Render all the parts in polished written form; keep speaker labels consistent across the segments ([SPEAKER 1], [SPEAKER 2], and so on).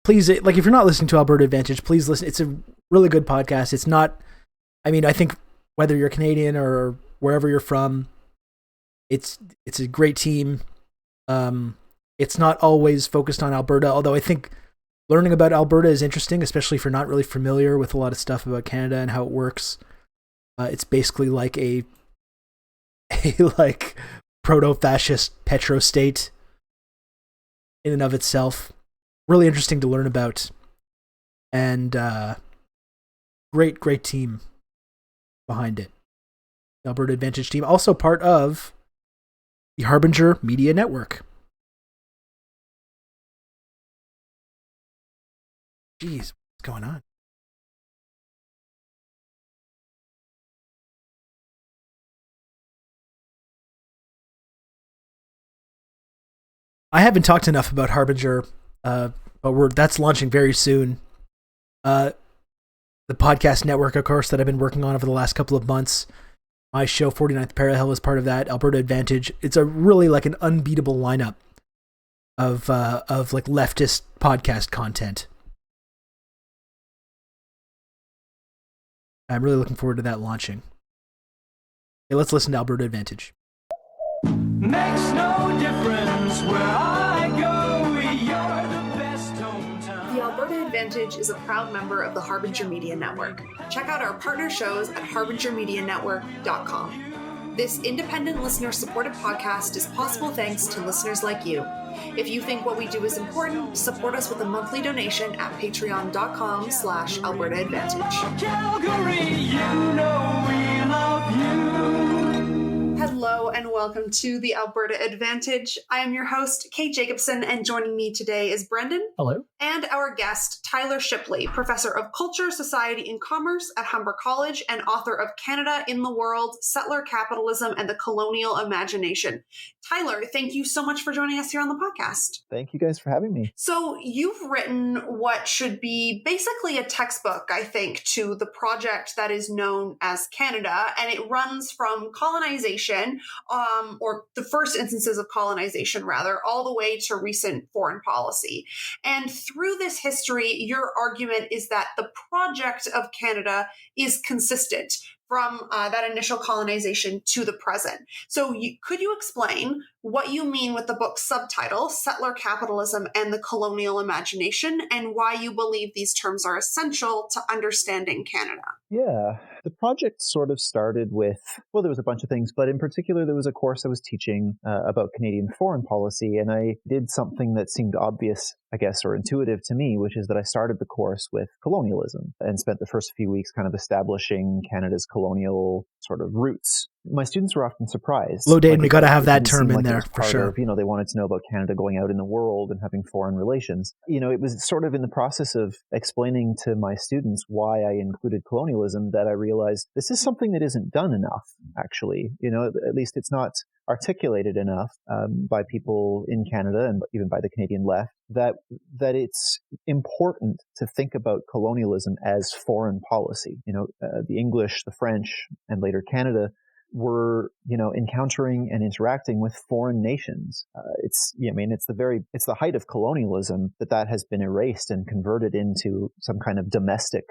[SPEAKER 1] please, like, if you're not listening to Alberta Advantage, please listen. It's a really good podcast. It's not, I mean, I think whether you're Canadian or wherever you're from, it's a great team. It's not always focused on Alberta, although I think learning about Alberta is interesting, especially if you're not really familiar with a lot of stuff about Canada and how it works. It's basically like a like proto-fascist petro-state in and of itself. Really interesting to learn about, and great team behind it. The Alberta Advantage team, also part of the Harbinger Media Network. Jeez, what's going on? I haven't talked enough about Harbinger, but that's launching very soon. The podcast network, of course, that I've been working on over the last couple of months. My show, 49th Parallel, is part of that. Alberta Advantage. It's a really like an unbeatable lineup of like leftist podcast content. I'm really looking forward to that launching. Okay, let's listen to Alberta Advantage.
[SPEAKER 2] Makes no difference where I go, you're the best hometown.
[SPEAKER 3] The Alberta Advantage is a proud member of the Harbinger Media Network. Check out our partner shows at harbingermedianetwork.com. This independent listener-supported podcast is possible thanks to listeners like you. If you think what we do is important, support us with a monthly donation at patreon.com/Alberta Advantage.
[SPEAKER 2] Calgary, you know we love you.
[SPEAKER 3] Hello and welcome to the Alberta Advantage. I am your host, Kate Jacobson, and joining me today is Brendan.
[SPEAKER 1] Hello.
[SPEAKER 3] And our guest, Tyler Shipley, Professor of Culture, Society, and Commerce at Humber College and author of Canada in the World, Settler Capitalism and the Colonial Imagination. Tyler, thank you so much for joining us here on the podcast.
[SPEAKER 4] Thank you guys for having me.
[SPEAKER 3] So you've written what should be basically a textbook, I think, to the project that is known as Canada, and it runs from colonization, or the first instances of colonization, rather, all the way to recent foreign policy. And through this history, your argument is that the project of Canada is consistent from that initial colonization to the present. So could you explain what you mean with the book's subtitle, Settler Capitalism and the Colonial Imagination, and why you believe these terms are essential to understanding Canada?
[SPEAKER 4] Yeah, the project sort of started with, well, there was a bunch of things, but in particular, there was a course I was teaching about Canadian foreign policy, and I did something that seemed obvious, I guess, or intuitive to me, which is that I started the course with colonialism and spent the first few weeks kind of establishing Canada's colonial sort of roots. My students were often surprised.
[SPEAKER 1] Lodain, we got to have that term in there for sure.
[SPEAKER 4] They wanted to know about Canada going out in the world and having foreign relations. It was sort of in the process of explaining to my students why I included colonialism that I realized this is something that isn't done enough, actually. At least it's not articulated enough by people in Canada and even by the Canadian left that it's important to think about colonialism as foreign policy. The English, the French, and later Canada were, encountering and interacting with foreign nations. It's the height of colonialism that has been erased and converted into some kind of domestic,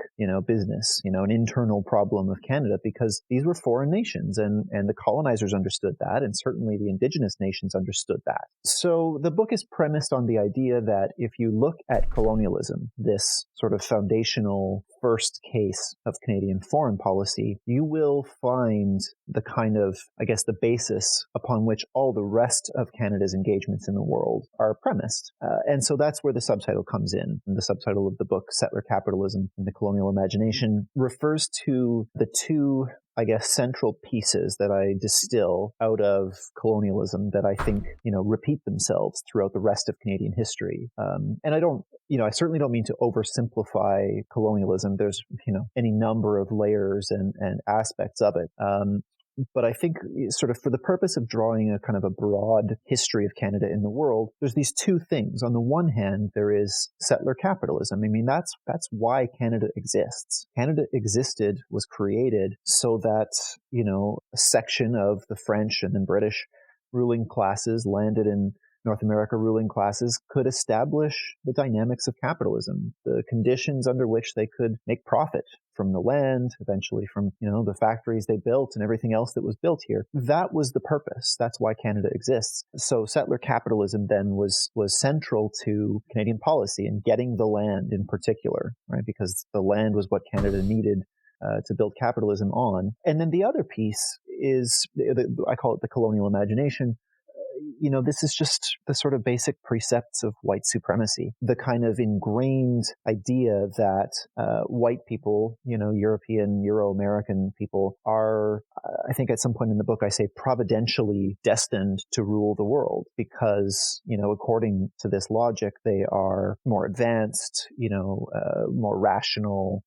[SPEAKER 4] business, an internal problem of Canada, because these were foreign nations and the colonizers understood that, and certainly the indigenous nations understood that. So the book is premised on the idea that if you look at colonialism, this sort of foundational first case of Canadian foreign policy, you will find the kind of, I guess, the basis upon which all the rest of Canada's engagements in the world are premised. And so that's where the subtitle comes in. And the subtitle of the book, Settler Capitalism and the Colonial Imagination, refers to the two, I guess, central pieces that I distill out of colonialism that I think, repeat themselves throughout the rest of Canadian history. And I certainly don't mean to oversimplify colonialism. There's, any number of layers and aspects of it. But I think sort of for the purpose of drawing a kind of a broad history of Canada in the world, there's these two things. On the one hand, there is settler capitalism. I mean, that's why Canada exists. Canada was created so that, a section of the French and then British ruling classes landed in North America ruling classes could establish the dynamics of capitalism, the conditions under which they could make profit from the land, eventually from, the factories they built and everything else that was built here. That was the purpose. That's why Canada exists. So settler capitalism then was central to Canadian policy and getting the land in particular, right? Because the land was what Canada needed to build capitalism on. And then the other piece is, I call it the colonial imagination. This is just the sort of basic precepts of white supremacy, the kind of ingrained idea that white people, European, Euro-American people are, I think at some point in the book I say, providentially destined to rule the world because, according to this logic, they are more advanced, more rational,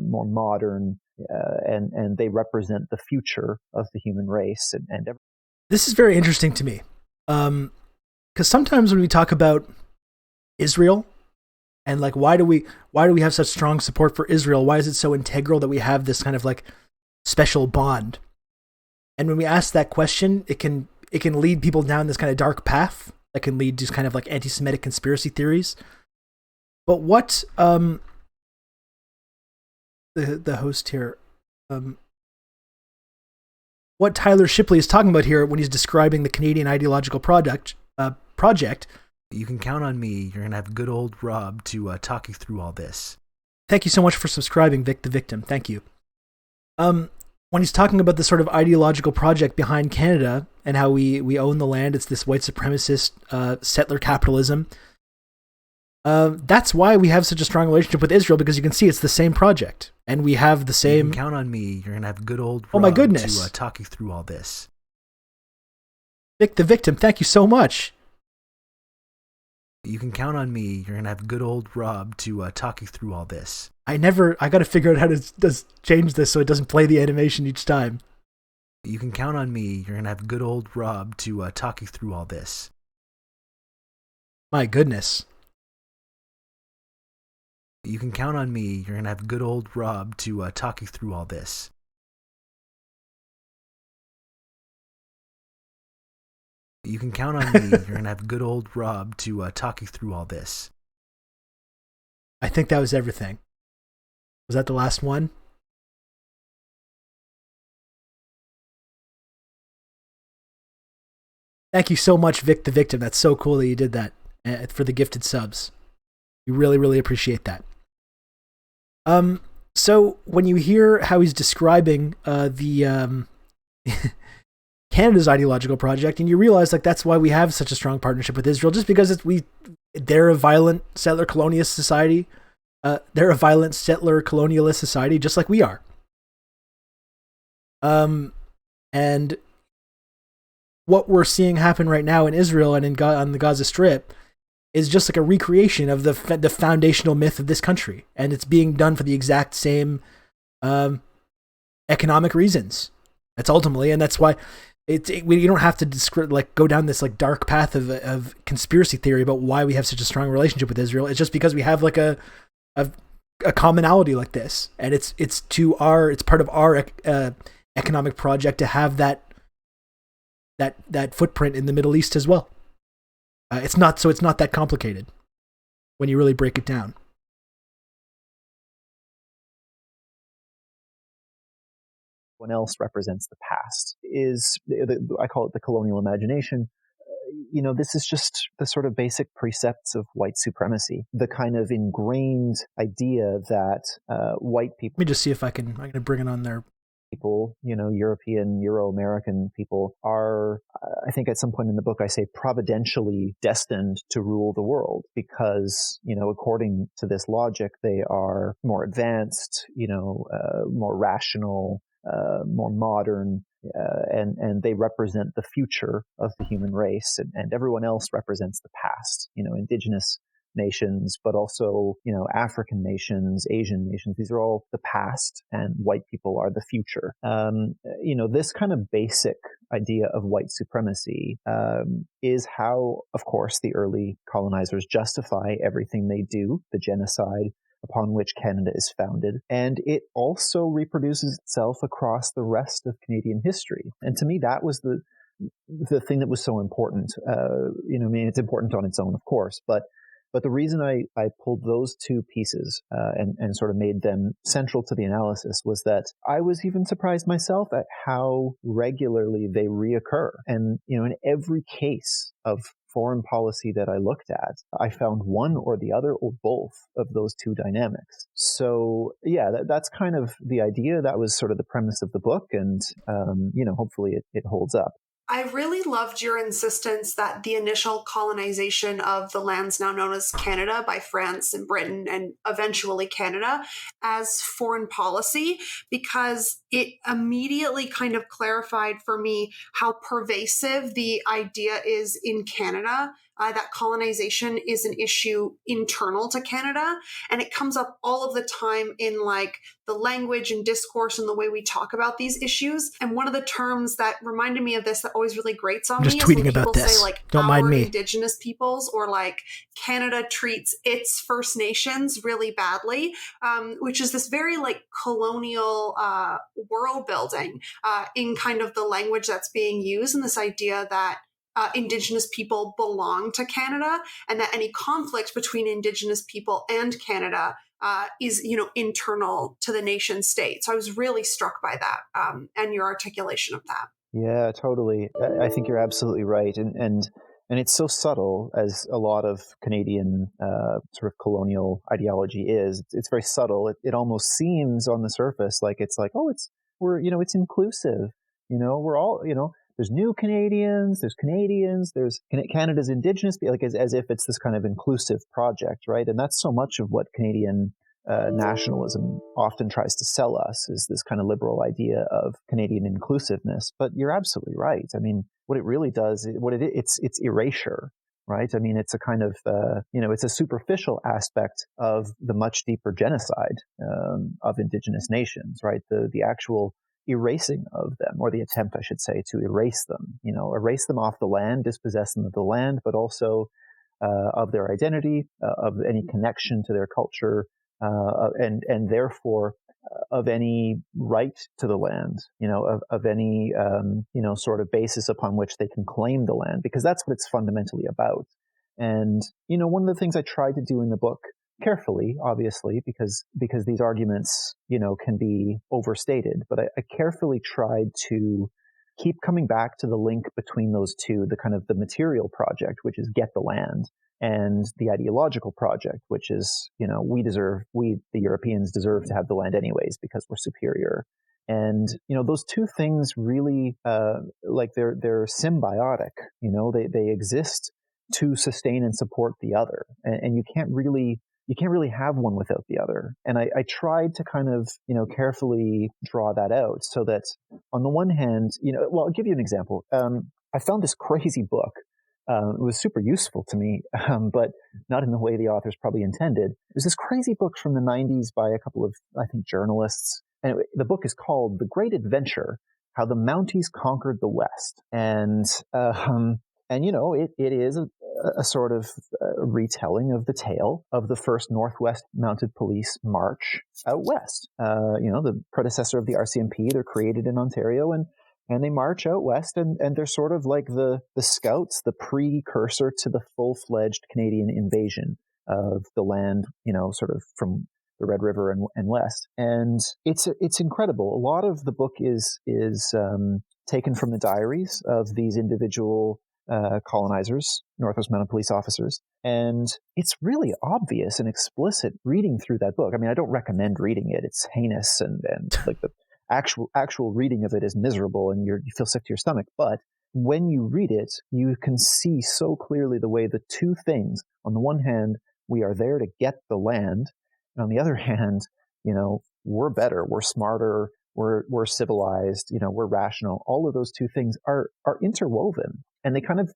[SPEAKER 4] more modern, and they represent the future of the human race. And
[SPEAKER 1] This is very interesting to me. Because sometimes when we talk about Israel and like why do we have such strong support for Israel? Why is it so integral that we have this kind of like special bond? And when we ask that question, it can lead people down this kind of dark path that can lead to kind of like anti-Semitic conspiracy theories. But what the host here, what Tyler Shipley is talking about here when he's describing the Canadian ideological project, you can count on me. You're going to have good old Rob to talk you through all this. Thank you so much for subscribing, Vic the Victim. Thank you. When he's talking about the sort of ideological project behind Canada and how we own the land, it's this white supremacist settler capitalism. That's why we have such a strong relationship with Israel, because you can see it's the same project, and we have the same. You can count on me. You're gonna have good old Rob
[SPEAKER 2] Oh
[SPEAKER 1] my goodness
[SPEAKER 2] to talk you through all this.
[SPEAKER 1] Vic the Victim, thank you so much.
[SPEAKER 2] You can count on me. You're gonna have good old Rob to talk you through all this.
[SPEAKER 1] I got to figure out how to change this so it doesn't play the animation each time.
[SPEAKER 2] You can count on me. You're gonna have good old Rob to talk you through all this.
[SPEAKER 1] My goodness.
[SPEAKER 2] You can count on me. You're gonna have good old Rob to talk you through all this. You can count on me. You're gonna have good old Rob to talk you through all this.
[SPEAKER 1] I think that was everything. Was that the last one? Thank you so much, Vic the Victim. That's so cool that you did that for the gifted subs. We really, really appreciate that. So when you hear how he's describing the Canada's ideological project, and you realize like that's why we have such a strong partnership with Israel, just because they're a violent settler colonialist society. They're a violent settler colonialist society, just like we are. And what we're seeing happen right now in Israel and on the Gaza Strip is just like a recreation of the foundational myth of this country, and it's being done for the exact same economic reasons. That's ultimately, and that's why you don't have to go down this like dark path of conspiracy theory about why we have such a strong relationship with Israel. It's just because we have like a commonality like this, and it's part of our economic project to have that footprint in the Middle East as well. It's not that complicated when you really break it down.
[SPEAKER 4] One else represents the past. I call it the colonial imagination. This is just the sort of basic precepts of white supremacy, the kind of ingrained idea that white people.
[SPEAKER 1] Let me just see if I'm going to bring it on there.
[SPEAKER 4] People, European, Euro-American people are, I think at some point in the book I say, providentially destined to rule the world because, according to this logic, they are more advanced, more rational, more modern, and they represent the future of the human race, and everyone else represents the past, indigenous nations, but also, African nations, Asian nations. These are all the past, and white people are the future. This kind of basic idea of white supremacy is how, of course, the early colonizers justify everything they do, the genocide upon which Canada is founded. And it also reproduces itself across the rest of Canadian history. And to me, that was the thing that was so important. I mean, it's important on its own, of course, but the reason I pulled those two pieces and sort of made them central to the analysis was that I was even surprised myself at how regularly they reoccur. And, in every case of foreign policy that I looked at, I found one or the other or both of those two dynamics. So, yeah, that's kind of the idea. That was sort of the premise of the book. And, hopefully it holds up.
[SPEAKER 3] I really loved your insistence that the initial colonization of the lands now known as Canada by France and Britain and eventually Canada as foreign policy, because it immediately kind of clarified for me how pervasive the idea is in Canada. That colonization is an issue internal to Canada, and it comes up all of the time in like the language and discourse and the way we talk about these issues. And one of the terms that reminded me of this that always really grates on
[SPEAKER 1] I'm
[SPEAKER 3] me
[SPEAKER 1] just
[SPEAKER 3] is
[SPEAKER 1] tweeting
[SPEAKER 3] when people
[SPEAKER 1] about this.
[SPEAKER 3] say like
[SPEAKER 1] Don't mind me.
[SPEAKER 3] Indigenous peoples, or like Canada treats its First Nations really badly, which is this very like colonial world building in kind of the language that's being used, and this idea that Indigenous people belong to Canada, and that any conflict between Indigenous people and Canada is, internal to the nation state. So I was really struck by that and your articulation of that.
[SPEAKER 4] Yeah, totally. I think you're absolutely right, and it's so subtle, as a lot of Canadian sort of colonial ideology is. It's very subtle. It almost seems on the surface like it's it's inclusive. We're all there's new Canadians, there's Canadians, there's Canada's Indigenous, like as if it's this kind of inclusive project, right? And that's so much of what Canadian nationalism often tries to sell us, is this kind of liberal idea of Canadian inclusiveness. But you're absolutely right. I mean, what it really does, it's erasure, right? I mean, it's a kind of, it's a superficial aspect of the much deeper genocide of Indigenous nations, right? The actual erasing of them, or the attempt, I should say, to erase them, erase them off the land, dispossess them of the land, but also of their identity, of any connection to their culture, and therefore of any right to the land, of any, sort of basis upon which they can claim the land, because that's what it's fundamentally about. And, one of the things I tried to do in the book, carefully, obviously, because these arguments, can be overstated, but I carefully tried to keep coming back to the link between those two, the kind of the material project, which is get the land, and the ideological project, which is, we, the Europeans, deserve to have the land anyways because we're superior. And, those two things really, they're symbiotic, they exist to sustain and support the other. And you can't really have one without the other. And I tried to kind of, carefully draw that out so that on the one hand, I'll give you an example. I found this crazy book. It was super useful to me, but not in the way the authors probably intended. It was this crazy book from the 90s by a couple of, I think, journalists. And the book is called The Great Adventure: How the Mounties Conquered the West. And it is a sort of retelling of the tale of the first Northwest Mounted Police march out west. The predecessor of the RCMP, they're created in Ontario, and they march out west, and they're sort of like the scouts, the precursor to the full-fledged Canadian invasion of the land, sort of from the Red River and west. And it's incredible. A lot of the book is taken from the diaries of these individual colonizers, Northwest Mounted Police officers. And it's really obvious and explicit reading through that book. I mean, I don't recommend reading it. It's heinous, and like the actual reading of it is miserable, and you feel sick to your stomach. But when you read it, you can see so clearly the way the two things, on the one hand, we are there to get the land, and on the other hand, we're better, we're smarter, we're civilized, we're rational. All of those two things are interwoven, and they kind of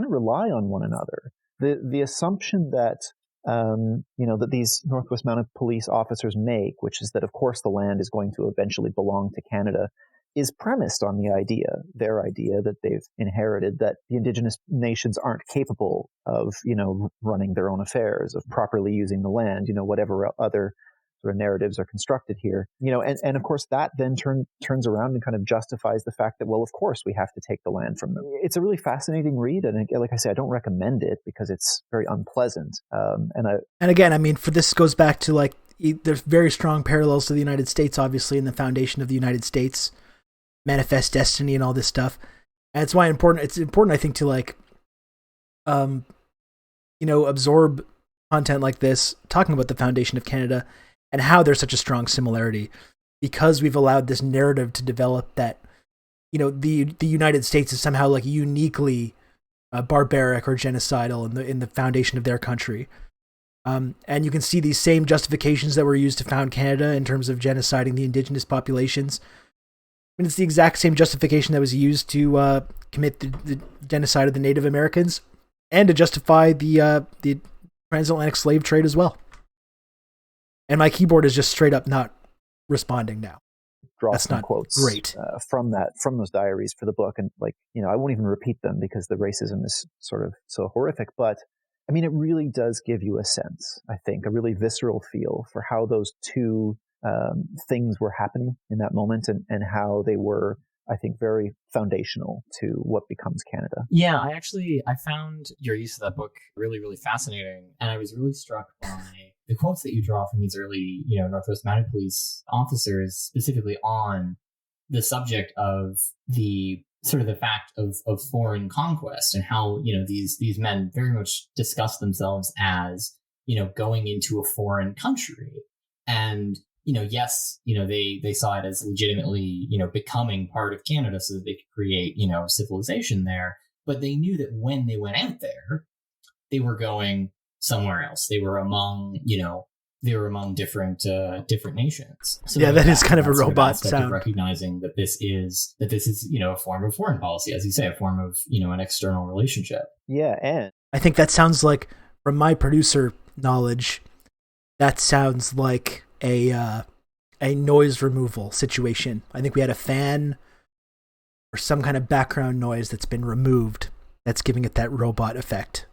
[SPEAKER 4] rely on one another. The assumption that that these Northwest Mounted Police officers make, which is that of course the land is going to eventually belong to Canada, is premised on their idea that they've inherited, that the Indigenous nations aren't capable of, running their own affairs, of properly using the land, whatever other sort of narratives are constructed here. And of course that then turns around and kind of justifies the fact that, well, of course we have to take the land from them. It's a really fascinating read, and like I say, I don't recommend it because it's very unpleasant.
[SPEAKER 1] And again, I mean, for this goes back to like there's very strong parallels to the United States, obviously, in the foundation of the United States, manifest destiny, and all this stuff. And it's why it's important, I think, to like, absorb content like this, talking about the foundation of Canada and how there's such a strong similarity, because we've allowed this narrative to develop that, the United States is somehow like uniquely barbaric or genocidal in the foundation of their country. And you can see these same justifications that were used to found Canada in terms of genociding the indigenous populations. I mean, it's the exact same justification that was used to commit the genocide of the Native Americans and to justify the transatlantic slave trade as well. And my keyboard is just straight up not responding now.
[SPEAKER 4] Draw
[SPEAKER 1] That's
[SPEAKER 4] some
[SPEAKER 1] not
[SPEAKER 4] quotes
[SPEAKER 1] great.
[SPEAKER 4] from those diaries for the book, and I won't even repeat them because the racism is sort of so horrific. But I mean, it really does give you a sense, I think, a really visceral feel for how those two things were happening in that moment, and how they were, I think, very foundational to what becomes Canada.
[SPEAKER 5] Yeah, I found your use of that book really, really fascinating. And I was really struck by the quotes that you draw from these early, Northwest Mounted Police officers, specifically on the subject of the sort of the fact of foreign conquest, and how, these men very much discuss themselves as, going into a foreign country. And yes, they saw it as legitimately, becoming part of Canada so that they could create, civilization there. But they knew that when they went out there, they were going somewhere else. They were among, different nations. So
[SPEAKER 1] yeah, that is kind of a robot sound.
[SPEAKER 5] Of recognizing that this is, a form of foreign policy, as you say, a form of, an external relationship.
[SPEAKER 4] Yeah, and
[SPEAKER 1] I think that sounds like, from my producer knowledge, that sounds like a noise removal situation. I think we had a fan or some kind of background noise that's been removed that's giving it that robot effect.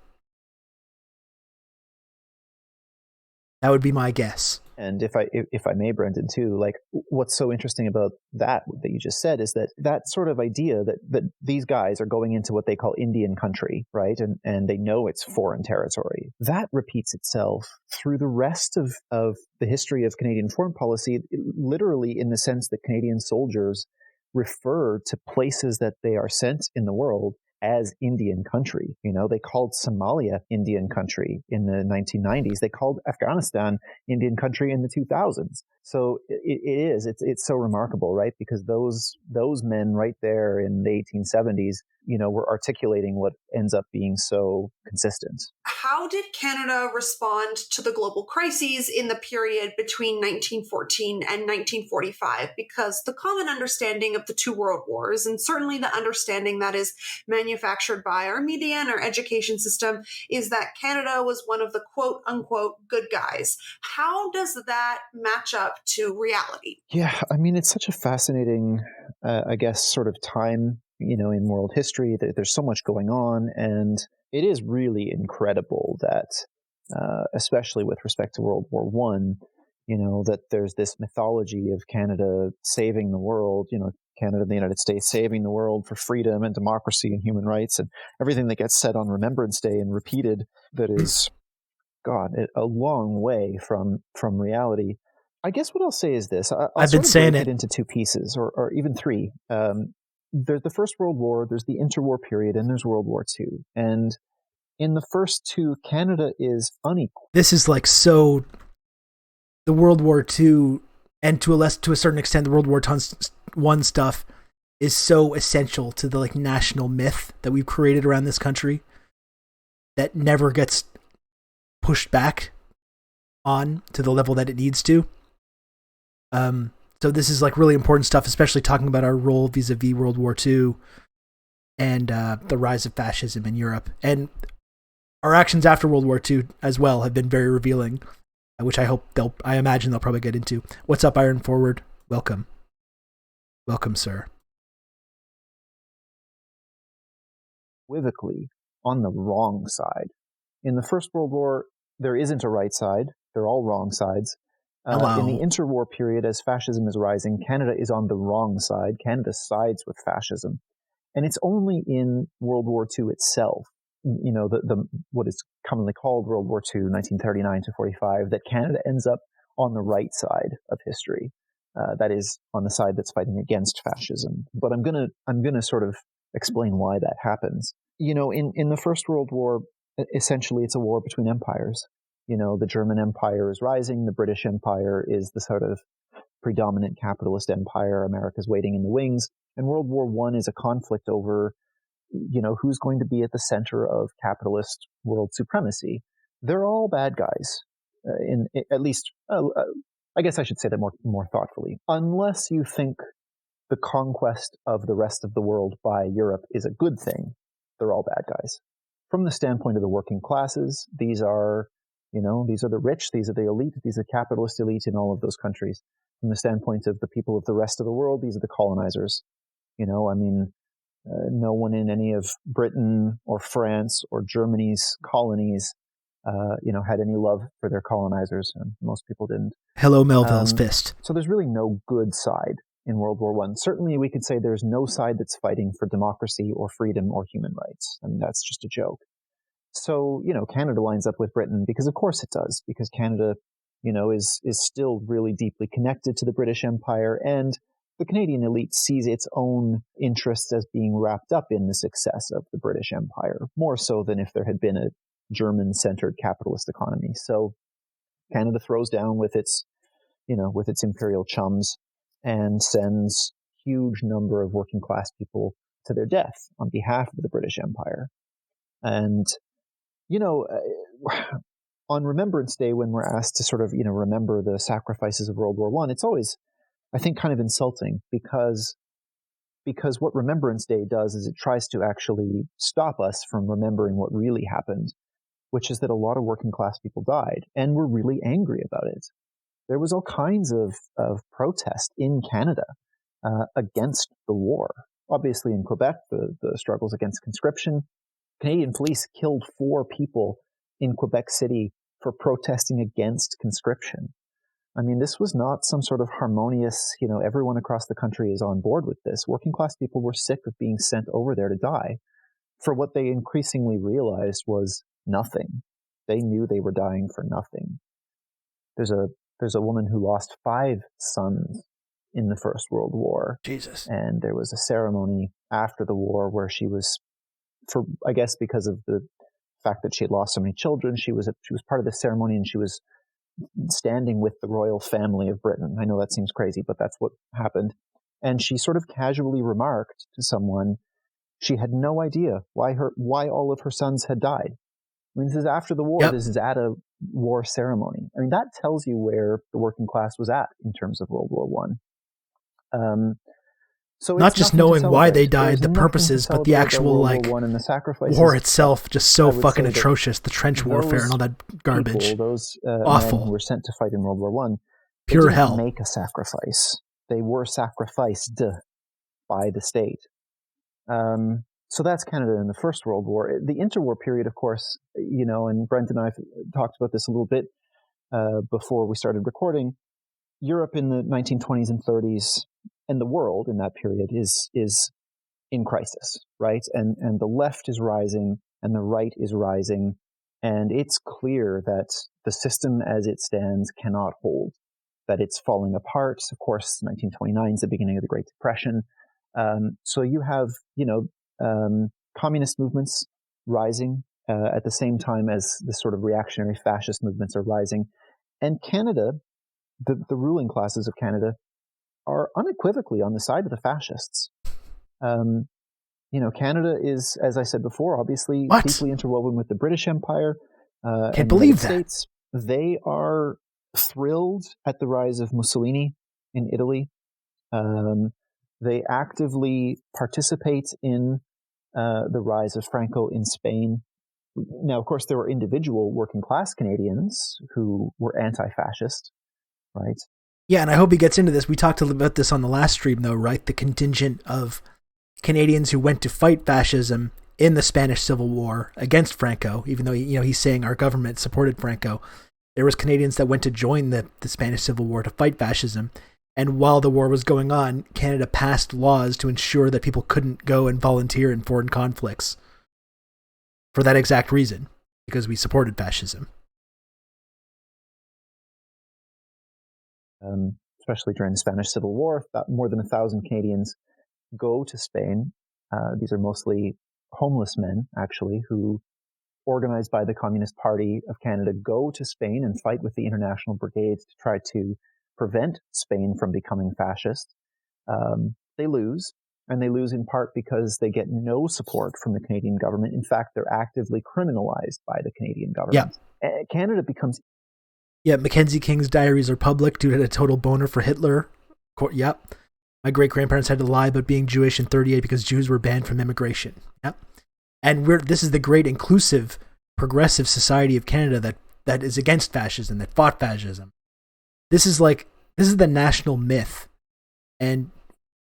[SPEAKER 1] That would be my guess.
[SPEAKER 4] And if I may, Brendan, too, like what's so interesting about that you just said is that sort of idea that these guys are going into what they call Indian country, right? And they know it's foreign territory. That repeats itself through the rest of the history of Canadian foreign policy, literally in the sense that Canadian soldiers refer to places that they are sent in the world as Indian country. They called Somalia Indian country in the 1990s. They called Afghanistan Indian country in the 2000s. So it's so remarkable, right? Because those men right there in the 1870s, were articulating what ends up being so consistent.
[SPEAKER 3] How did Canada respond to the global crises in the period between 1914 and 1945? Because the common understanding of the two world wars, and certainly the understanding that is manufactured by our media and our education system, is that Canada was one of the quote unquote good guys. How does that match up to reality?
[SPEAKER 4] Yeah, I mean, it's such a fascinating, I guess, sort of time, in world history. There's so much going on, and it is really incredible that, especially with respect to World War One, that there's this mythology of Canada saving the world, Canada and the United States saving the world for freedom and democracy and human rights, and everything that gets said on Remembrance Day and repeated that is, God, a long way from reality. I guess what I'll say is this.
[SPEAKER 1] I've been saying
[SPEAKER 4] it into two pieces, or even three. There's the First World War, there's the interwar period, and there's World War II. And in the first two, Canada is unequal.
[SPEAKER 1] This is like so. The World War II, and to a certain extent, the World War I stuff is so essential to the like national myth that we've created around this country that never gets pushed back on to the level that it needs to. So this is like really important stuff, especially talking about our role vis-a-vis World War II and the rise of fascism in Europe. And our actions after World War II as well have been very revealing, which I imagine they'll probably get into. What's up, Iron Forward? Welcome. Welcome, sir.
[SPEAKER 4] Unequivocally on the wrong side. In the First World War, there isn't a right side. They're all wrong sides.
[SPEAKER 1] Hello.
[SPEAKER 4] In the interwar period, as fascism is rising, Canada is on the wrong side. Canada sides with fascism. And it's only in World War II itself, the what is commonly called World War II, 1939 to 45, that Canada ends up on the right side of history. That is, on the side that's fighting against fascism. But I'm gonna sort of explain why that happens. In the First World War, essentially it's a war between empires. The German Empire is rising, the British Empire is the sort of predominant capitalist empire. America's waiting in the wings. And World War I is a conflict over, who's going to be at the center of capitalist world supremacy. They're all bad guys, at least, I guess I should say that more thoughtfully. Unless you think the conquest of the rest of the world by Europe is a good thing, they're all bad guys. From the standpoint of the working classes, these are the rich, these are the elite, these are the capitalist elite in all of those countries. From the standpoint of the people of the rest of the world, these are the colonizers. No one in any of Britain or France or Germany's colonies, had any love for their colonizers, and most people didn't.
[SPEAKER 1] Hello, Melville's fist.
[SPEAKER 4] So there's really no good side in World War I. Certainly, we could say there's no side that's fighting for democracy or freedom or human rights. I mean, that's just a joke. So, Canada lines up with Britain because, of course, it does. Because Canada, is still really deeply connected to the British Empire, and the Canadian elite sees its own interests as being wrapped up in the success of the British Empire, more so than if there had been a German-centered capitalist economy. So Canada throws down with its imperial chums and sends huge number of working class people to their death on behalf of the British Empire. And, on Remembrance Day, when we're asked to sort of, remember the sacrifices of World War I, it's always, I think, kind of insulting because what Remembrance Day does is it tries to actually stop us from remembering what really happened, which is that a lot of working class people died, and we're really angry about it. There was all kinds of protest in Canada against the war. Obviously, in Quebec, the struggles against conscription. Canadian police killed 4 people in Quebec City for protesting against conscription. I mean, this was not some sort of harmonious, everyone across the country is on board with this. Working class people were sick of being sent over there to die for what they increasingly realized was nothing. They knew they were dying for nothing. There's a woman who lost 5 sons in the First World War.
[SPEAKER 1] Jesus.
[SPEAKER 4] And there was a ceremony after the war where she was, I guess because of the fact that she had lost so many children, she was part of the ceremony, and she was standing with the royal family of Britain. I know that seems crazy, but that's what happened. And she sort of casually remarked to someone she had no idea why all of her sons had died. I mean, this is after the war. Yep. This is at a war ceremony. I mean, that tells you where the working class was at in terms of World War I. So
[SPEAKER 1] not just knowing why they died, the purposes, but the actual war itself, just so fucking atrocious. The trench warfare and all that garbage.
[SPEAKER 4] Those
[SPEAKER 1] awful.
[SPEAKER 4] Men who were sent to fight in World War I,
[SPEAKER 1] pure hell.
[SPEAKER 4] Make a sacrifice. They were sacrificed by the state. So that's Canada in the First World War. The interwar period, of course, and Brent and I talked about this a little bit before we started recording. Europe in the 1920s and 30s, and the world in that period is in crisis, right? And the left is rising and the right is rising, and it's clear that the system as it stands cannot hold, that it's falling apart. Of course, 1929 is the beginning of the Great Depression. So you have, communist movements rising at the same time as the sort of reactionary fascist movements are rising. And Canada, the ruling classes of Canada, are unequivocally on the side of the fascists. Canada is, as I said before, obviously deeply interwoven with the British Empire.
[SPEAKER 1] Can't believe that.
[SPEAKER 4] States. They are thrilled at the rise of Mussolini in Italy. They actively participate in the rise of Franco in Spain. Now, of course, there were individual working class Canadians who were anti-fascist, right?
[SPEAKER 1] Yeah, and I hope he gets into this. We talked about this on the last stream, though, right? The contingent of Canadians who went to fight fascism in the Spanish Civil War against Franco, even though he's saying our government supported Franco. There was Canadians that went to join the Spanish Civil War to fight fascism. And while the war was going on, Canada passed laws to ensure that people couldn't go and volunteer in foreign conflicts for that exact reason, because we supported fascism.
[SPEAKER 4] Especially during the Spanish Civil War, more than 1,000 Canadians go to Spain. These are mostly homeless men, actually, who, organized by the Communist Party of Canada, go to Spain and fight with the International Brigades to try to prevent Spain from becoming fascist. They lose, and they lose in part because they get no support from the Canadian government. In fact, they're actively criminalized by the Canadian government. Yeah. Canada becomes...
[SPEAKER 1] Yeah, Mackenzie King's diaries are public due to a total boner for Hitler. Yep. My great-grandparents had to lie about being Jewish in 1938 because Jews were banned from immigration. Yep. And this is the great inclusive, progressive society of Canada that is against fascism, that fought fascism. This is the national myth. And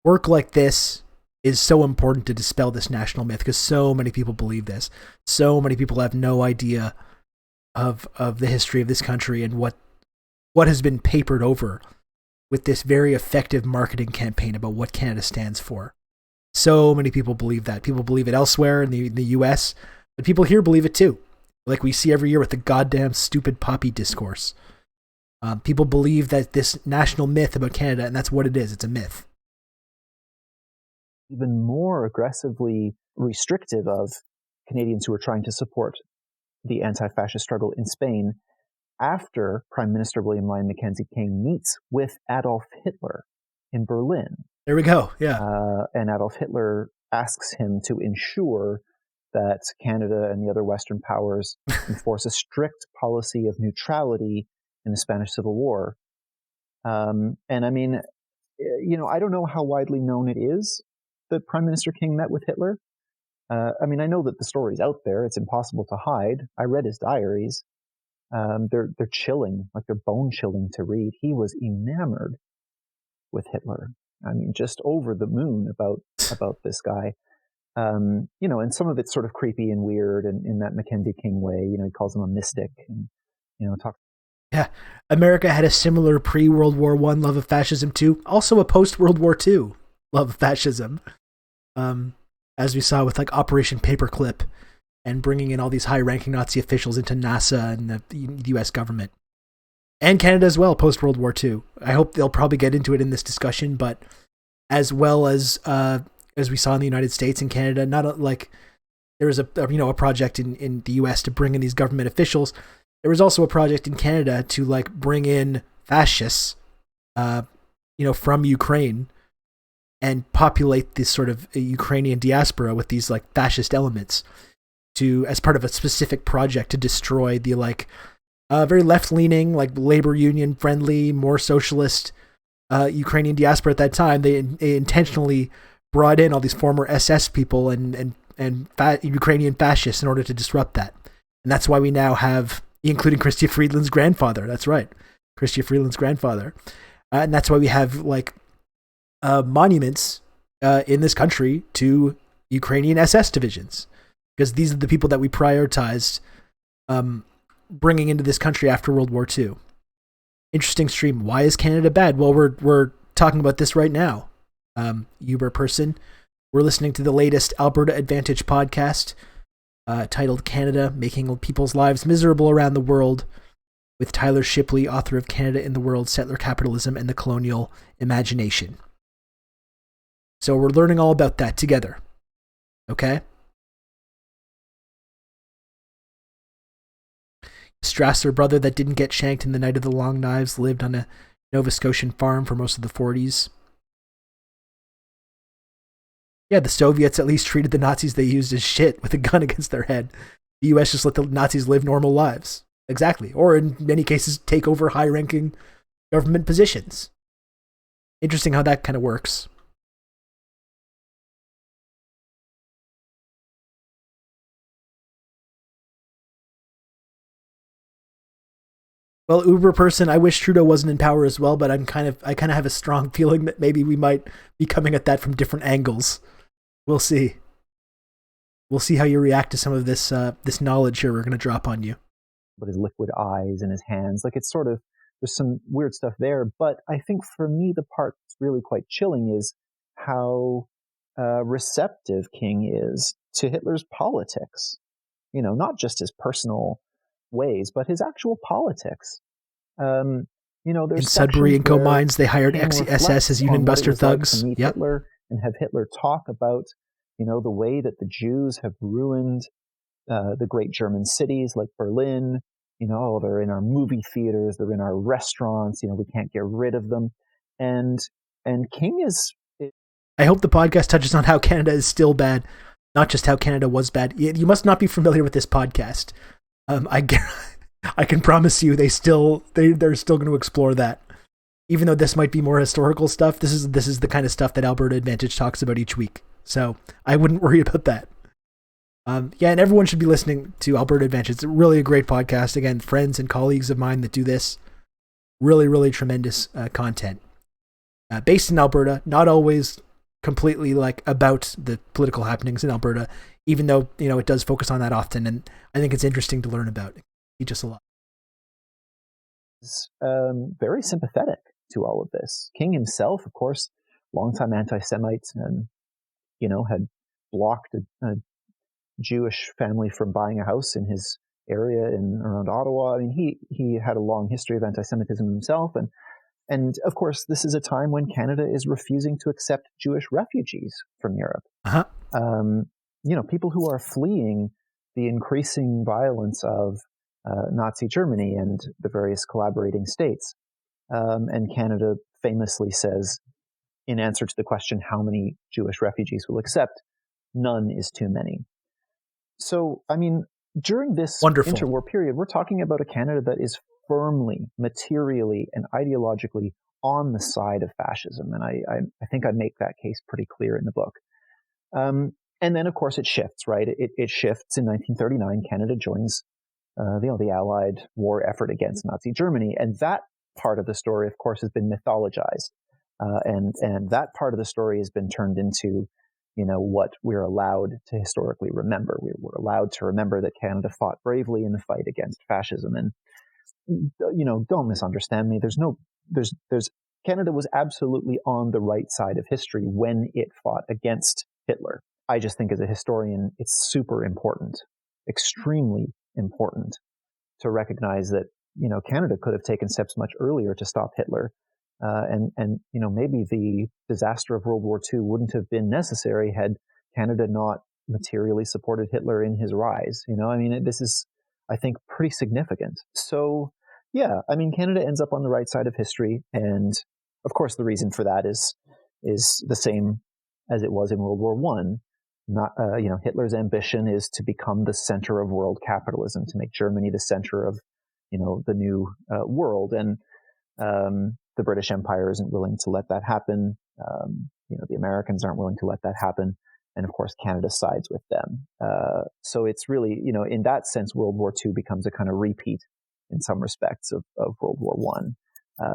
[SPEAKER 1] work like this is so important to dispel this national myth because so many people believe this. So many people have no idea of the history of this country and what has been papered over with this very effective marketing campaign about what Canada stands for. So many people believe that. People believe it elsewhere in the US, but people here believe it too. Like we see every year with the goddamn stupid poppy discourse. People believe that this national myth about Canada, and that's what it is. It's a myth.
[SPEAKER 4] Even more aggressively restrictive of Canadians who are trying to support the anti-fascist struggle in Spain after Prime Minister William Lyon Mackenzie King meets with Adolf Hitler in Berlin.
[SPEAKER 1] There we go, yeah.
[SPEAKER 4] And Adolf Hitler asks him to ensure that Canada and the other Western powers enforce a strict policy of neutrality in the Spanish Civil War. And I mean, I don't know how widely known it is that Prime Minister King met with Hitler. I mean, I know that the story's out there. It's impossible to hide. I read his diaries. They're chilling, like they're bone chilling to read. He was enamored with Hitler. I mean, just over the moon about this guy. And some of it's sort of creepy and weird and in that Mackenzie King way. He calls him a mystic and, talk.
[SPEAKER 1] Yeah. America had a similar pre-World War I love of fascism too. Also a post-World War II love of fascism. As we saw with like Operation Paperclip and bringing in all these high-ranking Nazi officials into NASA and the U.S. government. And Canada as well, post-World War II. I hope they'll probably get into it in this discussion, but as well as we saw in the United States and Canada, there was a project in the U.S. to bring in these government officials. There was also a project in Canada to like bring in fascists, from Ukraine and populate this sort of Ukrainian diaspora with these like fascist elements as part of a specific project to destroy the very left-leaning, like labor union friendly, more socialist Ukrainian diaspora at that time. They intentionally brought in all these former SS people and Ukrainian fascists in order to disrupt that. And that's why we now have, including Chrystia Freeland's grandfather. That's right. Chrystia Freeland's grandfather. And that's why we have monuments in this country to Ukrainian SS divisions. Because these are the people that we prioritized bringing into this country after World War II. Interesting stream. Why is Canada bad? Well, we're talking about this right now. Uber person. We're listening to the latest Alberta Advantage podcast titled Canada, Making People's Lives Miserable Around the World with Tyler Shipley, author of Canada in the World, Settler Capitalism and the Colonial Imagination. So we're learning all about that together. Okay? Strasser brother that didn't get shanked in the Night of the Long Knives lived on a Nova Scotian farm for most of the 40s. Yeah, the Soviets at least treated the Nazis they used as shit with a gun against their head. The US just let the Nazis live normal lives. Exactly. Or in many cases, take over high-ranking government positions. Interesting how that kind of works. Well, Uber person, I wish Trudeau wasn't in power as well, but I kind of have a strong feeling that maybe we might be coming at that from different angles. We'll see. We'll see how you react to some of this knowledge here we're going to drop on you.
[SPEAKER 4] liquid eyes and his hands. Like, it's sort of, there's some weird stuff there. But I think for me, the part that's really quite chilling is how receptive King is to Hitler's politics. Not just his personal ways, but his actual politics. There's
[SPEAKER 1] in Sudbury and Co mines, they hired ex-SS as Union Buster thugs.
[SPEAKER 4] Like to meet Hitler and have Hitler talk about, the way that the Jews have ruined the great German cities like Berlin. They're in our movie theaters, they're in our restaurants. We can't get rid of them. And King is.
[SPEAKER 1] I hope the podcast touches on how Canada is still bad, not just how Canada was bad. You must not be familiar with this podcast. I can promise you, they're still going to explore that. Even though this might be more historical stuff, this is the kind of stuff that Alberta Advantage talks about each week. So I wouldn't worry about that. And everyone should be listening to Alberta Advantage. It's really a great podcast. Again, friends and colleagues of mine that do this. Really, really tremendous content. Based in Alberta, not always completely like about the political happenings in Alberta, even though, it does focus on that often. And I think it's interesting to learn about. Teach us a lot.
[SPEAKER 4] Is very sympathetic to all of this. King himself, of course, longtime anti-Semite, and had blocked a Jewish family from buying a house in his area around Ottawa. I mean, he had a long history of anti-Semitism himself, and of course, this is a time when Canada is refusing to accept Jewish refugees from Europe.
[SPEAKER 1] Uh-huh.
[SPEAKER 4] People who are fleeing the increasing violence of Nazi Germany and the various collaborating states. And Canada famously says, in answer to the question, how many Jewish refugees will accept, none is too many. So, I mean, during this interwar period, we're talking about a Canada that is firmly, materially, and ideologically on the side of fascism. And I think I make that case pretty clear in the book. And then, of course, it shifts, right? It shifts in 1939. Canada joins the Allied war effort against Nazi Germany. And that part of the story, of course, has been mythologized. And that part of the story has been turned into, what we're allowed to historically remember. We're allowed to remember that Canada fought bravely in the fight against fascism. And, don't misunderstand me. Canada was absolutely on the right side of history when it fought against Hitler. I just think as a historian, it's super important, extremely important to recognize that, Canada could have taken steps much earlier to stop Hitler. And maybe the disaster of World War II wouldn't have been necessary had Canada not materially supported Hitler in his rise. This is, I think, pretty significant. So, yeah, Canada ends up on the right side of history. And of course, the reason for that is the same as it was in World War I. Hitler's ambition is to become the center of world capitalism, to make Germany the center of, the new world. And the British Empire isn't willing to let that happen. The Americans aren't willing to let that happen. And of course, Canada sides with them. So it's really, in that sense, World War II becomes a kind of repeat in some respects of World War I.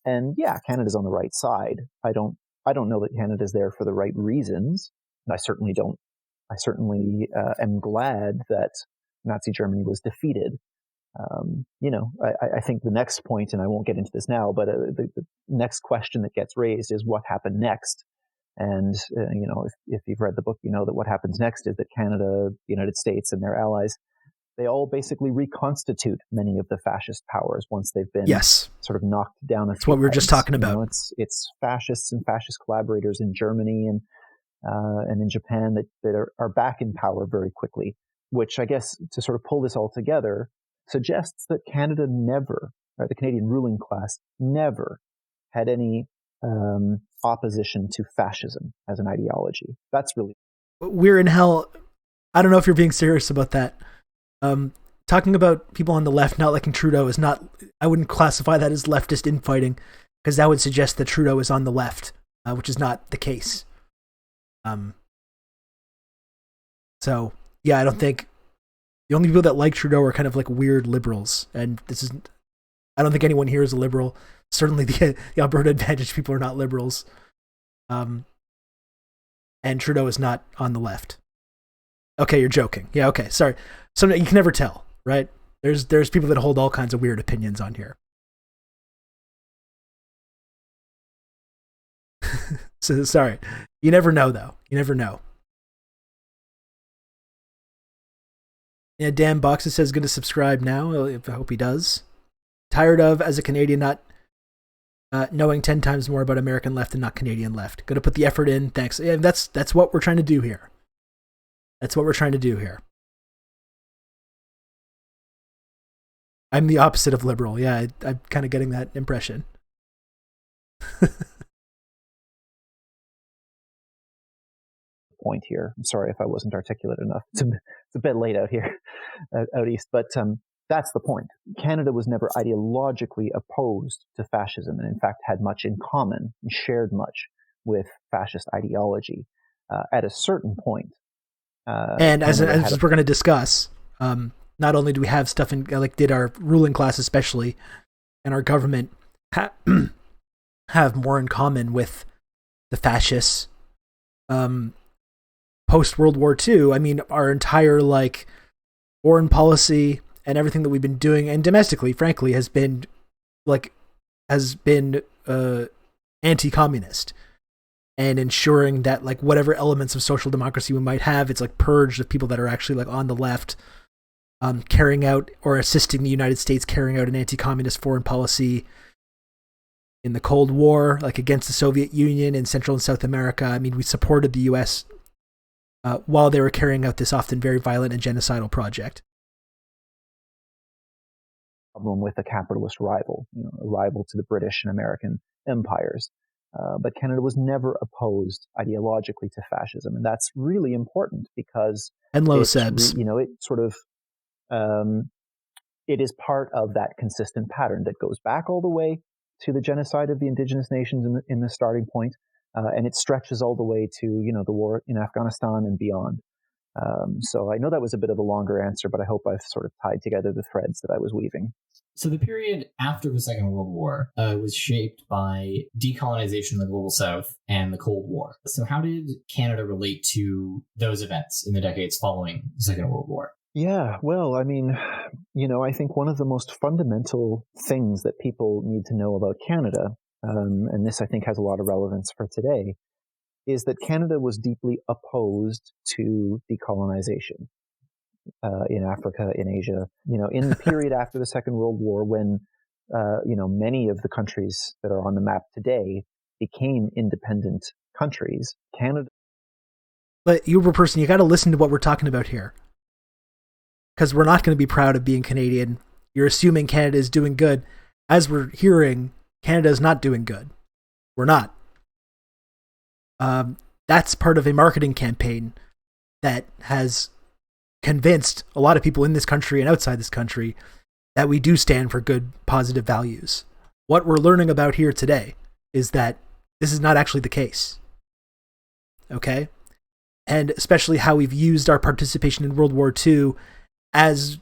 [SPEAKER 4] And yeah, Canada's on the right side. I don't know that Canada's there for the right reasons. And I certainly don't. I certainly am glad that Nazi Germany was defeated. I think the next point, and I won't get into this now, but the next question that gets raised is what happened next. And, if you've read the book, you know that what happens next is that Canada, the United States, and their allies, they all basically reconstitute many of the fascist powers once they've been sort of knocked down.
[SPEAKER 1] That's what we were just talking about.
[SPEAKER 4] It's fascists and fascist collaborators in Germany and in Japan that are back in power very quickly, which I guess to sort of pull this all together suggests that Canada never, or the Canadian ruling class never had any opposition to fascism as an ideology. That's really...
[SPEAKER 1] We're in hell. I don't know if you're being serious about that. Talking about people on the left not liking Trudeau is not... I wouldn't classify that as leftist infighting, because that would suggest that Trudeau is on the left, which is not the case. So, yeah, I don't think... The only people that like Trudeau are kind of like weird liberals, and I don't think anyone here is a liberal. Certainly the Alberta Advantage people are not liberals. And Trudeau is not on the left. Okay, you're joking. Yeah, okay, sorry. So you can never tell, right? There's people that hold all kinds of weird opinions on here. So sorry. You never know, though. You never know. Yeah, Dan Boxes says going to subscribe now. I hope he does. Tired of, as a Canadian, not knowing 10 times more about American left and not Canadian left. Going to put the effort in. Thanks. Yeah, that's what we're trying to do here. That's what we're trying to do here. I'm the opposite of liberal. Yeah, I'm kind of getting that impression.
[SPEAKER 4] Point here. I'm sorry if I wasn't articulate enough. It's a bit late out here, out east, but that's the point. Canada was never ideologically opposed to fascism, and in fact had much in common and shared much with fascist ideology. At a certain point,
[SPEAKER 1] and as we're going to discuss, not only do we have stuff in did our ruling class especially, and our government have more in common with the fascists. Post World War II, I mean, our entire foreign policy and everything that we've been doing, and domestically, frankly, has been anti-communist, and ensuring that whatever elements of social democracy we might have, it's purged of people that are actually on the left, carrying out or assisting the United States carrying out an anti-communist foreign policy in the Cold War, against the Soviet Union in Central and South America. I mean, we supported the U.S. While they were carrying out this often very violent and genocidal project.
[SPEAKER 4] Problem with a capitalist rival, a rival to the British and American empires. But Canada was never opposed ideologically to fascism, and that's really important because
[SPEAKER 1] and low sebs,
[SPEAKER 4] it sort of it is part of that consistent pattern that goes back all the way to the genocide of the indigenous nations in the starting point. And it stretches all the way to, the war in Afghanistan and beyond. So I know that was a bit of a longer answer, but I hope I've sort of tied together the threads that I was weaving.
[SPEAKER 5] So the period after the Second World War was shaped by decolonization in the Global South and the Cold War. So how did Canada relate to those events in the decades following the Second World War?
[SPEAKER 4] Yeah, well, I mean, I think one of the most fundamental things that people need to know about Canada, and this I think has a lot of relevance for today, is that Canada was deeply opposed to decolonization in Africa, in Asia. In the period after the Second World War, when many of the countries that are on the map today became independent countries, Canada.
[SPEAKER 1] But you, person, you got to listen to what we're talking about here, because we're not going to be proud of being Canadian. You're assuming Canada is doing good. As we're hearing, Canada is not doing good. We're not. That's part of a marketing campaign that has convinced a lot of people in this country and outside this country that we do stand for good, positive values. What we're learning about here today is that this is not actually the case. Okay? And especially how we've used our participation in World War II as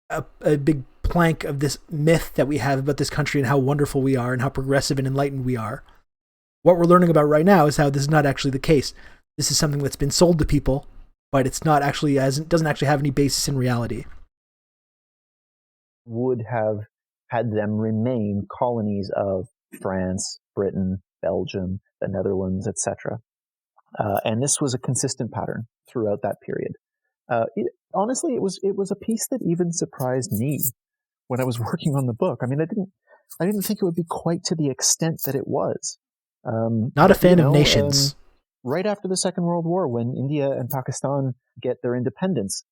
[SPEAKER 1] a big plank of this myth that we have about this country and how wonderful we are and how progressive and enlightened we are. What we're learning about right now is how this is not actually the case. This is something that's been sold to people, but it's not actually doesn't actually have any basis in reality.
[SPEAKER 4] Would have had them remain colonies of France, Britain, Belgium, the Netherlands, etc. And this was a consistent pattern throughout that period. Honestly, it was a piece that even surprised me when I was working on the book. I mean, I didn't think it would be quite to the extent that it was.
[SPEAKER 1] Not a fan of nations.
[SPEAKER 4] Right after the Second World War, when India and Pakistan get their independence,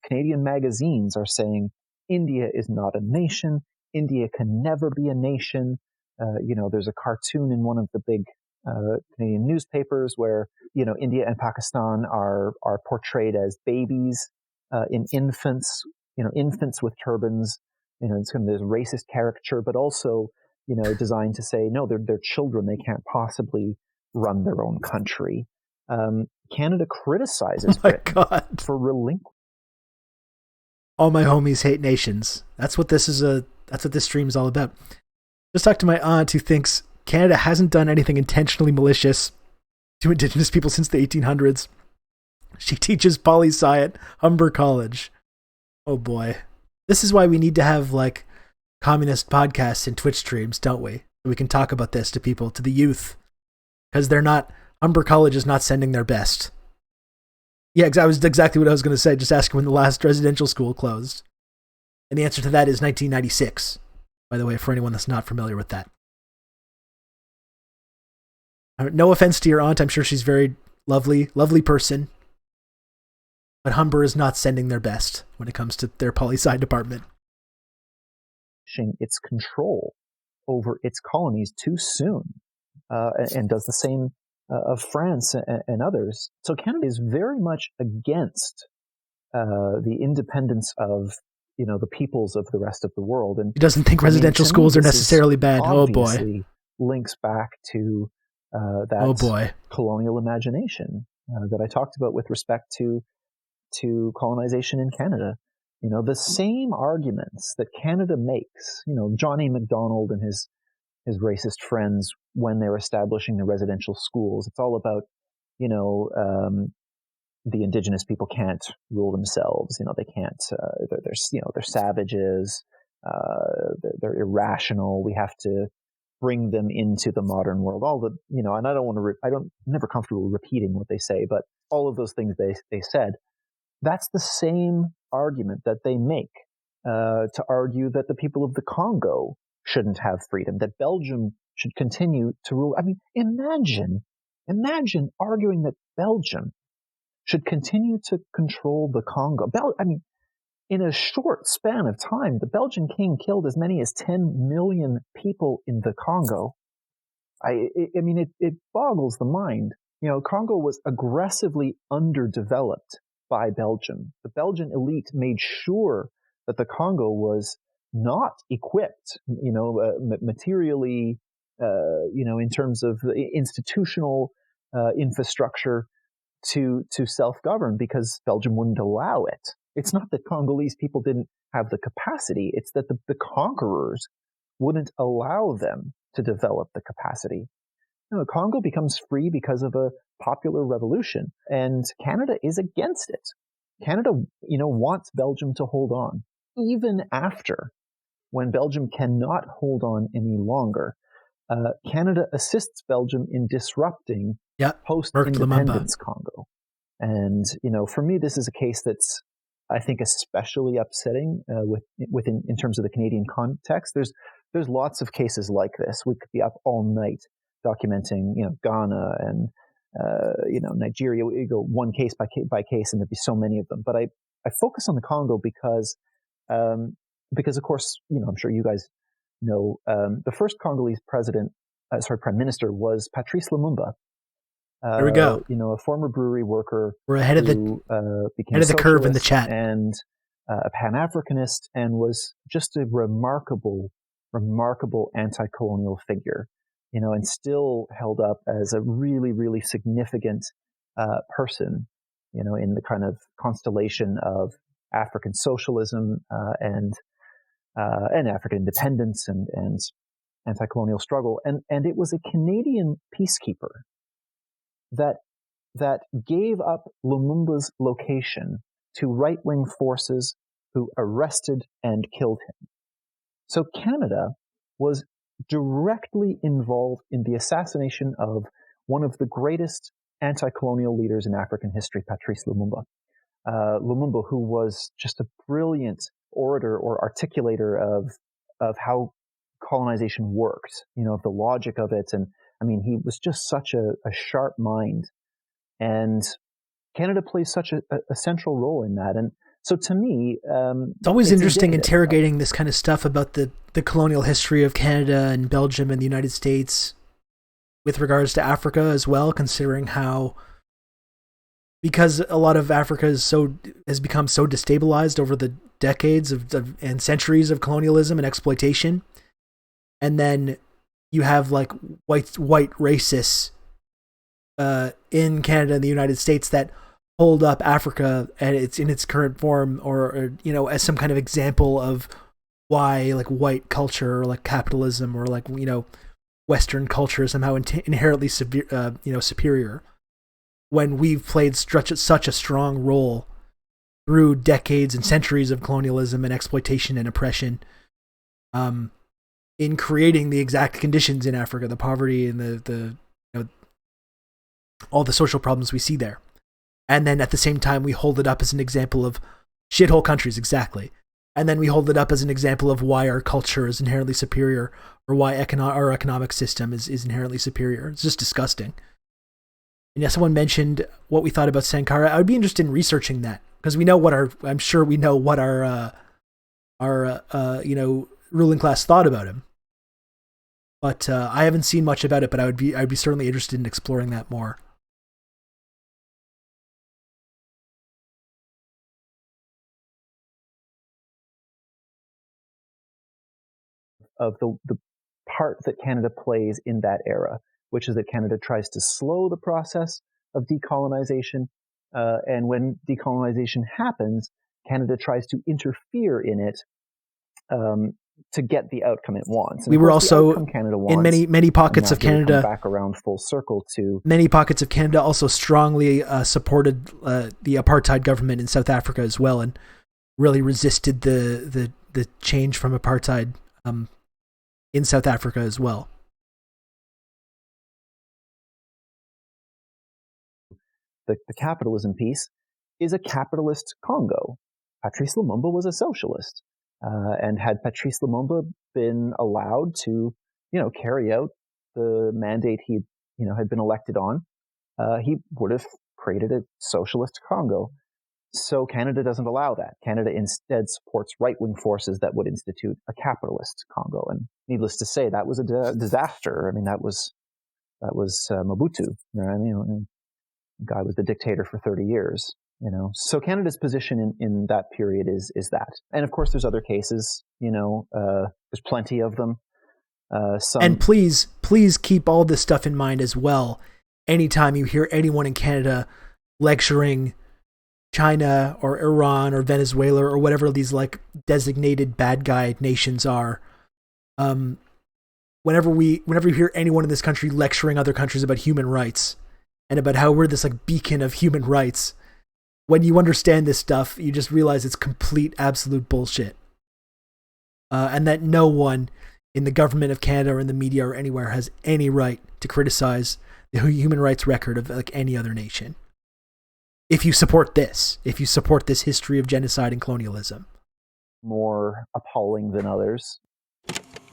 [SPEAKER 4] Canadian magazines are saying India is not a nation. India can never be a nation. There's a cartoon in one of the big Canadian newspapers where India and Pakistan are portrayed as babies, in infants, infants with turbans. It's kind of this racist caricature, but also designed to say no, they're children. They can't possibly run their own country. Canada criticizes Britain for relinquishing.
[SPEAKER 1] All my homies hate nations. That's what this stream's all about. Just talked to my aunt who thinks Canada hasn't done anything intentionally malicious to Indigenous people since the 1800s. She teaches poli-sci at Humber College. Oh boy. This is why we need to have like communist podcasts and Twitch streams, don't we? So we can talk about this to people, to the youth, because they're not. Humber College is not sending their best. Yeah, that was exactly what I was going to say. Just ask when the last residential school closed, and the answer to that is 1996. By the way, for anyone that's not familiar with that. No offense to your aunt, I'm sure she's very lovely, lovely person. But Humber is not sending their best when it comes to their poli-sci department.
[SPEAKER 4] Its control over its colonies too soon, and does the same of France and others. So Canada is very much against the independence of the peoples of the rest of the world. And
[SPEAKER 1] he doesn't think residential schools are necessarily bad. Oh boy,
[SPEAKER 4] links back to that
[SPEAKER 1] oh boy
[SPEAKER 4] colonial imagination that I talked about with respect to colonization in Canada. The same arguments that Canada makes, John A. Macdonald and his racist friends when they're establishing the residential schools. It's all about, the indigenous people can't rule themselves. They can't, they're savages. They're irrational. We have to bring them into the modern world. All the, and I don't want to, I'm never comfortable repeating what they say, but all of those things they said, that's the same argument that they make to argue that the people of the Congo shouldn't have freedom, that Belgium should continue to rule. I mean, imagine arguing that Belgium should continue to control the Congo. In a short span of time, the Belgian king killed as many as 10 million people in the Congo. It boggles the mind. Congo was aggressively underdeveloped by Belgium. The Belgian elite made sure that the Congo was not equipped, materially, in terms of institutional infrastructure to self-govern, because Belgium wouldn't allow it. It's not that Congolese people didn't have the capacity. It's that the conquerors wouldn't allow them to develop the capacity. Congo becomes free because of a popular revolution, and Canada is against it. Canada, wants Belgium to hold on, even after, when Belgium cannot hold on any longer. Canada assists Belgium in disrupting post-independence Congo. And, for me, this is a case that's, I think, especially upsetting in terms of the Canadian context. There's lots of cases like this. We could be up all night documenting, Ghana and, Nigeria. We go one case by case, and there'd be so many of them. But I focus on the Congo because of course, I'm sure you guys know, the first Congolese prime minister was Patrice Lumumba.
[SPEAKER 1] There we go.
[SPEAKER 4] A former brewery worker.
[SPEAKER 1] We're ahead of the curve in the chat,
[SPEAKER 4] and a Pan-Africanist, and was just a remarkable anti-colonial figure. And still held up as a really, really significant person. In the kind of constellation of African socialism and African independence and anti-colonial struggle, and it was a Canadian peacekeeper that gave up Lumumba's location to right-wing forces who arrested and killed him. So Canada was directly involved in the assassination of one of the greatest anti-colonial leaders in African history, Patrice Lumumba. Lumumba, who was just a brilliant orator or articulator of how colonization worked, of the logic of it. And he was just such a sharp mind. And Canada plays such a central role in that. And so to me,
[SPEAKER 1] it's always interesting interrogating this kind of stuff about the colonial history of Canada and Belgium and the United States with regards to Africa as well, considering how, because a lot of Africa has become so destabilized over the decades and centuries of colonialism and exploitation. And then you have like white racists in Canada and the United States that hold up Africa and it's in its current form, or as some kind of example of why like white culture or like capitalism or like Western culture is somehow inherently superior, when we've played such a strong role through decades and centuries of colonialism and exploitation and oppression, in creating the exact conditions in Africa, the poverty and the all the social problems we see there. And then at the same time, we hold it up as an example of shithole countries, exactly. And then we hold it up as an example of why our culture is inherently superior, or why our economic system is inherently superior. It's just disgusting. And yeah, someone mentioned what we thought about Sankara. I would be interested in researching that, because I'm sure we know what our ruling class thought about him. But I haven't seen much about it, but I'd be certainly interested in exploring that more.
[SPEAKER 4] Of the part that Canada plays in that era, which is that Canada tries to slow the process of decolonization, and when decolonization happens, Canada tries to interfere in it to get the outcome it wants. And
[SPEAKER 1] we were also
[SPEAKER 4] Canada wants,
[SPEAKER 1] in many pockets of Canada,
[SPEAKER 4] back around full circle to
[SPEAKER 1] many pockets of Canada also strongly supported the apartheid government in South Africa as well, and really resisted the change from apartheid in South Africa as well.
[SPEAKER 4] The capitalism piece is a capitalist Congo. Patrice Lumumba was a socialist. And had Patrice Lumumba been allowed to, carry out the mandate he, had been elected on, he would have created a socialist Congo. So Canada doesn't allow that. Canada instead supports right-wing forces that would institute a capitalist Congo. And needless to say, that was a disaster. I mean, that was Mobutu. You know what I mean? The guy was the dictator for 30 years. So Canada's position in that period is that. And of course, there's other cases. There's plenty of them.
[SPEAKER 1] And please keep all this stuff in mind as well. Anytime you hear anyone in Canada lecturing China or Iran or Venezuela or whatever these like designated bad guy nations are, whenever you hear anyone in this country lecturing other countries about human rights and about how we're this like beacon of human rights, when you understand this stuff, you just realize it's complete, absolute bullshit. And that no one in the government of Canada or in the media or anywhere has any right to criticize the human rights record of like any other nation. If you support this history of genocide and colonialism.
[SPEAKER 4] More appalling than others.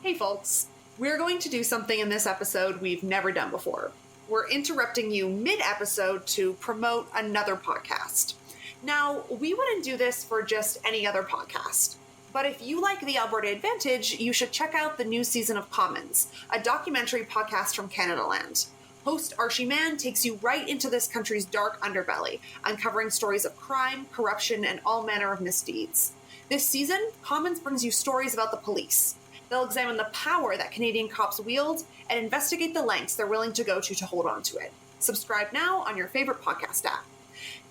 [SPEAKER 3] Hey folks, we're going to do something in this episode we've never done before. We're interrupting you mid-episode to promote another podcast. Now, we wouldn't do this for just any other podcast, but if you like the Alberta Advantage, you should check out the new season of Commons, a documentary podcast from Canadaland. Host Archie Mann takes you right into this country's dark underbelly, uncovering stories of crime, corruption, and all manner of misdeeds. This season, Commons brings you stories about the police. They'll examine the power that Canadian cops wield and investigate the lengths they're willing to go to hold on to it. Subscribe now on your favorite podcast app.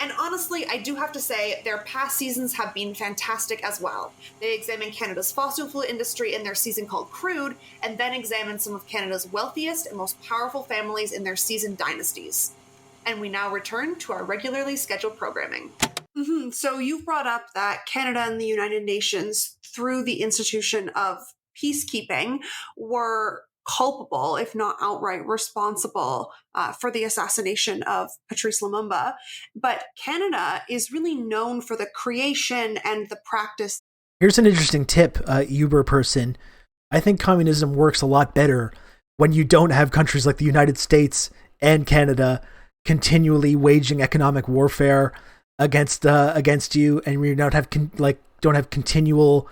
[SPEAKER 3] And honestly, I do have to say, their past seasons have been fantastic as well. They examine Canada's fossil fuel industry in their season called Crude, and then examine some of Canada's wealthiest and most powerful families in their season Dynasties. And we now return to our regularly scheduled programming. So you've brought up that Canada and the United Nations, through the institution of peacekeeping, were culpable, if not outright responsible, for the assassination of Patrice Lumumba. But Canada is really known for the creation and the practice.
[SPEAKER 1] Here's an interesting tip, Uber person. I think communism works a lot better when you don't have countries like the United States and Canada continually waging economic warfare against you, and we don't have continual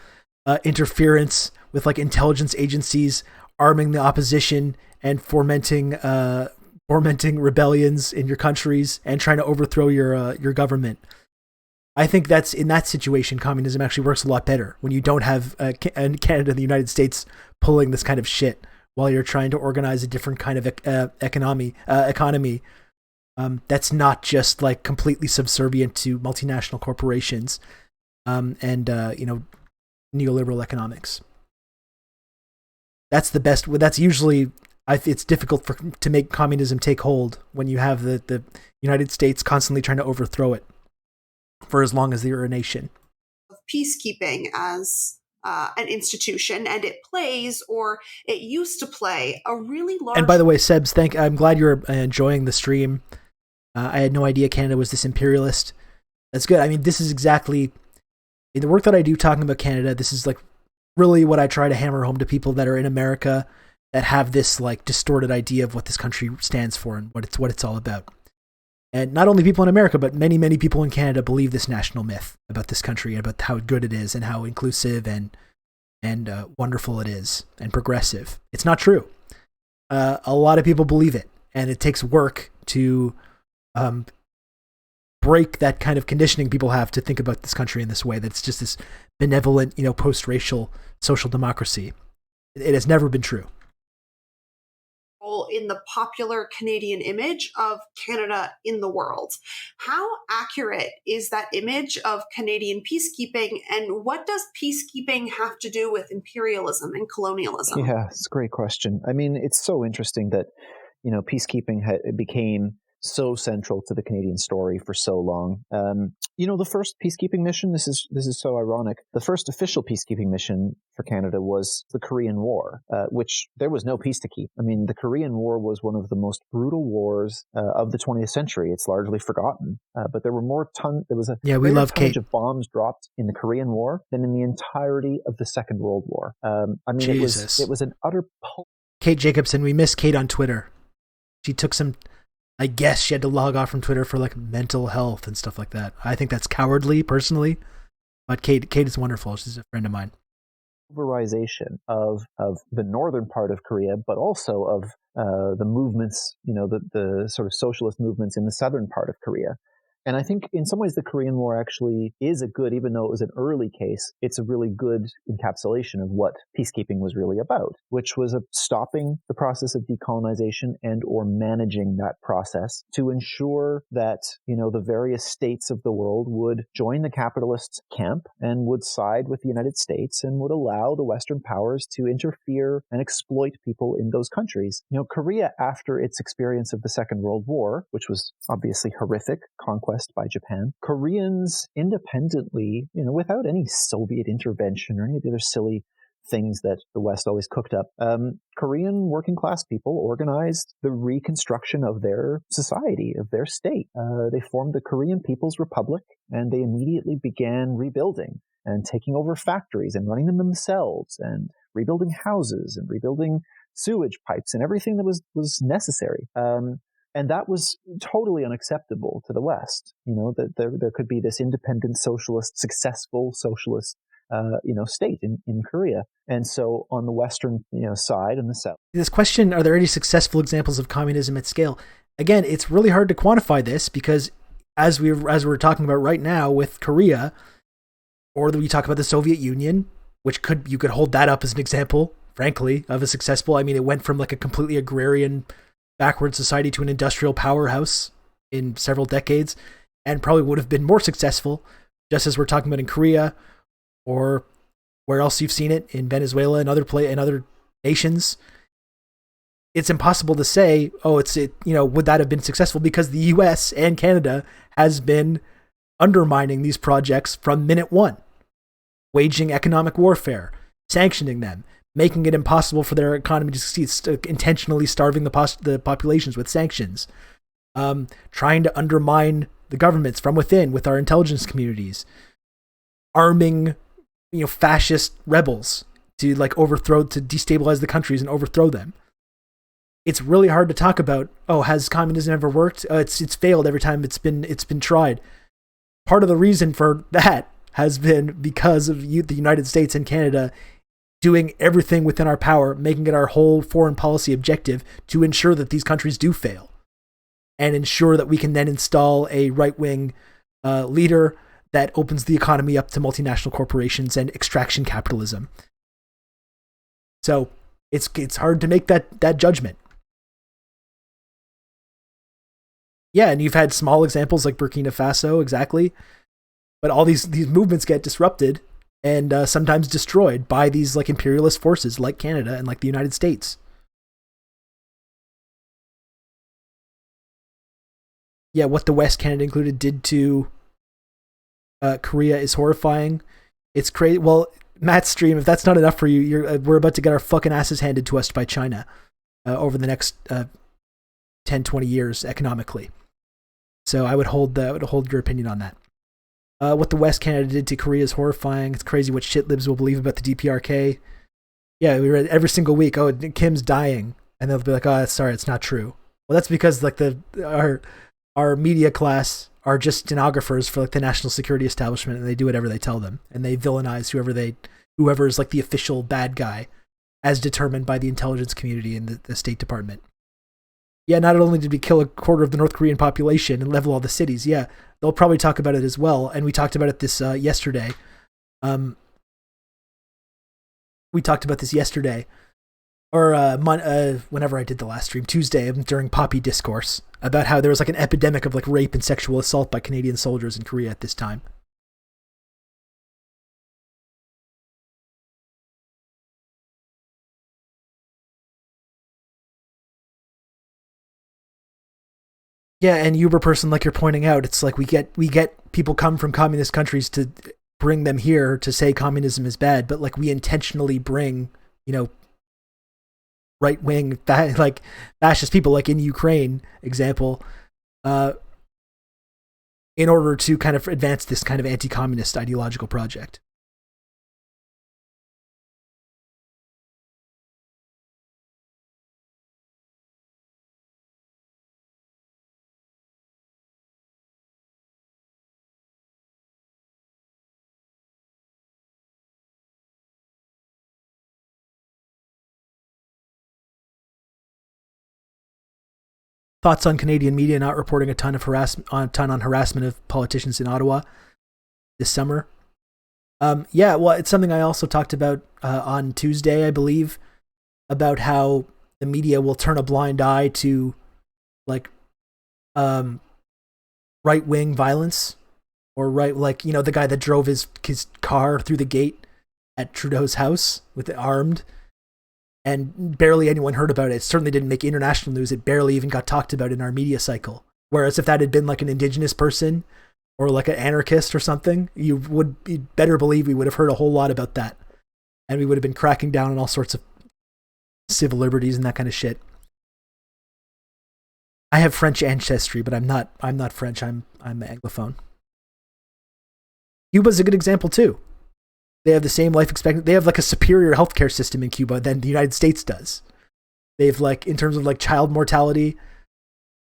[SPEAKER 1] interference with like intelligence agencies arming the opposition and fomenting rebellions in your countries and trying to overthrow your government. I think that's in that situation, communism actually works a lot better when you don't have Canada and the United States pulling this kind of shit while you're trying to organize a different kind of economy that's not just like completely subservient to multinational corporations and neoliberal economics. That's the best. That's usually it's difficult to make communism take hold when you have the United States constantly trying to overthrow it. for as long as they were a nation.
[SPEAKER 3] Of peacekeeping as an institution, and it plays, or it used to play, a really large.
[SPEAKER 1] And by the way, Sebs, I'm glad you're enjoying the stream. I had no idea Canada was this imperialist. That's good. I mean, this is exactly in the work that I do talking about Canada. This is like really what I try to hammer home to people that are in America that have this like distorted idea of what this country stands for and what it's all about. And not only people in America, but many, many people in Canada believe this national myth about this country, about how good it is and how inclusive and wonderful it is and progressive. It's not true. A lot of people believe it, and it takes work to break that kind of conditioning people have to think about this country in this way, that it's just this benevolent, post-racial social democracy. It has never been true.
[SPEAKER 3] In the popular Canadian image of Canada in the world. How accurate is that image of Canadian peacekeeping, and what does peacekeeping have to do with imperialism and colonialism?
[SPEAKER 4] Yeah, it's a great question. I mean, it's so interesting that, peacekeeping became so central to the Canadian story for so long. The first peacekeeping mission, this is so ironic. The first official peacekeeping mission for Canada was the Korean War, which there was no peace to keep. I mean, the Korean War was one of the most brutal wars of the 20th century. It's largely forgotten, but there were there was a
[SPEAKER 1] we love
[SPEAKER 4] tonnage
[SPEAKER 1] Kate.
[SPEAKER 4] of bombs dropped in the Korean War than in the entirety of the Second World War.
[SPEAKER 1] Jesus.
[SPEAKER 4] It was an utter.
[SPEAKER 1] Kate Jacobson, we miss Kate on Twitter. She took I guess she had to log off from Twitter for like mental health and stuff like that. I think that's cowardly, personally. But Kate is wonderful. She's a friend of mine.
[SPEAKER 4] Pulverization of the northern part of Korea, but also of the movements, the sort of socialist movements in the southern part of Korea. And I think in some ways the Korean War actually is even though it was an early case, it's a really good encapsulation of what peacekeeping was really about, which was stopping the process of decolonization and or managing that process to ensure that, the various states of the world would join the capitalist camp and would side with the United States and would allow the Western powers to interfere and exploit people in those countries. Korea, after its experience of the Second World War, which was obviously horrific, conquest by Japan, Koreans independently, without any Soviet intervention or any of the other silly things that the West always cooked up, Korean working class people organized the reconstruction of their society, of their state. They formed the Korean People's Republic, and they immediately began rebuilding and taking over factories and running them themselves and rebuilding houses and rebuilding sewage pipes and everything that was necessary. And that was totally unacceptable to the West, that there could be this independent socialist, successful socialist, state in Korea. And so on the Western, side and the South.
[SPEAKER 1] This question, are there any successful examples of communism at scale? Again, it's really hard to quantify this because as we're talking about right now with Korea, or we talk about the Soviet Union, which you could hold that up as an example, frankly, of a successful, I mean, it went from like a completely agrarian backward society to an industrial powerhouse in several decades, and probably would have been more successful, just as we're talking about in Korea, or where else you've seen it, in Venezuela and other nations. It's impossible to say, would that have been successful, because the US and Canada has been undermining these projects from minute one, waging economic warfare, sanctioning them, making it impossible for their economy to succeed, intentionally starving the populations with sanctions, trying to undermine the governments from within with our intelligence communities, arming, fascist rebels to destabilize the countries and overthrow them. It's really hard to talk about, has communism ever worked? It's failed every time it's been tried. Part of the reason for that has been because of the United States and Canada doing everything within our power, making it our whole foreign policy objective to ensure that these countries do fail, and ensure that we can then install a right-wing leader that opens the economy up to multinational corporations and extraction capitalism. So it's hard to make that judgment. Yeah, and you've had small examples like Burkina Faso, exactly. But all these movements get disrupted and sometimes destroyed by these like imperialist forces like Canada and like the United States. Yeah, what the West, Canada included, did to Korea is horrifying. It's crazy. Well, Matt's stream, if that's not enough for you, we're about to get our fucking asses handed to us by China over the next 10, 20 years economically. So I would hold your opinion on that. What the West Canada did to Korea is horrifying. It's crazy what shit libs will believe about the DPRK. Yeah, we read every single week, oh, Kim's dying. And they'll be like, oh, sorry, it's not true. Well, that's because like our media class are just stenographers for like the national security establishment, and they do whatever they tell them, and they villainize whoever is like the official bad guy, as determined by the intelligence community and the State Department. Yeah, not only did we kill a quarter of the North Korean population and level all the cities, yeah, they'll probably talk about it as well, and we talked about it this yesterday. We talked about this yesterday, or whenever I did the last stream, Tuesday, during Poppy Discourse, about how there was like an epidemic of like rape and sexual assault by Canadian soldiers in Korea at this time. Yeah, and Uber person, like you're pointing out, it's like we get people come from communist countries to bring them here to say communism is bad, but like we intentionally bring, right wing like fascist people, like in Ukraine example, in order to kind of advance this kind of anti-communist ideological project. Thoughts on Canadian media not reporting a ton on harassment of politicians in Ottawa this summer? Yeah, well, it's something I also talked about on Tuesday, I believe, about how the media will turn a blind eye to like right-wing violence, or the guy that drove his car through the gate at Trudeau's house with it armed, and barely anyone heard about it. It certainly didn't make international news. It barely even got talked about in our media cycle. Whereas if that had been like an indigenous person or like an anarchist or something, you'd better believe we would have heard a whole lot about that. And we would have been cracking down on all sorts of civil liberties and that kind of shit. I have French ancestry, but I'm not French. I'm Anglophone. Cuba's a good example too. They have the same life expectancy. They have like a superior healthcare system in Cuba than the United States does. They've like, in terms of like child mortality,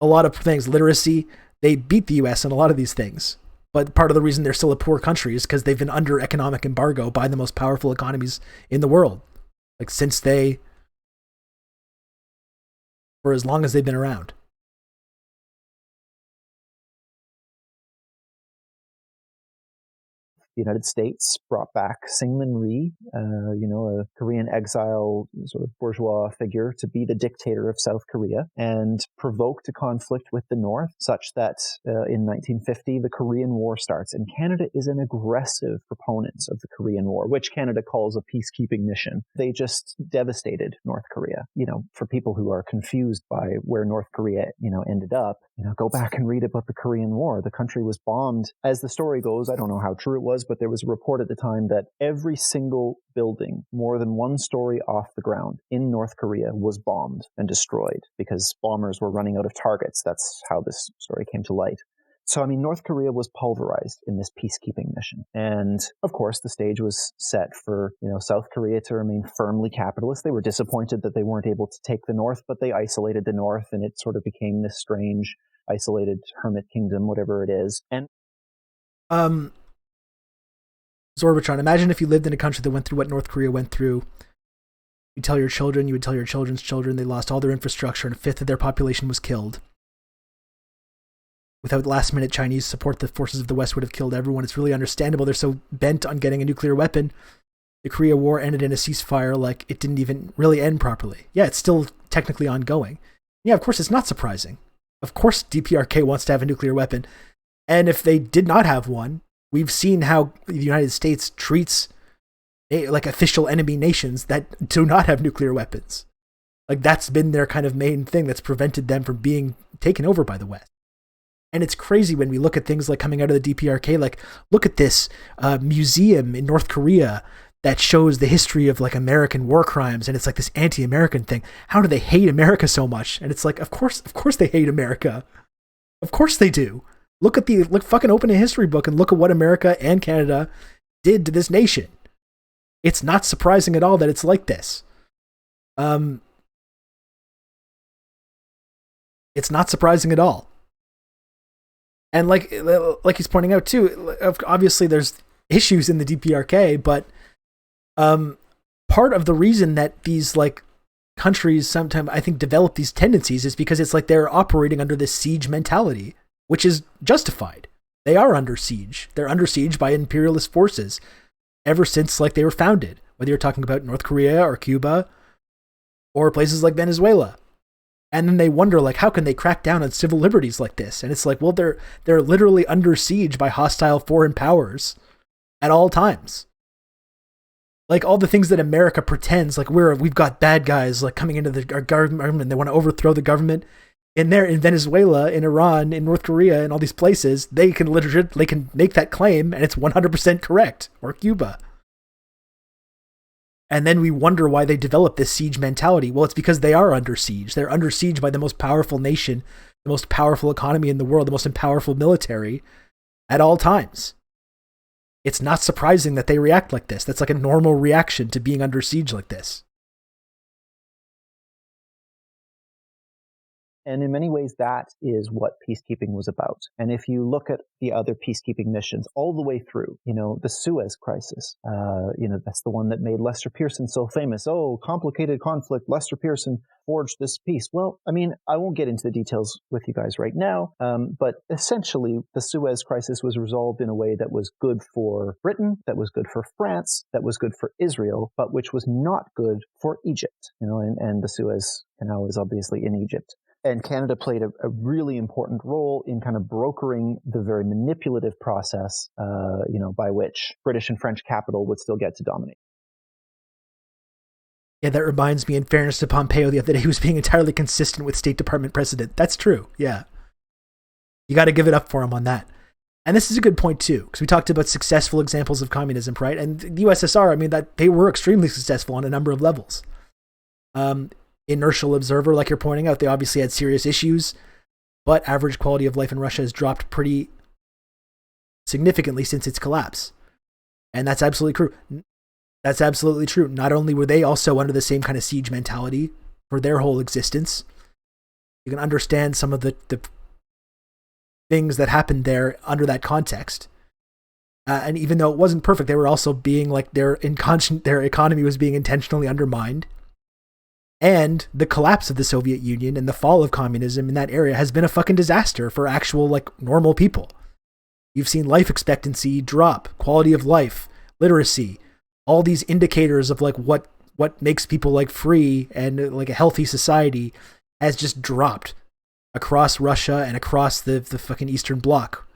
[SPEAKER 1] a lot of things, literacy, they beat the US on a lot of these things. But part of the reason they're still a poor country is because they've been under economic embargo by the most powerful economies in the world. Like for as long as they've been around.
[SPEAKER 4] The United States brought back Syngman Rhee, a Korean exile sort of bourgeois figure, to be the dictator of South Korea, and provoked a conflict with the North such that in 1950 the Korean War starts. And Canada is an aggressive proponent of the Korean War, which Canada calls a peacekeeping mission. They just devastated North Korea. For people who are confused by where North Korea, ended up, go back and read about the Korean War. The country was bombed. As the story goes, I don't know how true it was, but there was a report at the time that every single building more than one story off the ground in North Korea was bombed and destroyed because bombers were running out of targets. That's how this story came to light. So, North Korea was pulverized in this peacekeeping mission. And, of course, the stage was set for, South Korea to remain firmly capitalist. They were disappointed that they weren't able to take the North, but they isolated the North, and it sort of became this strange, isolated hermit kingdom, whatever it is. And
[SPEAKER 1] Zorbitron, imagine if you lived in a country that went through what North Korea went through. You'd tell your children, you would tell your children's children, they lost all their infrastructure and a fifth of their population was killed. Without last-minute Chinese support, the forces of the West would have killed everyone. It's really understandable. They're so bent on getting a nuclear weapon. The Korea War ended in a ceasefire like it didn't even really end properly. Yeah, it's still technically ongoing. Yeah, of course, it's not surprising. Of course DPRK wants to have a nuclear weapon. And if they did not have one, we've seen how the United States treats like official enemy nations that do not have nuclear weapons. Like that's been their kind of main thing that's prevented them from being taken over by the West. And it's crazy when we look at things like coming out of the DPRK, like look at this museum in North Korea that shows the history of like American war crimes, and it's like this anti-American thing. How do they hate America so much? And it's like, of course they hate America. Of course they do. Look, fucking open a history book and look at what America and Canada did to this nation. It's not surprising at all that it's like this. It's not surprising at all. And like he's pointing out too, obviously there's issues in the DPRK, but part of the reason that these like countries sometimes I think develop these tendencies is because it's like they're operating under this siege mentality, which is justified. They are under siege. They're under siege by imperialist forces ever since like they were founded, whether you're talking about North Korea or Cuba or places like Venezuela. And then they wonder, like, how can they crack down on civil liberties like this? And it's like, well, they're literally under siege by hostile foreign powers at all times. Like all the things that America pretends, like we've got bad guys like coming into our government, they want to overthrow the government. In Venezuela, in Iran, in North Korea, in all these places, they can make that claim, and it's 100% correct. Or Cuba. And then we wonder why they develop this siege mentality. Well, it's because they are under siege. They're under siege by the most powerful nation, the most powerful economy in the world, the most powerful military at all times. It's not surprising that they react like this. That's like a normal reaction to being under siege like this.
[SPEAKER 4] And in many ways, that is what peacekeeping was about. And if you look at the other peacekeeping missions all the way through, the Suez Crisis, that's the one that made Lester Pearson so famous. Oh, complicated conflict. Lester Pearson forged this peace. Well, I mean, I won't get into the details with you guys right now, but essentially the Suez Crisis was resolved in a way that was good for Britain, that was good for France, that was good for Israel, but which was not good for Egypt. And the Suez Canal is obviously in Egypt. And Canada played a really important role in kind of brokering the very manipulative process, by which British and French capital would still get to dominate.
[SPEAKER 1] Yeah, that reminds me, in fairness to Pompeo the other day, he was being entirely consistent with State Department precedent. That's true, yeah. You got to give it up for him on that. And this is a good point, too, because we talked about successful examples of communism, right? And the USSR, I mean, that they were extremely successful on a number of levels. Inertial observer, like you're pointing out, they obviously had serious issues, but average quality of life in Russia has dropped pretty significantly since its collapse. And that's absolutely true. That's absolutely true. Not only were they also under the same kind of siege mentality for their whole existence, you can understand some of the things that happened there under that context. And even though it wasn't perfect, they were also being like their economy was being intentionally undermined. And the collapse of the Soviet Union and the fall of communism in that area has been a fucking disaster for actual, like, normal people. You've seen life expectancy drop, quality of life, literacy, all these indicators of, like, what makes people, like, free and, like, a healthy society has just dropped across Russia and across the fucking Eastern Bloc.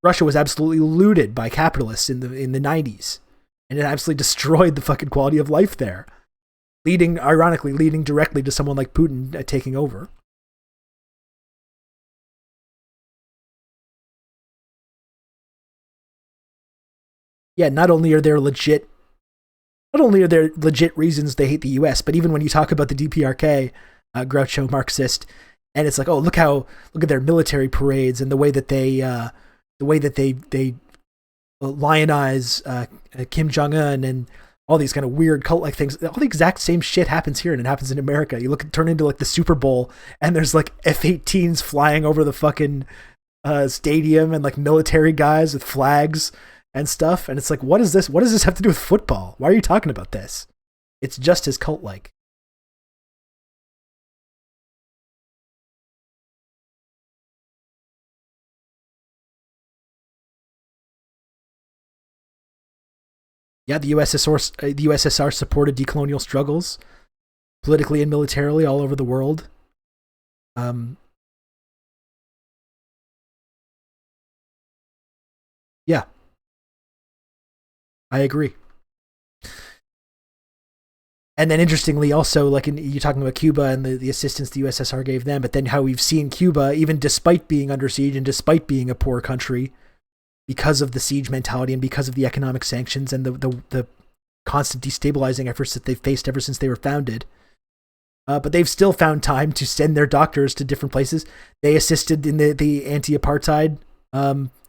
[SPEAKER 1] Russia was absolutely looted by capitalists in the 90s. And it absolutely destroyed the fucking quality of life there, ironically leading directly to someone like Putin taking over. Yeah, not only are there legit reasons they hate the U.S., but even when you talk about the DPRK, Groucho Marxist, and it's like, oh, look at their military parades and the way that they lionize Kim Jong-un and all these kind of weird cult-like things. All the exact same shit happens here, and it happens in America. You turn into like the Super Bowl, and there's like F-18s flying over the fucking stadium, and like military guys with flags and stuff. And it's like, what is this? What does this have to do with football? Why are you talking about this? It's just as cult-like. Yeah, the USSR supported decolonial struggles, politically and militarily, all over the world. Yeah, I agree. And then interestingly, also, like you're talking about Cuba and the assistance the USSR gave them, but then how we've seen Cuba, even despite being under siege and despite being a poor country, because of the siege mentality and because of the economic sanctions and the constant destabilizing efforts that they've faced ever since they were founded. But they've still found time to send their doctors to different places. They assisted in the anti-apartheid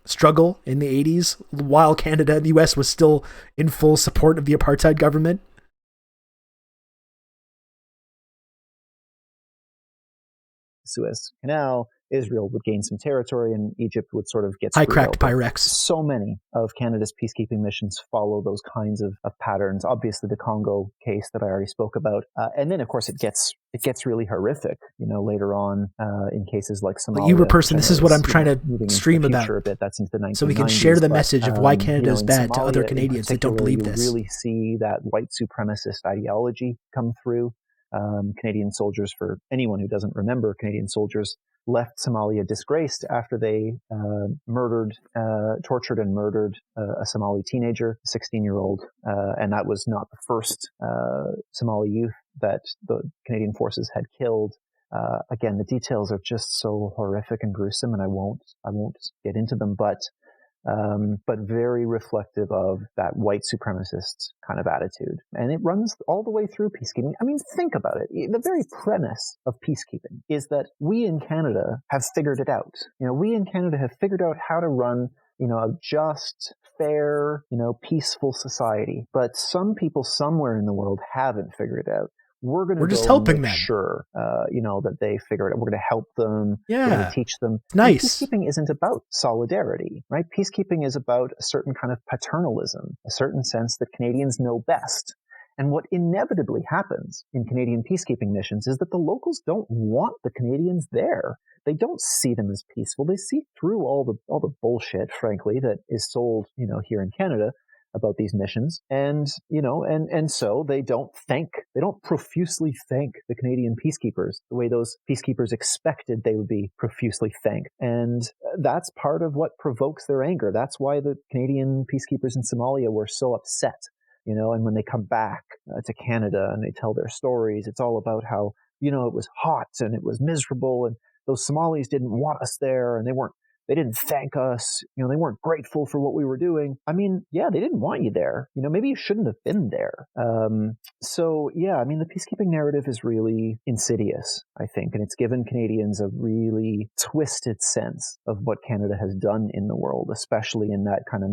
[SPEAKER 1] struggle in the 80s, while Canada and the US was still in full support of the apartheid government.
[SPEAKER 4] Suez Canal, Israel would gain some territory, and Egypt would sort of get
[SPEAKER 1] I
[SPEAKER 4] screwed
[SPEAKER 1] cracked
[SPEAKER 4] over.
[SPEAKER 1] Pyrex.
[SPEAKER 4] So many of Canada's peacekeeping missions follow those kinds of patterns. Obviously, the Congo case that I already spoke about, and then of course it gets really horrific. Later on in cases like Somalia.
[SPEAKER 1] But you were person. This is what I'm trying to stream about.
[SPEAKER 4] A bit, that's into the 1990s,
[SPEAKER 1] so we can share the message of why Canada is bad to other
[SPEAKER 4] Somalia,
[SPEAKER 1] Canadians that don't believe this.
[SPEAKER 4] You really see that white supremacist ideology come through. Canadian soldiers, for anyone who doesn't remember, Canadian soldiers left Somalia disgraced after they tortured and murdered a Somali teenager, a 16-year-old, and that was not the first Somali youth that the Canadian forces had killed. Again, the details are just so horrific and gruesome, and I won't get into them, but very reflective of that white supremacist kind of attitude. And it runs all the way through peacekeeping. I mean, think about it. The very premise of peacekeeping is that we in Canada have figured it out. We in Canada have figured out how to run, a just, fair, peaceful society. But some people somewhere in the world haven't figured it out. We're
[SPEAKER 1] just helping them.
[SPEAKER 4] Sure, that they figure it out. We're going to help them.
[SPEAKER 1] Yeah.
[SPEAKER 4] We're going to teach them.
[SPEAKER 1] It's nice.
[SPEAKER 4] And peacekeeping isn't about solidarity, right? Peacekeeping is about a certain kind of paternalism, a certain sense that Canadians know best. And what inevitably happens in Canadian peacekeeping missions is that the locals don't want the Canadians there. They don't see them as peaceful. They see through all the bullshit, frankly, that is sold, here in Canada about these missions. And so they don't profusely thank the Canadian peacekeepers the way those peacekeepers expected they would be profusely thanked. And that's part of what provokes their anger. That's why the Canadian peacekeepers in Somalia were so upset, and when they come back to Canada and they tell their stories, it's all about how, it was hot and it was miserable and those Somalis didn't want us there and they didn't thank us. They weren't grateful for what we were doing. I mean, yeah, they didn't want you there. Maybe you shouldn't have been there. So yeah, I mean, the peacekeeping narrative is really insidious, I think, and it's given Canadians a really twisted sense of what Canada has done in the world, especially in that kind of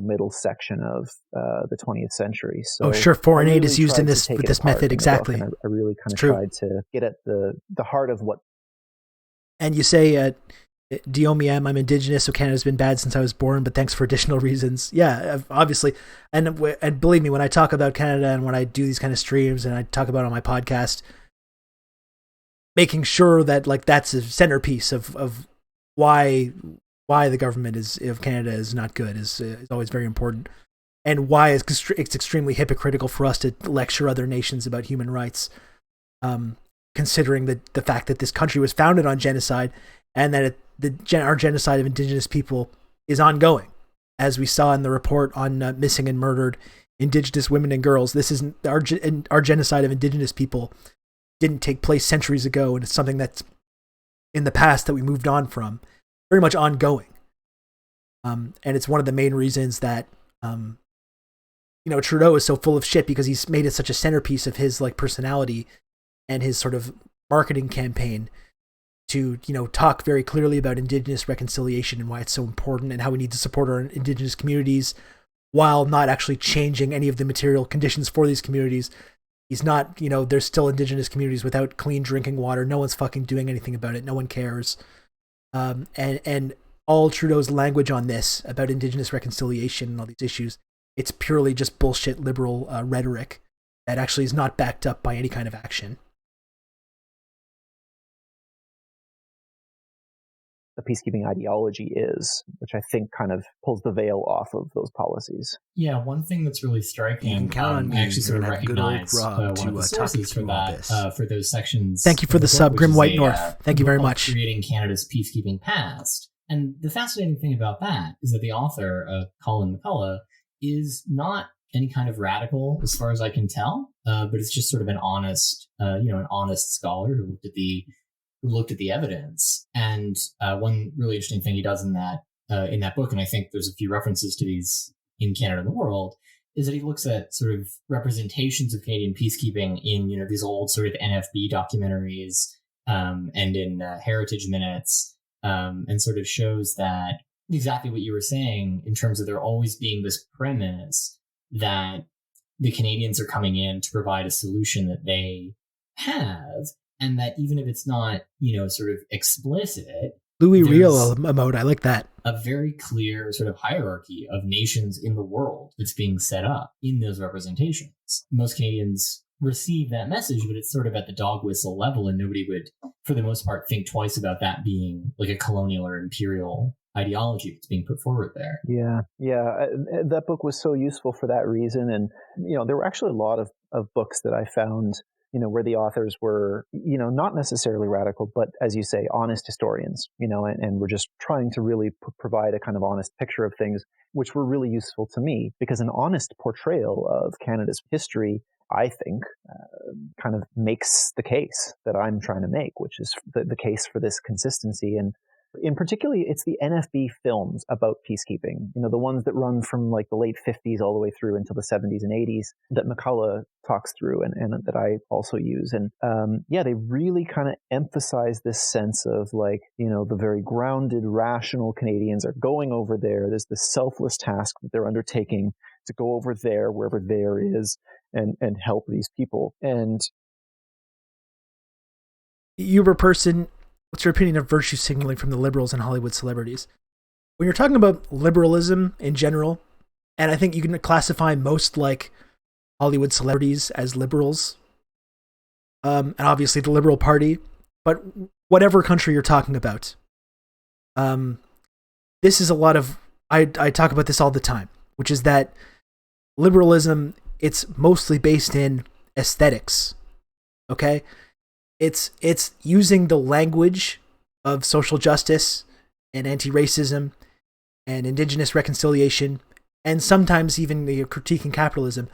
[SPEAKER 4] middle section of the 20th century. So
[SPEAKER 1] sure, foreign aid is used in this with this method, exactly.
[SPEAKER 4] I really kind of tried to get at the heart of what.
[SPEAKER 1] And you say, DOMM, I'm Indigenous, so Canada's been bad since I was born, but thanks for additional reasons. Yeah, obviously. And believe me, when I talk about Canada and when I do these kind of streams and I talk about it on my podcast, making sure that that's a centerpiece of why the government of Canada is not good is always very important, and why it's extremely hypocritical for us to lecture other nations about human rights, considering the fact that this country was founded on genocide and that our genocide of Indigenous people is ongoing, as we saw in the report on missing and murdered Indigenous women and girls. This isn't our genocide of Indigenous people didn't take place centuries ago, and it's something that's in the past that we moved on from, very much ongoing. And it's one of the main reasons that Trudeau is so full of shit, because he's made it such a centerpiece of his personality and his sort of marketing campaign to talk very clearly about Indigenous reconciliation and why it's so important and how we need to support our Indigenous communities while not actually changing any of the material conditions for these communities. He's not, there's still Indigenous communities without clean drinking water. No one's fucking doing anything about it. No one cares. And all Trudeau's language on this about Indigenous reconciliation and all these issues, it's purely just bullshit liberal rhetoric that actually is not backed up by any kind of action.
[SPEAKER 4] The peacekeeping ideology is, which I think kind of pulls the veil off of those policies.
[SPEAKER 5] Yeah, one thing that's really striking,
[SPEAKER 2] you can count on me.
[SPEAKER 5] I actually sort of recognize one of the sources for that, for those sections.
[SPEAKER 1] Thank you for the sub, Grim White North. Thank you very much.
[SPEAKER 5] Creating Canada's peacekeeping past. And the fascinating thing about that is that the author, Colin McCullough, is not any kind of radical as far as I can tell, but it's just sort of an honest, an honest scholar who looked at the evidence. And one really interesting thing he does in that book, and I think there's a few references to these in Canada and the world, is that he looks at sort of representations of Canadian peacekeeping in, these old sort of NFB documentaries and in heritage minutes, and sort of shows that exactly what you were saying in terms of there always being this premise that the Canadians are coming in to provide a solution that they have, and that even if it's not, sort of explicit,
[SPEAKER 1] Louis Riel mode, I like that.
[SPEAKER 5] A very clear sort of hierarchy of nations in the world that's being set up in those representations. Most Canadians receive that message, but it's sort of at the dog whistle level, and nobody would, for the most part, think twice about that being like a colonial or imperial ideology that's being put forward there.
[SPEAKER 4] Yeah. That book was so useful for that reason. And, there were actually a lot of books that I found, where the authors were, not necessarily radical, but as you say, honest historians, and were just trying to really provide a kind of honest picture of things, which were really useful to me, because an honest portrayal of Canada's history, I think, kind of makes the case that I'm trying to make, which is the case for this consistency. And in particular, it's the NFB films about peacekeeping, the ones that run from like the late 50s all the way through into the 70s and 80s that McCullough talks through and that I also use. And they really kind of emphasize this sense of like, the very grounded, rational Canadians are going over there. There's this selfless task that they're undertaking to go over there, wherever there is, and help these people. And
[SPEAKER 1] you were a person... What's your opinion of virtue signaling from the liberals and Hollywood celebrities? When you're talking about liberalism in general, and I think you can classify most like Hollywood celebrities as liberals, and obviously the Liberal Party, but whatever country you're talking about, this is a lot of, I talk about this all the time, which is that liberalism, it's mostly based in aesthetics, okay? It's using the language of social justice and anti-racism and indigenous reconciliation, and sometimes even the critiquing capitalism,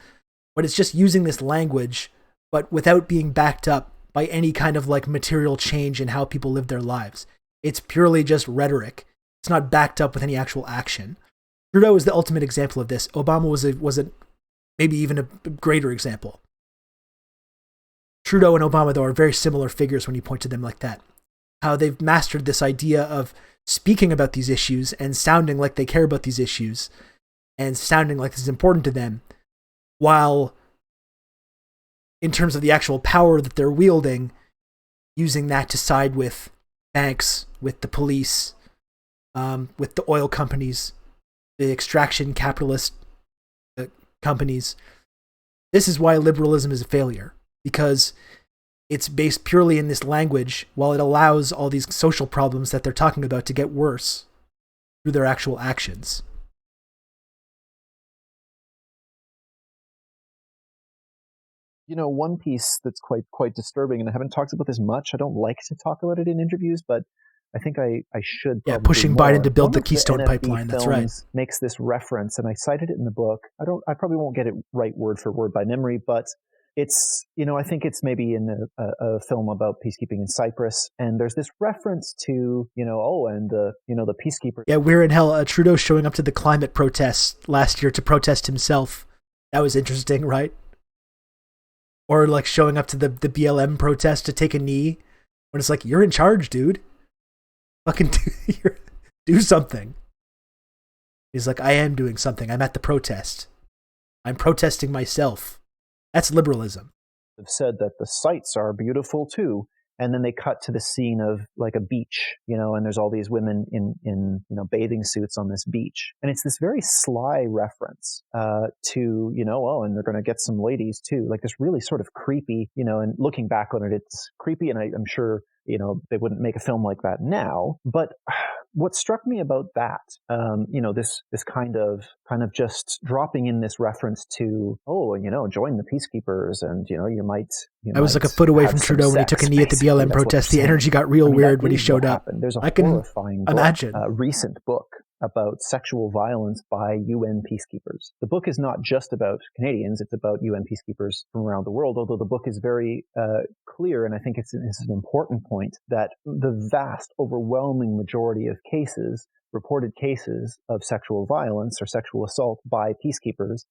[SPEAKER 1] but it's just using this language, but without being backed up by any kind of like material change in how people live their lives. It's purely just rhetoric. It's not backed up with any actual action. Trudeau is the ultimate example of this. Obama was a maybe even a greater example. Trudeau and Obama, though, are very similar figures when you point to them like that. How they've mastered this idea of speaking about these issues and sounding like they care about these issues and sounding like this is important to them, while in terms of the actual power that they're wielding, using that to side with banks, with the police, with the oil companies, the extraction capitalist companies. This is why liberalism is a failure. Because it's based purely in this language, while it allows all these social problems that they're talking about to get worse through their actual actions.
[SPEAKER 4] One piece that's quite disturbing, and I haven't talked about this much. I don't like to talk about it in interviews, but I think I should.
[SPEAKER 1] Yeah, pushing
[SPEAKER 4] more.
[SPEAKER 1] Biden to build the
[SPEAKER 4] One
[SPEAKER 1] Keystone
[SPEAKER 4] of
[SPEAKER 1] Pipeline. That's right.
[SPEAKER 4] Makes this reference, and I cited it in the book. I probably won't get it right word for word by memory, but it's, I think it's maybe in a film about peacekeeping in Cyprus, and there's this reference to, the peacekeepers.
[SPEAKER 1] Yeah, we're in hell. Trudeau showing up to the climate protests last year to protest himself. That was interesting, right? Or like showing up to the BLM protest to take a knee, when it's like, you're in charge, dude. Fucking do something. He's like, I am doing something. I'm at the protest. I'm protesting myself. That's liberalism.
[SPEAKER 4] Have said that the sights are beautiful too, and then they cut to the scene of like a beach, and there's all these women in bathing suits on this beach, and it's this very sly reference to and they're going to get some ladies too, like this really sort of creepy, and looking back on it, it's creepy, and I'm sure they wouldn't make a film like that now, but what struck me about that, this kind of just dropping in this reference to, join the peacekeepers, and you might.
[SPEAKER 1] I was like a foot away from Trudeau when he took a knee at the BLM protest. The energy got real weird when he showed up.
[SPEAKER 4] There's a
[SPEAKER 1] I can
[SPEAKER 4] horrifying
[SPEAKER 1] imagine
[SPEAKER 4] recent book about sexual violence by UN peacekeepers. The book is not just about Canadians, it's about UN peacekeepers from around the world, although the book is very clear, and I think it's an important point, that the vast, overwhelming majority of cases, reported cases of sexual violence or sexual assault by peacekeepers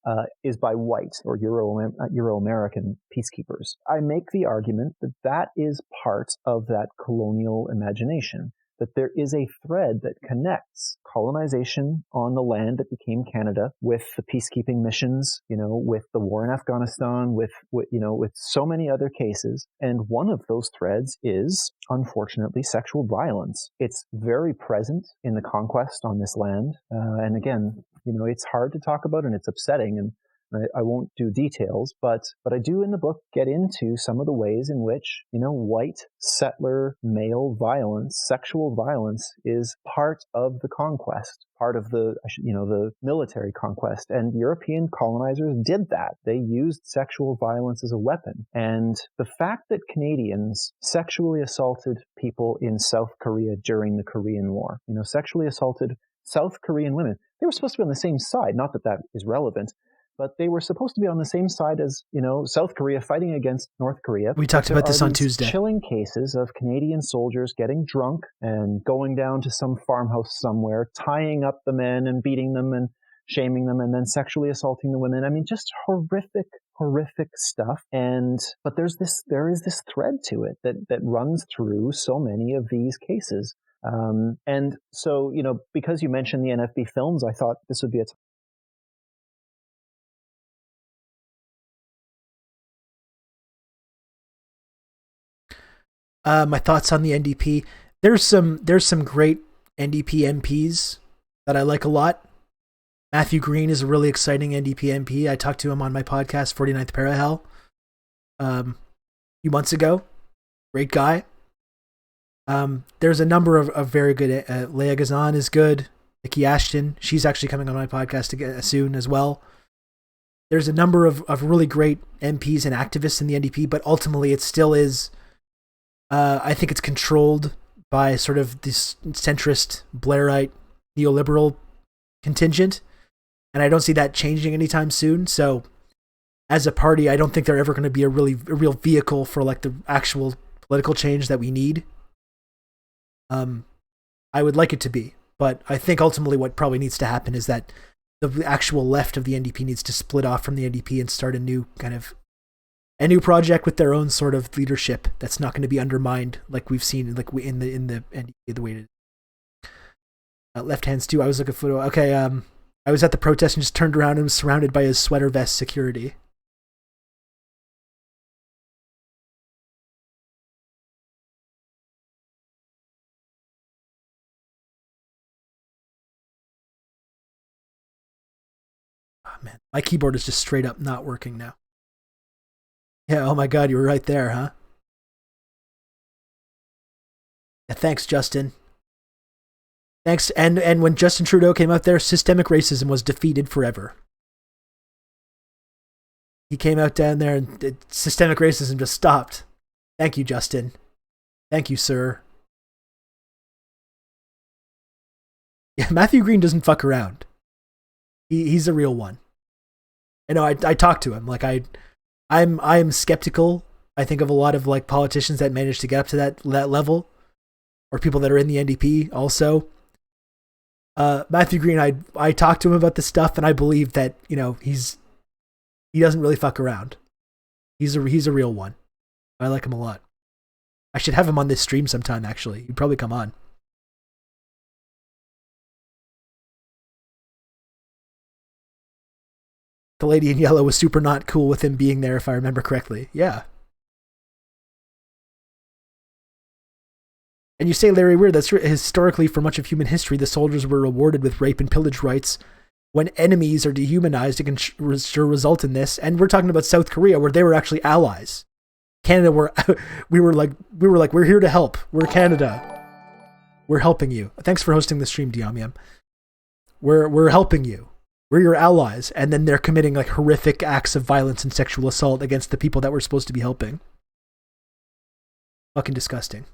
[SPEAKER 4] is by white or Euro-American peacekeepers. I make the argument that that is part of that colonial imagination, that there is a thread that connects colonization on the land that became Canada with the peacekeeping missions, with the war in Afghanistan, with so many other cases. And one of those threads is, unfortunately, sexual violence. It's very present in the conquest on this land. And again, it's hard to talk about and it's upsetting. And I won't do details, but I do in the book get into some of the ways in which, white settler male violence, sexual violence is part of the conquest, part of the military conquest. And European colonizers did that. They used sexual violence as a weapon. And the fact that Canadians sexually assaulted people in South Korea during the Korean War, sexually assaulted South Korean women, they were supposed to be on the same side. Not that that is relevant, but they were supposed to be on the same side as, South Korea fighting against North Korea.
[SPEAKER 1] We talked about this on Tuesday.
[SPEAKER 4] Chilling cases of Canadian soldiers getting drunk and going down to some farmhouse somewhere, tying up the men and beating them and shaming them and then sexually assaulting the women. I mean, just horrific stuff. But there is this thread to it that runs through so many of these cases. And so, because you mentioned the NFB films, I thought this would be a
[SPEAKER 1] my thoughts on the NDP. There's some great NDP MPs that I like a lot. Matthew Green is a really exciting NDP MP. I talked to him on my podcast, 49th Parahell, a few months ago. Great guy. There's a number of very good. Leah Gazan is good. Nikki Ashton, she's actually coming on my podcast soon as well. There's a number of really great MPs and activists in the NDP, but ultimately it still is. I think it's controlled by sort of this centrist, Blairite, neoliberal contingent, and I don't see that changing anytime soon. So, as a party, I don't think they're ever going to be a real vehicle for like the actual political change that we need. I would like it to be, but I think ultimately what probably needs to happen is that the actual left of the NDP needs to split off from the NDP and start a new project with their own sort of leadership that's not going to be undermined like we've seen in the NDP the way it is. Left hands too. I was looking for okay. I was at the protest and just turned around and was surrounded by his sweater vest security. Oh man, my keyboard is just straight up not working now. Yeah, oh my god, you were right there, huh? Yeah, thanks, Justin. Thanks, and when Justin Trudeau came out there, systemic racism was defeated forever. He came out down there and systemic racism just stopped. Thank you, Justin. Thank you, sir. Yeah, Matthew Green doesn't fuck around. He's a real one. I talked to him. Like I'm skeptical, I think, of a lot of like politicians that manage to get up to that level, or people that are in the NDP also. Matthew Green, I talked to him about this stuff, and I believe that he doesn't really fuck around. He's a real one. I like him a lot. I should have him on this stream sometime. Actually, he'd probably come on. The lady in yellow was super not cool with him being there, if I remember correctly. Yeah. And you say, Larry Weir, that's historically, for much of human history, the soldiers were rewarded with rape and pillage rights. When enemies are dehumanized, it can sure result in this. And we're talking about South Korea, where they were actually allies. Canada, we were like, we're here to help. We're Canada. We're helping you. Thanks for hosting the stream, Diamiam. We're helping you. We're your allies. And then they're committing like horrific acts of violence and sexual assault against the people that we're supposed to be helping. Fucking disgusting.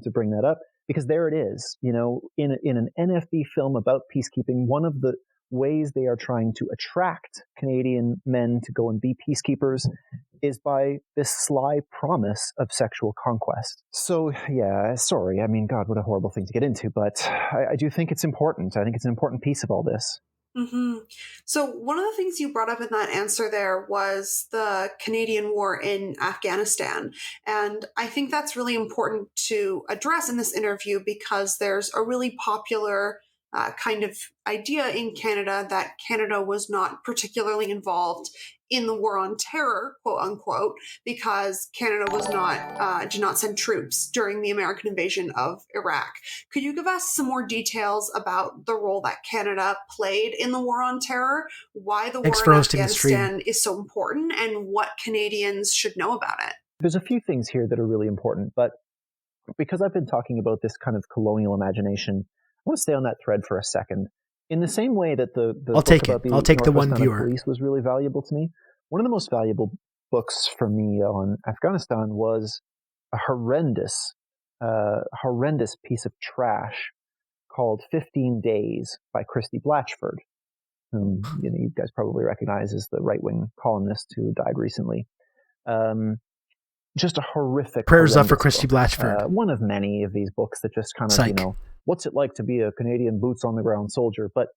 [SPEAKER 4] To bring that up, Because there it is, in an NFB film about peacekeeping, one of the ways they are trying to attract Canadian men to go and be peacekeepers is by this sly promise of sexual conquest. So, yeah, sorry. I mean, God, what a horrible thing to get into, but I do think it's important. I think it's an important piece of all this.
[SPEAKER 3] Mm-hmm. So one of the things you brought up in that answer there was the Canadian war in Afghanistan. And I think that's really important to address in this interview because there's a really popular kind of idea in Canada that Canada was not particularly involved in the war on terror, quote unquote, because Canada was not did not send troops during the American invasion of Iraq. Could you give us some more details about the role that Canada played in the war on terror, why the war in Afghanistan is so important, and what Canadians should know about it?
[SPEAKER 4] There's a few things here that are really important, but because I've been talking about this kind of colonial imagination, I want to stay on that thread for a second. In the same way that the
[SPEAKER 1] I'll take it. I'll take the one viewer.
[SPEAKER 4] Police was really valuable to me. One of the most valuable books for me on Afghanistan was a horrendous piece of trash called 15 Days by Christy Blatchford, whom you guys probably recognize as the right-wing columnist who died recently. Just a horrific.
[SPEAKER 1] Prayers up for Christy Blatchford.
[SPEAKER 4] One of many of these books that just kind of, what's it like to be a Canadian boots on the ground soldier? But,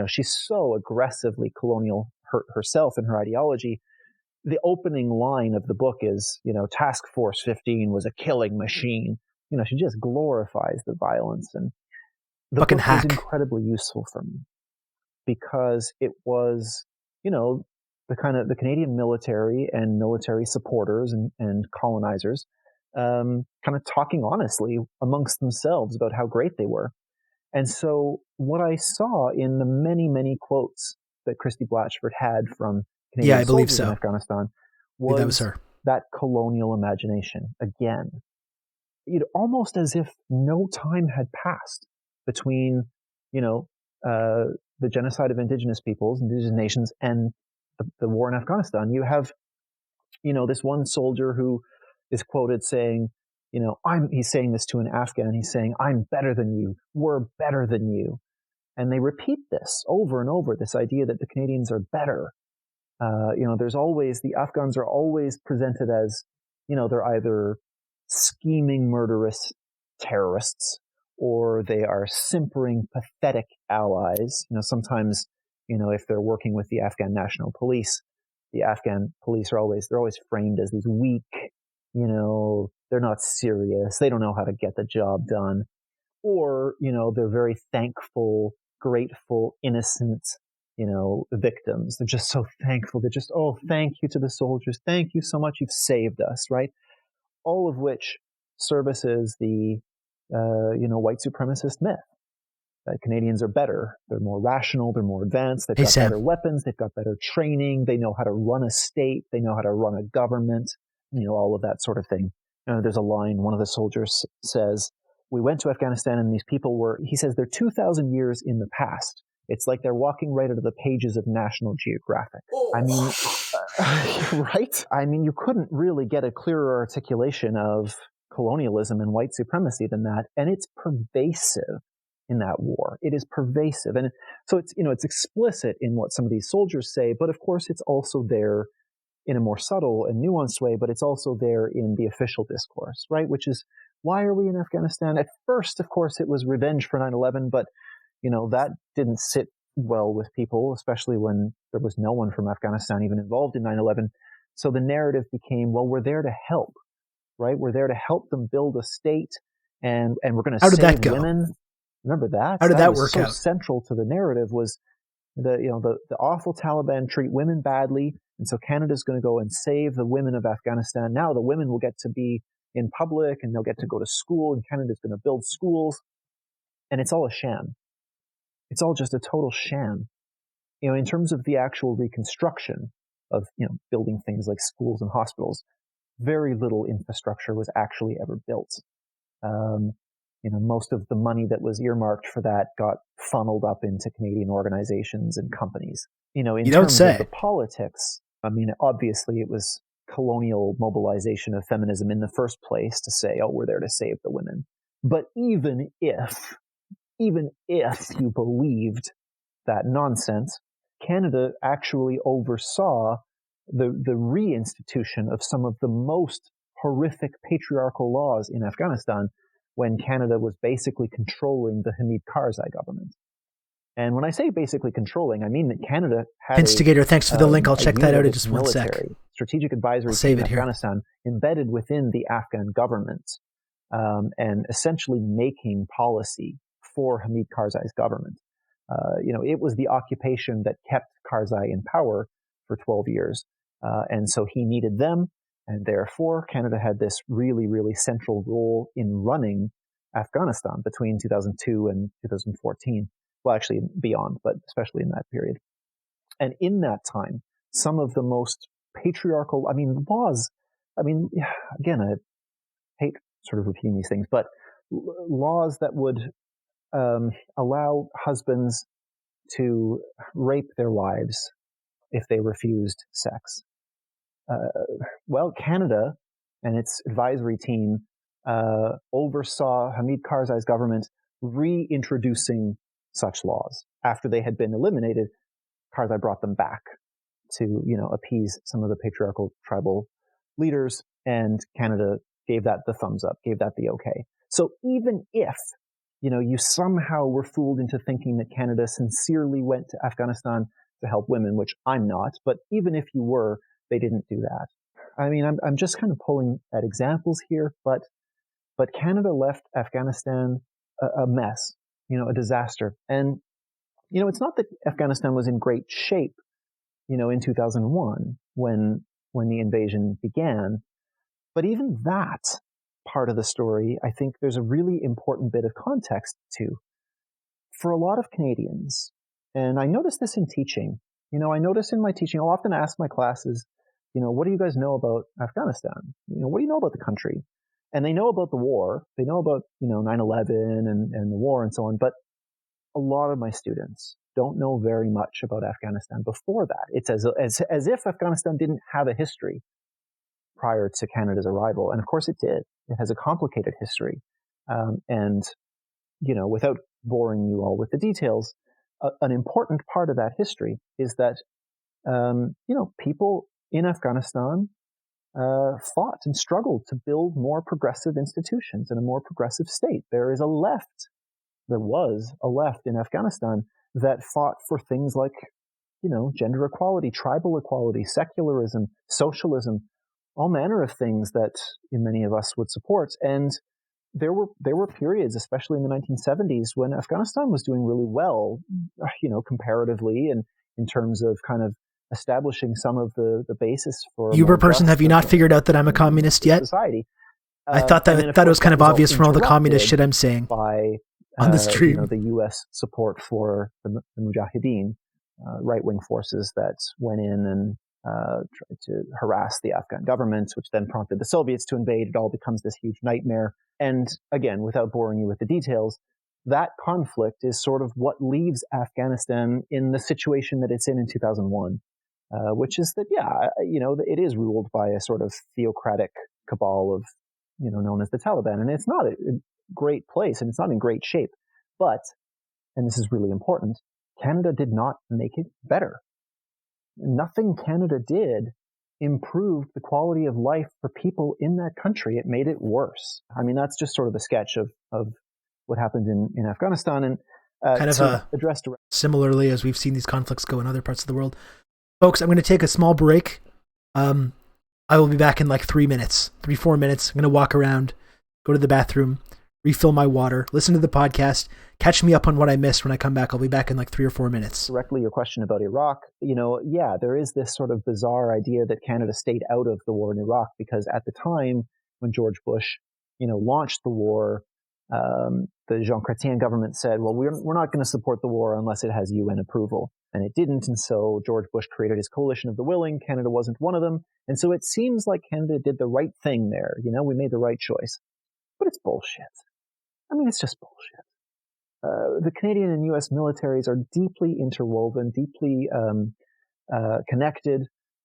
[SPEAKER 4] she's so aggressively colonial herself and her ideology. The opening line of the book is, Task Force 15 was a killing machine. She just glorifies the violence. And the
[SPEAKER 1] fucking
[SPEAKER 4] book
[SPEAKER 1] hack.
[SPEAKER 4] was incredibly useful for me because it was, the Canadian military and military supporters and colonizers kind of talking honestly amongst themselves about how great they were. And so what I saw in the many, many quotes that Christy Blatchford had from Canadian soldiers in Afghanistan was that colonial imagination again. Almost as if no time had passed between, the genocide of indigenous peoples, indigenous nations, and the war in Afghanistan. You have, this one soldier who is quoted saying, he's saying this to an Afghan, he's saying, I'm better than you, we're better than you. And they repeat this over and over, this idea that the Canadians are better. There's always, the Afghans are always presented as, they're either scheming, murderous terrorists, or they are simpering, pathetic allies. Sometimes, if they're working with the Afghan National Police, the Afghan police they're always framed as these weak, they're not serious, they don't know how to get the job done. Or, they're very thankful, grateful, innocent, victims. They're just so thankful. They're just, oh, thank you to the soldiers. Thank you so much. You've saved us, right? All of which services the, white supremacist myth. That Canadians are better. They're more rational. They're more advanced. They've got better weapons. They've got better training. They know how to run a state. They know how to run a government, all of that sort of thing. There's a line, one of the soldiers says, we went to Afghanistan and these people he says, they're 2,000 years in the past. It's like they're walking right out of the pages of National Geographic.
[SPEAKER 3] Oh.
[SPEAKER 4] I mean, right? I mean, you couldn't really get a clearer articulation of colonialism and white supremacy than that. And it's pervasive in that war. It is pervasive. And so it's explicit in what some of these soldiers say, but of course it's also there in a more subtle and nuanced way, but it's also there in the official discourse, right? Which is, why are we in Afghanistan? At first, of course, it was revenge for 9/11, but, that didn't sit well with people, especially when there was no one from Afghanistan even involved in 9/11. So the narrative became, well, we're there to help, right? We're there to help them build a state, and we're going to save women. Remember that?
[SPEAKER 1] How did that work out?
[SPEAKER 4] So central to the narrative was the awful Taliban treat women badly, and so Canada's going to go and save the women of Afghanistan. Now the women will get to be in public, and they'll get to go to school, and Canada's going to build schools, and it's all a sham. It's all just a total sham. In terms of the actual reconstruction of, building things like schools and hospitals, very little infrastructure was actually ever built. Most of the money that was earmarked for that got funneled up into Canadian organizations and companies. In terms of the politics, I mean, obviously it was colonial mobilization of feminism in the first place to say, oh, we're there to save the women. But even if you believed that nonsense, Canada actually oversaw the reinstitution of some of the most horrific patriarchal laws in Afghanistan when Canada was basically controlling the Hamid Karzai government. And when I say basically controlling, I mean that Canada had
[SPEAKER 1] Instigator, thanks for the link. I'll check that out in just one sec.
[SPEAKER 4] Strategic advisory team in Afghanistan embedded within the Afghan government, and essentially making policy for Hamid Karzai's government. It was the occupation that kept Karzai in power for 12 years. And so he needed them. And therefore, Canada had this really, really central role in running Afghanistan between 2002 and 2014. Well, actually beyond, but especially in that period. And in that time, some of the most patriarchal, laws, again, I hate sort of repeating these things, but laws that would allow husbands to rape their wives if they refused sex. Canada and its advisory team oversaw Hamid Karzai's government reintroducing such laws. After they had been eliminated, Karzai brought them back to, appease some of the patriarchal tribal leaders, and Canada gave that the thumbs up, gave that the okay. So even if, you somehow were fooled into thinking that Canada sincerely went to Afghanistan to help women, which I'm not, but even if you were, they didn't do that. I'm just kind of pulling at examples here, but Canada left Afghanistan a mess, a disaster. And, it's not that Afghanistan was in great shape, in 2001 when the invasion began, but even that part of the story, I think there's a really important bit of context to. For a lot of Canadians, and I notice this in teaching, I notice in my teaching, I'll often ask my classes, what do you guys know about Afghanistan? What do you know about the country? And they know about the war. They know about, 9/11 and the war and so on. But a lot of my students don't know very much about Afghanistan before that. It's as if Afghanistan didn't have a history prior to Canada's arrival. And of course it did. It has a complicated history. Without boring you all with the details, an important part of that history is that, people in Afghanistan fought and struggled to build more progressive institutions and a more progressive state. There was a left in Afghanistan that fought for things like, gender equality, tribal equality, secularism, socialism, all manner of things that many of us would support. And there were periods, especially in the 1970s, when Afghanistan was doing really well, comparatively, and in terms of kind of establishing some of the basis for.
[SPEAKER 1] Uber person, have you not figured out that I'm a communist yet?
[SPEAKER 4] Society.
[SPEAKER 1] I thought it was kind of obvious from all the communist shit I'm saying
[SPEAKER 4] by
[SPEAKER 1] on the stream.
[SPEAKER 4] The U.S. support for the Mujahideen, right-wing forces that went in and tried to harass the Afghan government, which then prompted the Soviets to invade. It all becomes this huge nightmare. And again, without boring you with the details, that conflict is sort of what leaves Afghanistan in the situation that it's in 2001, which is that, it is ruled by a sort of theocratic cabal of, known as the Taliban. And it's not a great place and it's not in great shape. But, and this is really important, Canada did not make it better. Nothing Canada did improved the quality of life for people in that country. It made it worse. That's just sort of a sketch of what happened in Afghanistan, and
[SPEAKER 1] kind of
[SPEAKER 4] addressed
[SPEAKER 1] similarly as we've seen these conflicts go in other parts of the world. Folks, I'm going to take a small break. I will be back in like 4 minutes. I'm going to walk around, go to the bathroom, refill my water, listen to the podcast, catch me up on what I missed when I come back. I'll be back in like 3 or 4 minutes.
[SPEAKER 4] Directly your question about Iraq, there is this sort of bizarre idea that Canada stayed out of the war in Iraq because at the time when George Bush, launched the war, the Jean Chrétien government said, well, we're not going to support the war unless it has UN approval. And it didn't. And so George Bush created his coalition of the willing. Canada wasn't one of them. And so it seems like Canada did the right thing there. We made the right choice. But it's bullshit. It's just bullshit. The Canadian and U.S. militaries are deeply interwoven, deeply connected.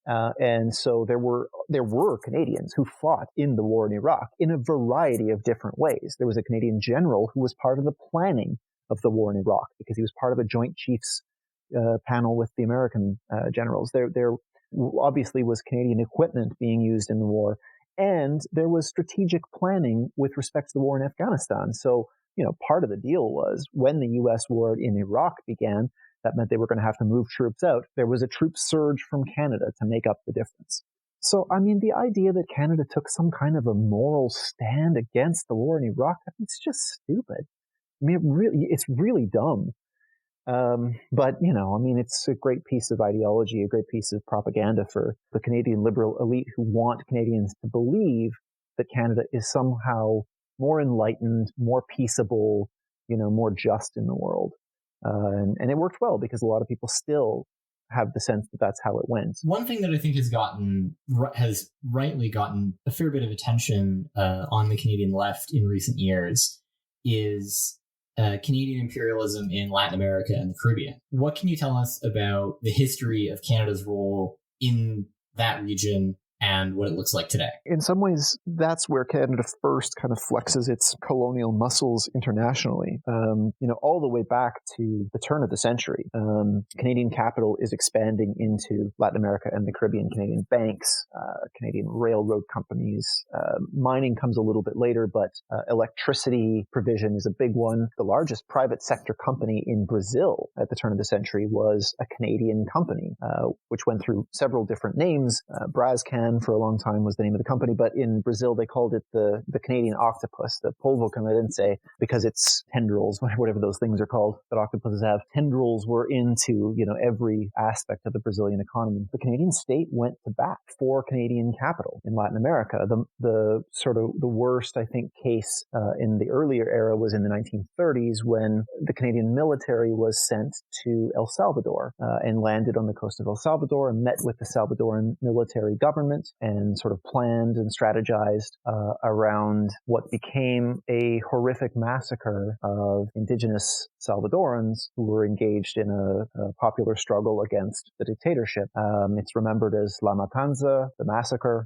[SPEAKER 4] And so there were Canadians who fought in the war in Iraq in a variety of different ways. There was a Canadian general who was part of the planning of the war in Iraq because he was part of a Joint Chiefs panel with the American generals. There obviously was Canadian equipment being used in the war, and there was strategic planning with respect to the war in Afghanistan. So, part of the deal was when the U.S. war in Iraq began, that meant they were going to have to move troops out. There was a troop surge from Canada to make up the difference. So, the idea that Canada took some kind of a moral stand against the war in Iraq, it's just stupid. It's really dumb. But, it's a great piece of ideology, a great piece of propaganda for the Canadian liberal elite who want Canadians to believe that Canada is somehow more enlightened, more peaceable, more just in the world. And it worked well because a lot of people still have the sense that that's how it went.
[SPEAKER 5] One thing that I think has rightly gotten a fair bit of attention on the Canadian left in recent years is Canadian imperialism in Latin America and the Caribbean. What can you tell us about the history of Canada's role in that region and what it looks like today?
[SPEAKER 4] In some ways, that's where Canada first kind of flexes its colonial muscles internationally. All the way back to the turn of the century, Canadian capital is expanding into Latin America and the Caribbean. Canadian banks, Canadian railroad companies, mining comes a little bit later, but electricity provision is a big one. The largest private sector company in Brazil at the turn of the century was a Canadian company, which went through several different names. Brascan for a long time was the name of the company, but in Brazil they called it the Canadian octopus, the polvo canadense, because its tendrils, whatever those things are called that octopuses have, tendrils were into every aspect of the Brazilian economy. The Canadian state went to bat for Canadian capital in Latin America. The sort of the worst, I think, case in the earlier era was in the 1930s when the Canadian military was sent to El Salvador and landed on the coast of El Salvador and met with the Salvadoran military government and sort of planned and strategized around what became a horrific massacre of indigenous Salvadorans who were engaged in a popular struggle against the dictatorship. It's remembered as La Matanza, the massacre.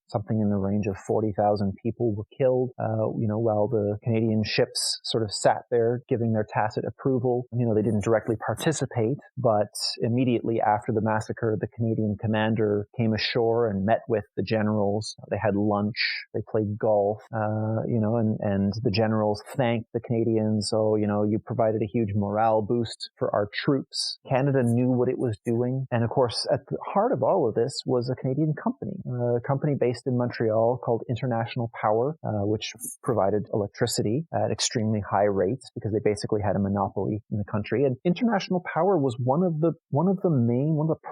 [SPEAKER 4] Something in the range of 40,000 people were killed, while the Canadian ships sort of sat there giving their tacit approval. They didn't directly participate, but immediately after the massacre, the Canadian commander came ashore and met with the generals. They had lunch, they played golf, and the generals thanked the Canadians. So, you provided a huge morale boost for our troops. Canada knew what it was doing. And of course, at the heart of all of this was a Canadian company, a company based in Montreal called International Power, which provided electricity at extremely high rates because they basically had a monopoly in the country. And International Power was one of the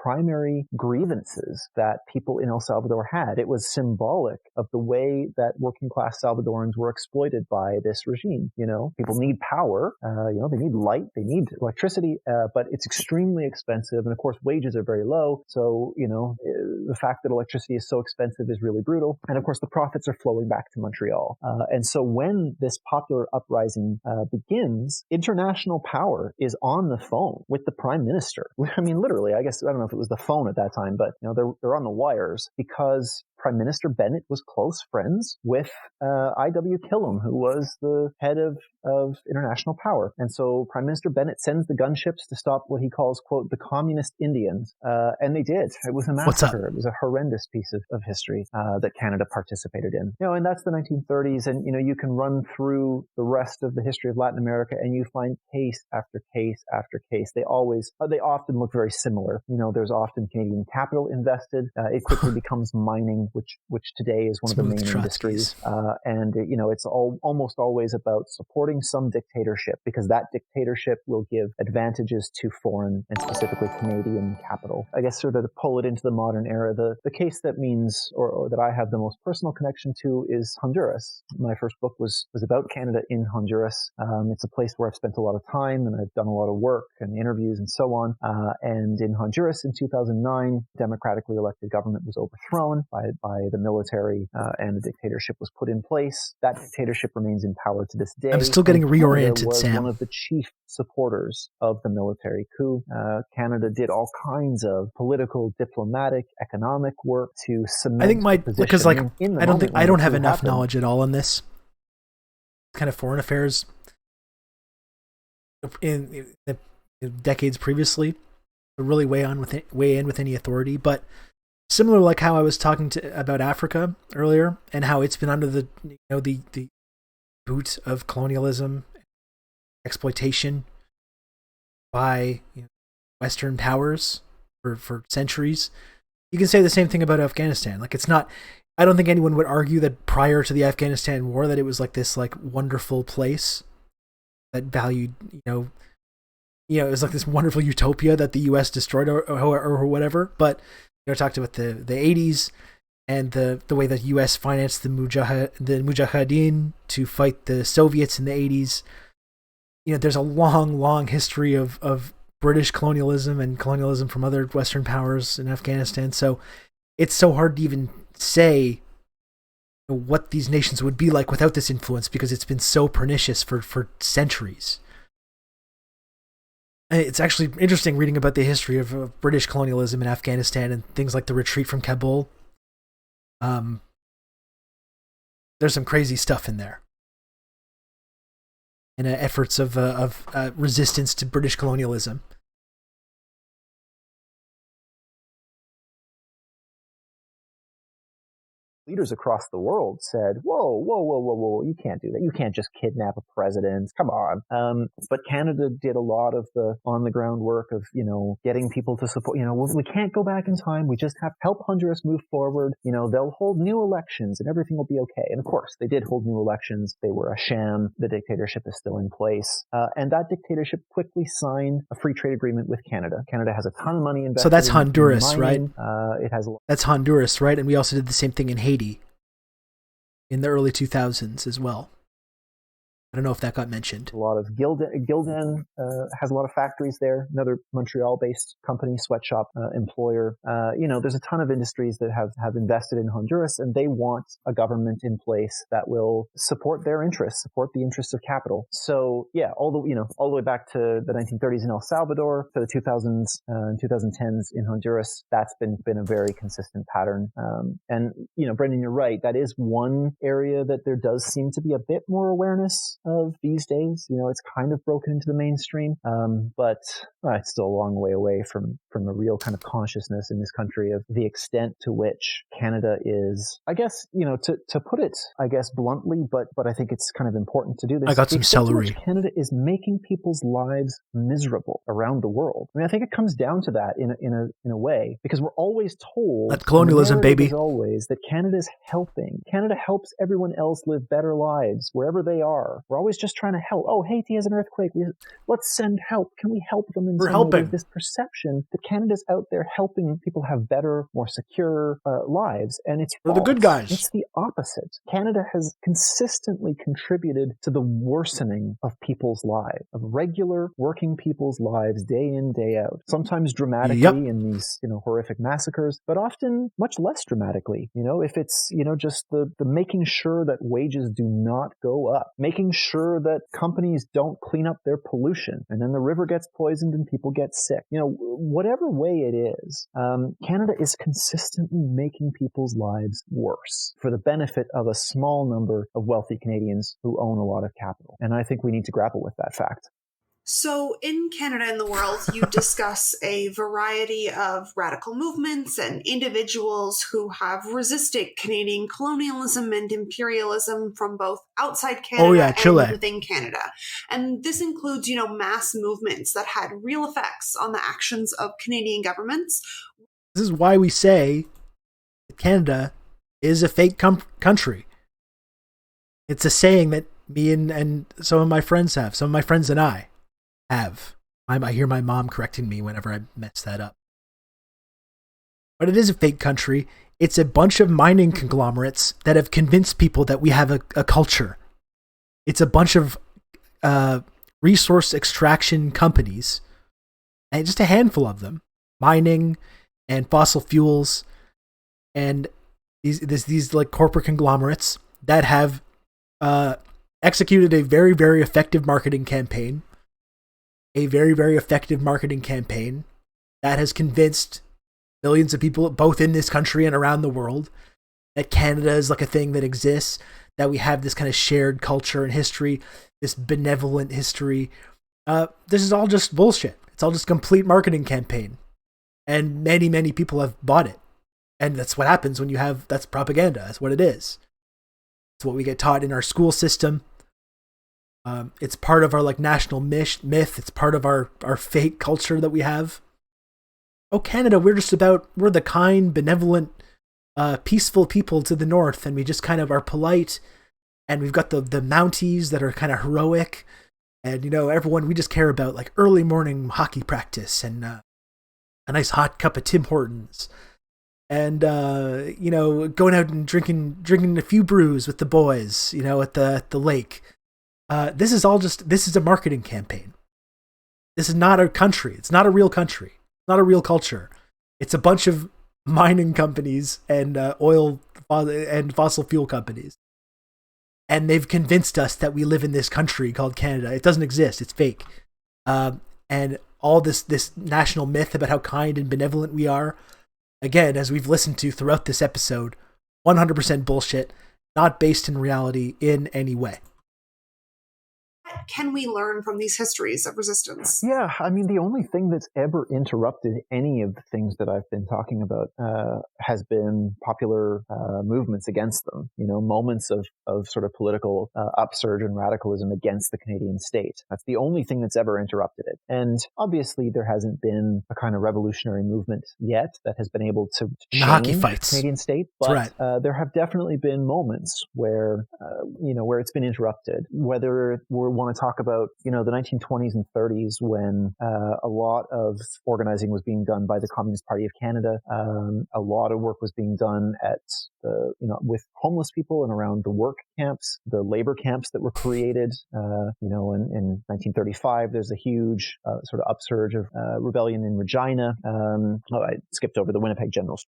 [SPEAKER 4] primary grievances that people in El Salvador had. It was symbolic of the way that working class Salvadorans were exploited by this regime. People need power, they need light, they need electricity, but it's extremely expensive. And of course, wages are very low. So, the fact that electricity is so expensive is really brutal. And of course, the profits are flowing back to Montreal. And so when this popular uprising begins, International Power is on the phone with the prime minister. Literally, I don't know if it was the phone at that time, but they're on the wires because Prime Minister Bennett was close friends with I.W. Killam, who was the head of International Power. And so Prime Minister Bennett sends the gunships to stop what he calls, quote, the communist Indians. And they did. It was a massacre. It was a horrendous piece of history that Canada participated in. And that's the 1930s. And, you can run through the rest of the history of Latin America and you find case after case after case. They often look very similar. There's often Canadian capital invested. It quickly becomes mining, which today is one of the main industries. And it's almost always about supporting some dictatorship because that dictatorship will give advantages to foreign and specifically Canadian capital. I guess sort of to pull it into the modern era, the case that means or that I have the most personal connection to is Honduras. My first book was about Canada in Honduras. It's a place where I've spent a lot of time and I've done a lot of work and interviews and so on. And in Honduras in 2009, democratically elected government was overthrown by by the military, and the dictatorship was put in place. That dictatorship remains in power to this day.
[SPEAKER 1] I'm still getting
[SPEAKER 4] And Canada
[SPEAKER 1] reoriented,
[SPEAKER 4] was
[SPEAKER 1] Sam.
[SPEAKER 4] one of the chief supporters of the military coup. Canada did all kinds of political, diplomatic, economic work to cement
[SPEAKER 1] I think because like I don't have enough knowledge at all on this kind of foreign affairs in decades previously to really weigh in with any authority. But similar, like how I was talking about Africa earlier and how it's been under the boot of colonialism, exploitation by Western powers for centuries. You can say the same thing about Afghanistan. Like, it's not, I don't think anyone would argue that prior to the Afghanistan war that it was like this like wonderful place that valued, it was like this wonderful utopia that the US destroyed or whatever. But talked about the 80s and the way that US financed the Mujahideen to fight the Soviets in the 80s. There's a long history of British colonialism and colonialism from other Western powers in Afghanistan. So it's so hard to even say what these nations would be like without this influence, because it's been so pernicious for centuries. It's actually interesting reading about the history of British colonialism in Afghanistan and things like the retreat from Kabul. There's some crazy stuff in there. And efforts of resistance to British colonialism.
[SPEAKER 4] Leaders across the world said, whoa, you can't do that. You can't just kidnap a president. Come on. But Canada did a lot of the on-the-ground work of, getting people to support, we can't go back in time. We just have to help Honduras move forward. They'll hold new elections and everything will be okay. And of course, they did hold new elections. They were a sham. The dictatorship is still in place. And that dictatorship quickly signed a free trade agreement with Canada. Canada has a ton of money invested.
[SPEAKER 1] So that's Honduras,
[SPEAKER 4] in mining.
[SPEAKER 1] right?
[SPEAKER 4] It has.
[SPEAKER 1] That's Honduras, right? And we also did the same thing in Haiti in the early 2000s as well. I don't know if that got mentioned.
[SPEAKER 4] A lot of Gildan has a lot of factories there. Another Montreal-based company, sweatshop employer. There's a ton of industries that have invested in Honduras, and they want a government in place that will support their interests, support the interests of capital. So yeah, all the way back to the 1930s in El Salvador, to the 2000s and 2010s in Honduras. That's been a very consistent pattern. And Brendan, you're right. That is one area that there does seem to be a bit more awareness of these days. It's kind of broken into the mainstream, but it's still a long way away from a real kind of consciousness in this country of the extent to which Canada is, I guess, to put it, I guess, bluntly, but I think it's kind of important to do this.
[SPEAKER 1] I got some celery.
[SPEAKER 4] Canada is making people's lives miserable around the world. I think it comes down to that in a way, because we're always told
[SPEAKER 1] that colonialism, baby,
[SPEAKER 4] is always that Canada is helping. Canada helps everyone else live better lives wherever they are. We're always just trying to help. Oh, Haiti has an earthquake. Let's send help. Can we help them in some way? This perception that Canada's out there helping people have better, more secure lives, and it's
[SPEAKER 1] false. We're the good guys.
[SPEAKER 4] It's the opposite. Canada has consistently contributed to the worsening of people's lives, of regular working people's lives, day in, day out. Sometimes dramatically in these horrific massacres, but often much less dramatically. If it's just the making sure that wages do not go up, making sure that companies don't clean up their pollution, and then the river gets poisoned and people get sick. Whatever way it is, Canada is consistently making people's lives worse for the benefit of a small number of wealthy Canadians who own a lot of capital. And I think we need to grapple with that fact.
[SPEAKER 3] So in Canada and the world, you discuss a variety of radical movements and individuals who have resisted Canadian colonialism and imperialism from both outside Canada and within Canada. And this includes, mass movements that had real effects on the actions of Canadian governments.
[SPEAKER 1] This is why we say that Canada is a fake country. It's a saying that me and some of my friends have, some of my friends and I have. I hear my mom correcting me whenever I mess that up. But it is a fake country. It's a bunch of mining conglomerates that have convinced people that we have a culture. It's a bunch of resource extraction companies, and just a handful of them, mining and fossil fuels. And these like corporate conglomerates that have executed a very, very effective marketing campaign. A very, very effective marketing campaign that has convinced millions of people, both in this country and around the world, that Canada is like a thing that exists, that we have this kind of shared culture and history, this benevolent history. This is all just bullshit. It's all just a complete marketing campaign. And many, many people have bought it. And that's what happens when you have, that's propaganda. That's what it is. It's what we get taught in our school system. It's part of our like national myth. It's part of our fake culture that we have. Oh, Canada, we're the kind, benevolent, peaceful people to the north, and we just kind of are polite, and we've got the Mounties that are kind of heroic, and everyone, we just care about like early morning hockey practice and a nice hot cup of Tim Hortons, and going out and drinking a few brews with the boys, at the lake. This is a marketing campaign. This is not a country. It's not a real country. It's not a real culture. It's a bunch of mining companies and oil and fossil fuel companies. And they've convinced us that we live in this country called Canada. It doesn't exist. It's fake. And all this national myth about how kind and benevolent we are, again, as we've listened to throughout this episode, 100% bullshit, not based in reality in any way.
[SPEAKER 3] What can we learn from these histories of resistance?
[SPEAKER 4] Yeah, I mean, the only thing that's ever interrupted any of the things that I've been talking about has been popular movements against them, moments of sort of political upsurge and radicalism against the Canadian state. That's the only thing that's ever interrupted it. And obviously there hasn't been a kind of revolutionary movement yet that has been able to change
[SPEAKER 1] hockey fights.
[SPEAKER 4] The Canadian state, but
[SPEAKER 1] right.
[SPEAKER 4] There have definitely been moments where, where it's been interrupted, whether we want to talk about, the 1920s and 30s when a lot of organizing was being done by the Communist Party of Canada. A lot of work was being done at with homeless people and around the work camps, the labor camps that were created. In 1935, there's a huge sort of upsurge of rebellion in Regina. I skipped over the Winnipeg Generals.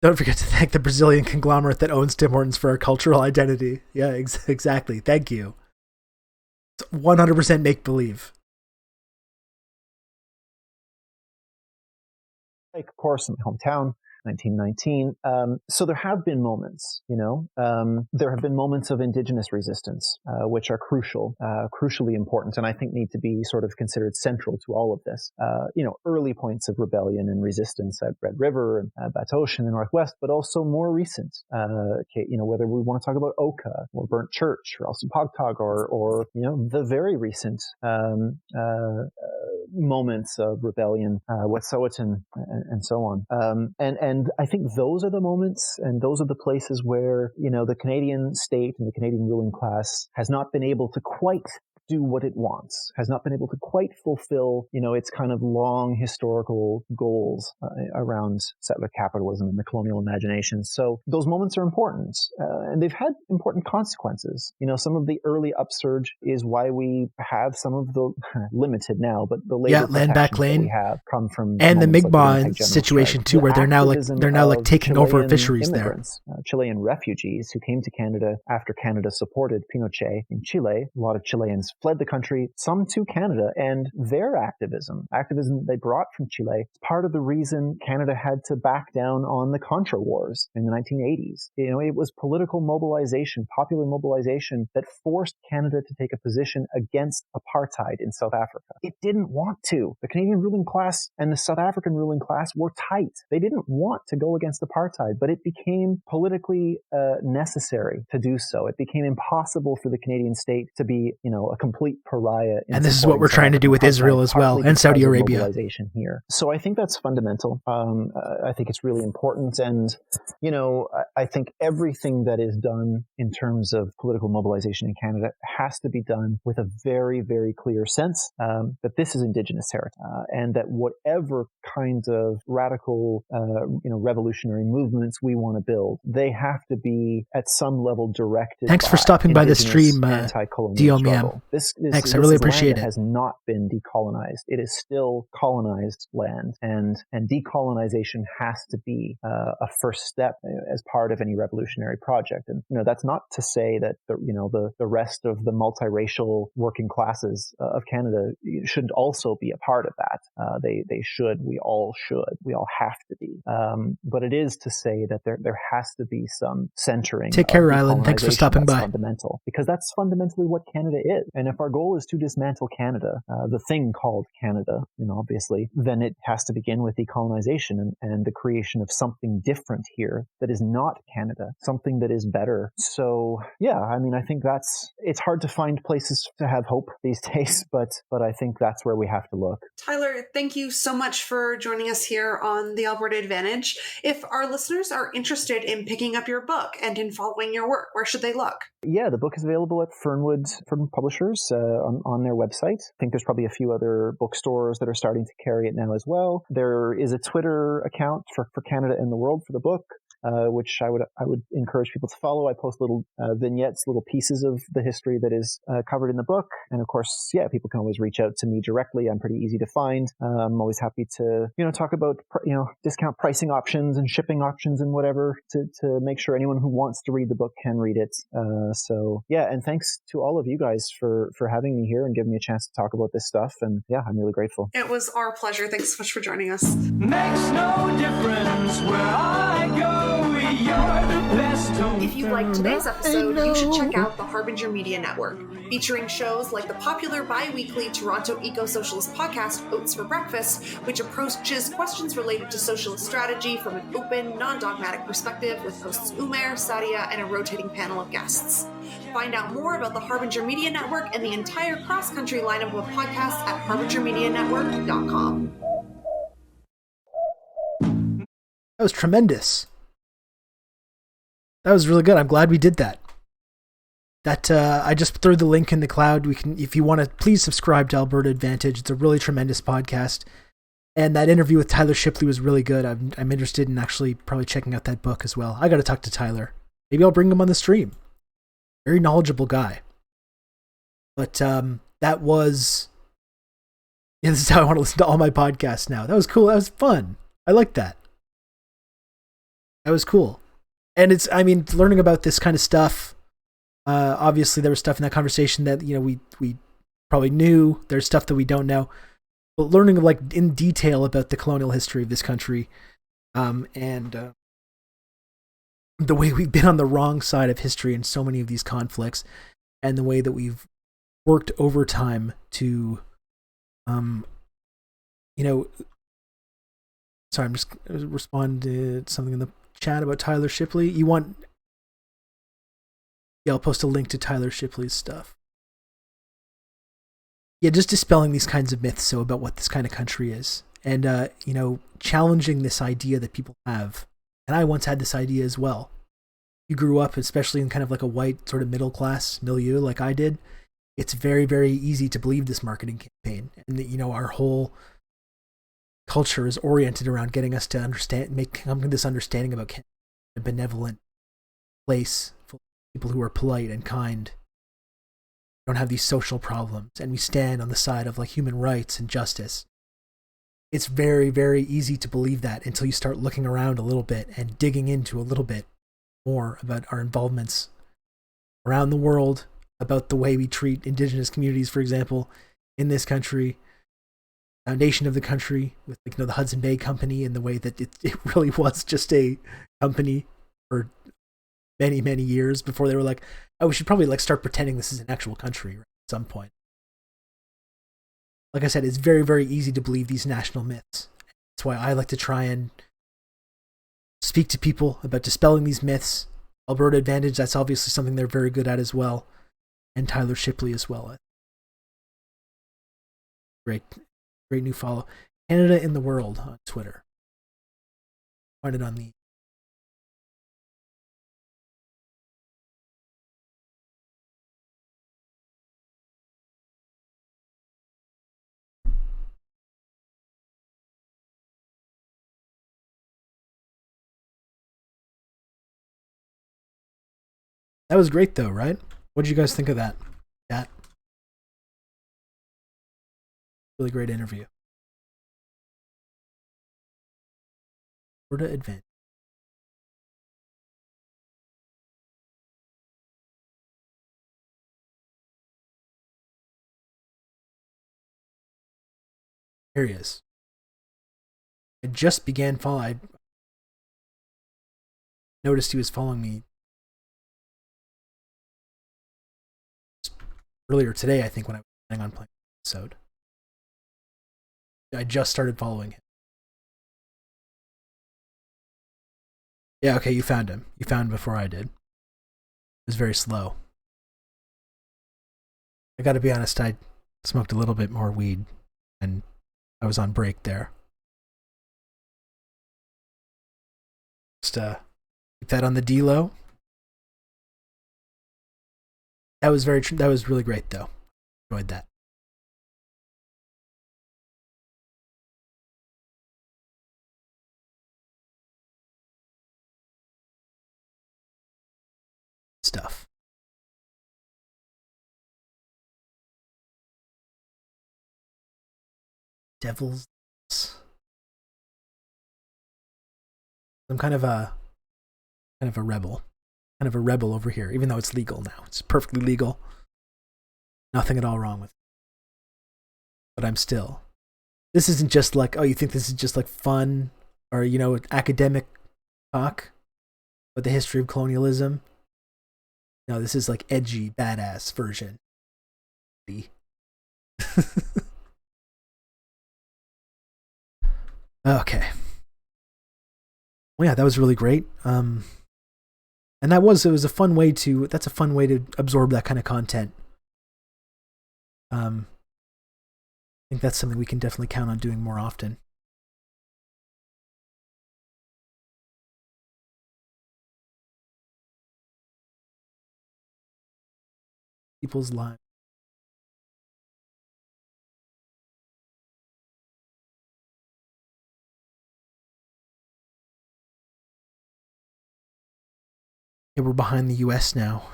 [SPEAKER 1] Don't forget to thank the Brazilian conglomerate that owns Tim Hortons for our cultural identity. Yeah, exactly. Thank you. It's 100% make-believe.
[SPEAKER 4] Of course, in my hometown, 1919. So there have been moments, there have been moments of Indigenous resistance, which are crucially important, and I think need to be sort of considered central to all of this. Early points of rebellion and resistance at Red River and Batoche in the Northwest, but also more recent, whether we want to talk about Oka or Burnt Church or Elsipogtog or the very recent moments of rebellion, Wet'suwet'en and so on. And I think those are the moments and those are the places where, the Canadian state and the Canadian ruling class has not been able to quite do what it wants, has not been able to quite fulfill, its kind of long historical goals around settler capitalism and the colonial imagination. So those moments are important, and they've had important consequences. Some of the early upsurge is why we have some of the limited now, but the labor
[SPEAKER 1] land back lane
[SPEAKER 4] we have come from,
[SPEAKER 1] and the Mi'kmaq situation too, where they're now like taking over fisheries
[SPEAKER 4] immigrants, there. Chilean refugees who came to Canada after Canada supported Pinochet in Chile. A lot of Chileans fled the country, some to Canada, and their activism that they brought from Chile, part of the reason Canada had to back down on the Contra Wars in the 1980s. It was political mobilization, popular mobilization that forced Canada to take a position against apartheid in South Africa. It didn't want to. The Canadian ruling class and the South African ruling class were tight. They didn't want to go against apartheid, but it became politically necessary to do so. It became impossible for the Canadian state to be, a complete pariah.
[SPEAKER 1] And this is what we're trying to do with Israel as well, and Saudi Arabia.
[SPEAKER 4] Here. So I think that's fundamental. I think it's really important. And, I think everything that is done in terms of political mobilization in Canada has to be done with a very, very clear sense that this is Indigenous territory, and that whatever kind of radical, revolutionary movements we want to build, they have to be at some level directed.
[SPEAKER 1] Thanks for stopping by the stream,
[SPEAKER 4] anti-colonial
[SPEAKER 1] DOMM.
[SPEAKER 4] struggle.
[SPEAKER 1] Thanks, I really
[SPEAKER 4] is land
[SPEAKER 1] appreciate
[SPEAKER 4] that
[SPEAKER 1] it.
[SPEAKER 4] has not been decolonized. It is still colonized land, and decolonization has to be a first step as part of any revolutionary project. And that's not to say that the rest of the multiracial working classes of Canada should also be a part of that. They should. We all should. We all have to be. But it is to say that there has to be some centering.
[SPEAKER 1] Take care, Rylan. Thanks for stopping by.
[SPEAKER 4] Fundamental, because that's fundamentally what Canada is. And if our goal is to dismantle Canada, the thing called Canada, obviously, then it has to begin with decolonization and the creation of something different here that is not Canada, something that is better. So yeah, I mean, I think it's hard to find places to have hope these days, but I think that's where we have to look.
[SPEAKER 3] Tyler, thank you so much for joining us here on the Alberta Advantage. If our listeners are interested in picking up your book and in following your work, where should they look?
[SPEAKER 4] Yeah, the book is available at Fernwood Publishers on their website. I think there's probably a few other bookstores that are starting to carry it now as well. There is a Twitter account for Canada and the World for the book, which I would encourage people to follow. I post little vignettes, little pieces of the history that is covered in the book. And of course, yeah, people can always reach out to me directly. I'm pretty easy to find. I'm always happy to, talk about, discount pricing options and shipping options and whatever to make sure anyone who wants to read the book can read it. So yeah, and thanks to all of you guys for having me here and giving me a chance to talk about this stuff. And yeah, I'm really grateful.
[SPEAKER 3] It was our pleasure. Thanks so much for joining us.
[SPEAKER 6] Makes no difference where I go, you're the best.
[SPEAKER 3] If you liked today's episode, you should check out the Harbinger Media Network, featuring shows like the popular bi-weekly Toronto Eco-Socialist podcast, Oats for Breakfast, which approaches questions related to socialist strategy from an open, non-dogmatic perspective with hosts Umair, Sadia, and a rotating panel of guests. Find out more about the Harbinger Media Network and the entire cross-country lineup of podcasts at harbingermedianetwork.com.
[SPEAKER 1] That was tremendous. That was really good. I'm glad we did that. I just threw the link in the cloud. If you want to, please subscribe to Alberta Advantage. It's a really tremendous podcast. And that interview with Tyler Shipley was really good. I'm interested in actually probably checking out that book as well. I got to talk to Tyler. Maybe I'll bring him on the stream. Very knowledgeable guy. But that was... Yeah, this is how I want to listen to all my podcasts now. That was cool. That was fun. I liked that. That was cool. And learning about this kind of stuff, obviously there was stuff in that conversation that, we probably knew. There's stuff that we don't know. But learning in detail about the colonial history of this country, and the way we've been on the wrong side of history in so many of these conflicts, and the way that we've worked overtime to, sorry, I'm just responding to something in the chat about Tyler Shipley. Yeah, I'll post a link to Tyler Shipley's stuff. Yeah, just dispelling these kinds of myths about what this kind of country is. And, challenging this idea that people have. And I once had this idea as well. You grew up, especially in kind of like a white sort of middle class milieu like I did. It's very, very easy to believe this marketing campaign. And that, our whole culture is oriented around getting us to come to this understanding about Canada, a benevolent place full of people who are polite and kind, don't have these social problems, and we stand on the side of human rights and justice. It's very, very easy to believe that until you start looking around a little bit and digging into a little bit more about our involvements around the world, about the way we treat Indigenous communities, for example, in this country, foundation of the country with the Hudson Bay Company, and the way that it really was just a company for many, many years before they were like, oh, we should probably start pretending this is an actual country at some point. Like I said, it's very, very easy to believe these national myths. That's why I like to try and speak to people about dispelling these myths. Alberta Advantage, that's obviously something they're very good at as well. And Tyler Shipley as well. Great new follow. Canada in the World on Twitter. Find it on the... That was great though, right? What did you guys think of that? Really great interview. Alberta Advantage. Here he is. I just began following. I noticed he was following me earlier today, I think, when I was planning on playing the episode. I just started following him. Yeah, okay, you found him. You found him before I did. It was very slow. I gotta be honest, I smoked a little bit more weed, and I was on break there. Just keep that on the D-low. That was that was really great, though. Enjoyed that. Stuff. Devil's. I'm kind of a rebel. Kind of a rebel over here, even though it's legal now. It's perfectly legal. Nothing at all wrong with it. But I'm still. This isn't just like, oh, you think this is just like fun or, you know, academic talk about the history of colonialism? No, this is like edgy, badass version. Okay. Well, yeah, that was really great. And it was a fun way to, that's a fun way to absorb that kind of content. I think that's something we can definitely count on doing more often. People's lives. Yeah, we're behind the US now.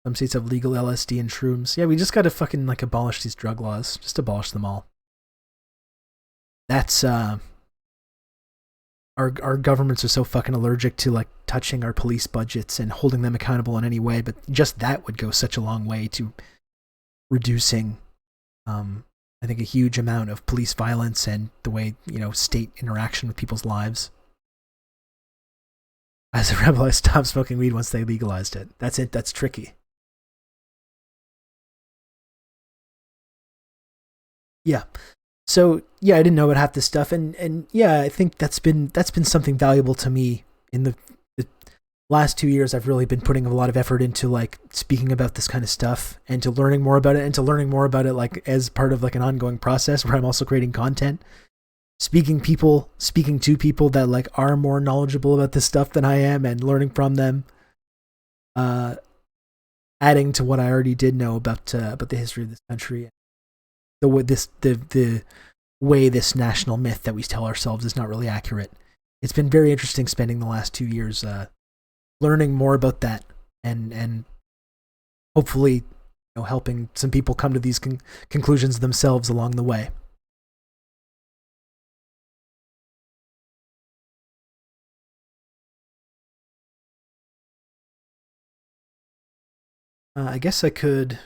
[SPEAKER 1] Some states have legal LSD and shrooms. Yeah, we just gotta fucking like abolish these drug laws. Just abolish them all. That's our governments are so fucking allergic to like touching our police budgets and holding them accountable in any way, but just that would go such a long way to reducing I think a huge amount of police violence and the way, you know, state interaction with people's lives. As a rebel, I stopped smoking weed once they legalized it. That's it. That's tricky. Yeah. So yeah, I didn't know about half this stuff, and yeah, I think that's been something valuable to me in the last 2 years. I've really been putting a lot of effort into like speaking about this kind of stuff and to learning more about it, and to learning more about it like as part of like an ongoing process where I'm also creating content, speaking to people that like are more knowledgeable about this stuff than I am, and learning from them, adding to what I already did know about the history of this country, the way this national myth that we tell ourselves is not really accurate. It's been very interesting spending the last 2 years learning more about that, and hopefully, you know, helping some people come to these conclusions themselves along the way. I guess I could,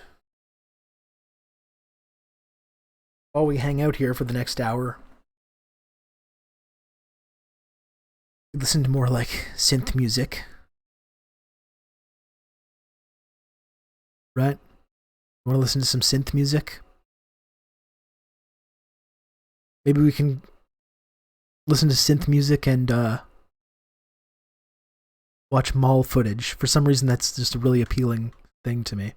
[SPEAKER 1] while we hang out here for the next hour, listen to more like synth music. Right? You want to listen to some synth music? Maybe we can listen to synth music and watch mall footage. For some reason, that's just a really appealing thing to me.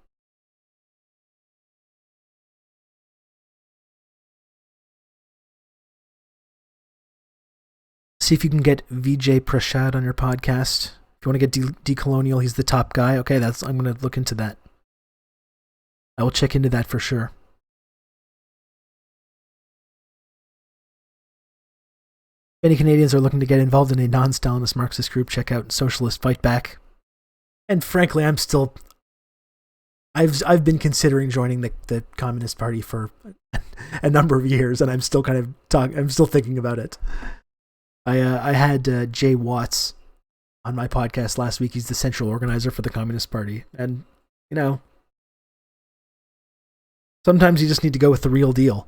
[SPEAKER 1] See if you can get Vijay Prashad on your podcast. If you want to get decolonial, he's the top guy. Okay, I'm going to look into that. I will check into that for sure. If any Canadians are looking to get involved in a non-Stalinist Marxist group, check out Socialist Fight Back. And frankly, I'm still I've been considering joining the Communist Party for a number of years, and I'm still I'm still thinking about it. I had Jay Watts on my podcast last week. He's the central organizer for the Communist Party, and sometimes you just need to go with the real deal.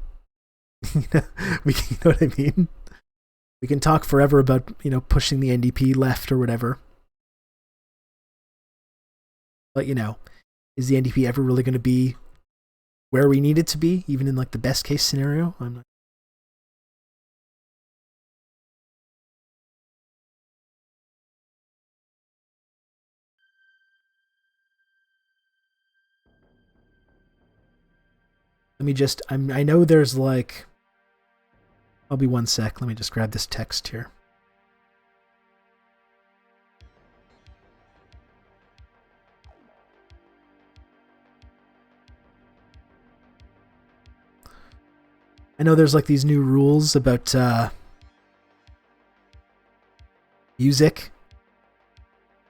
[SPEAKER 1] You know what I mean? We can talk forever about pushing the NDP left or whatever, but is the NDP ever really going to be where we need it to be, even in like the best case scenario? I'm not. Let me just, I know there's like, I'll be one sec. Let me just grab this text here. I know there's like these new rules about music.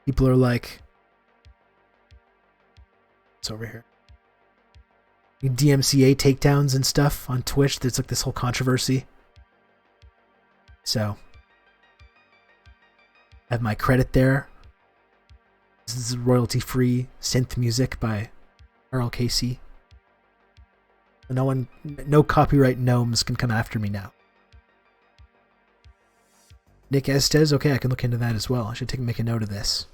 [SPEAKER 1] People are like, it's over here. DMCA takedowns and stuff on Twitch. There's like this whole controversy. So, I have my credit there. This is royalty-free synth music by Earl Casey. No copyright gnomes can come after me now. Nick Estes, okay, I can look into that as well. I should make a note of this.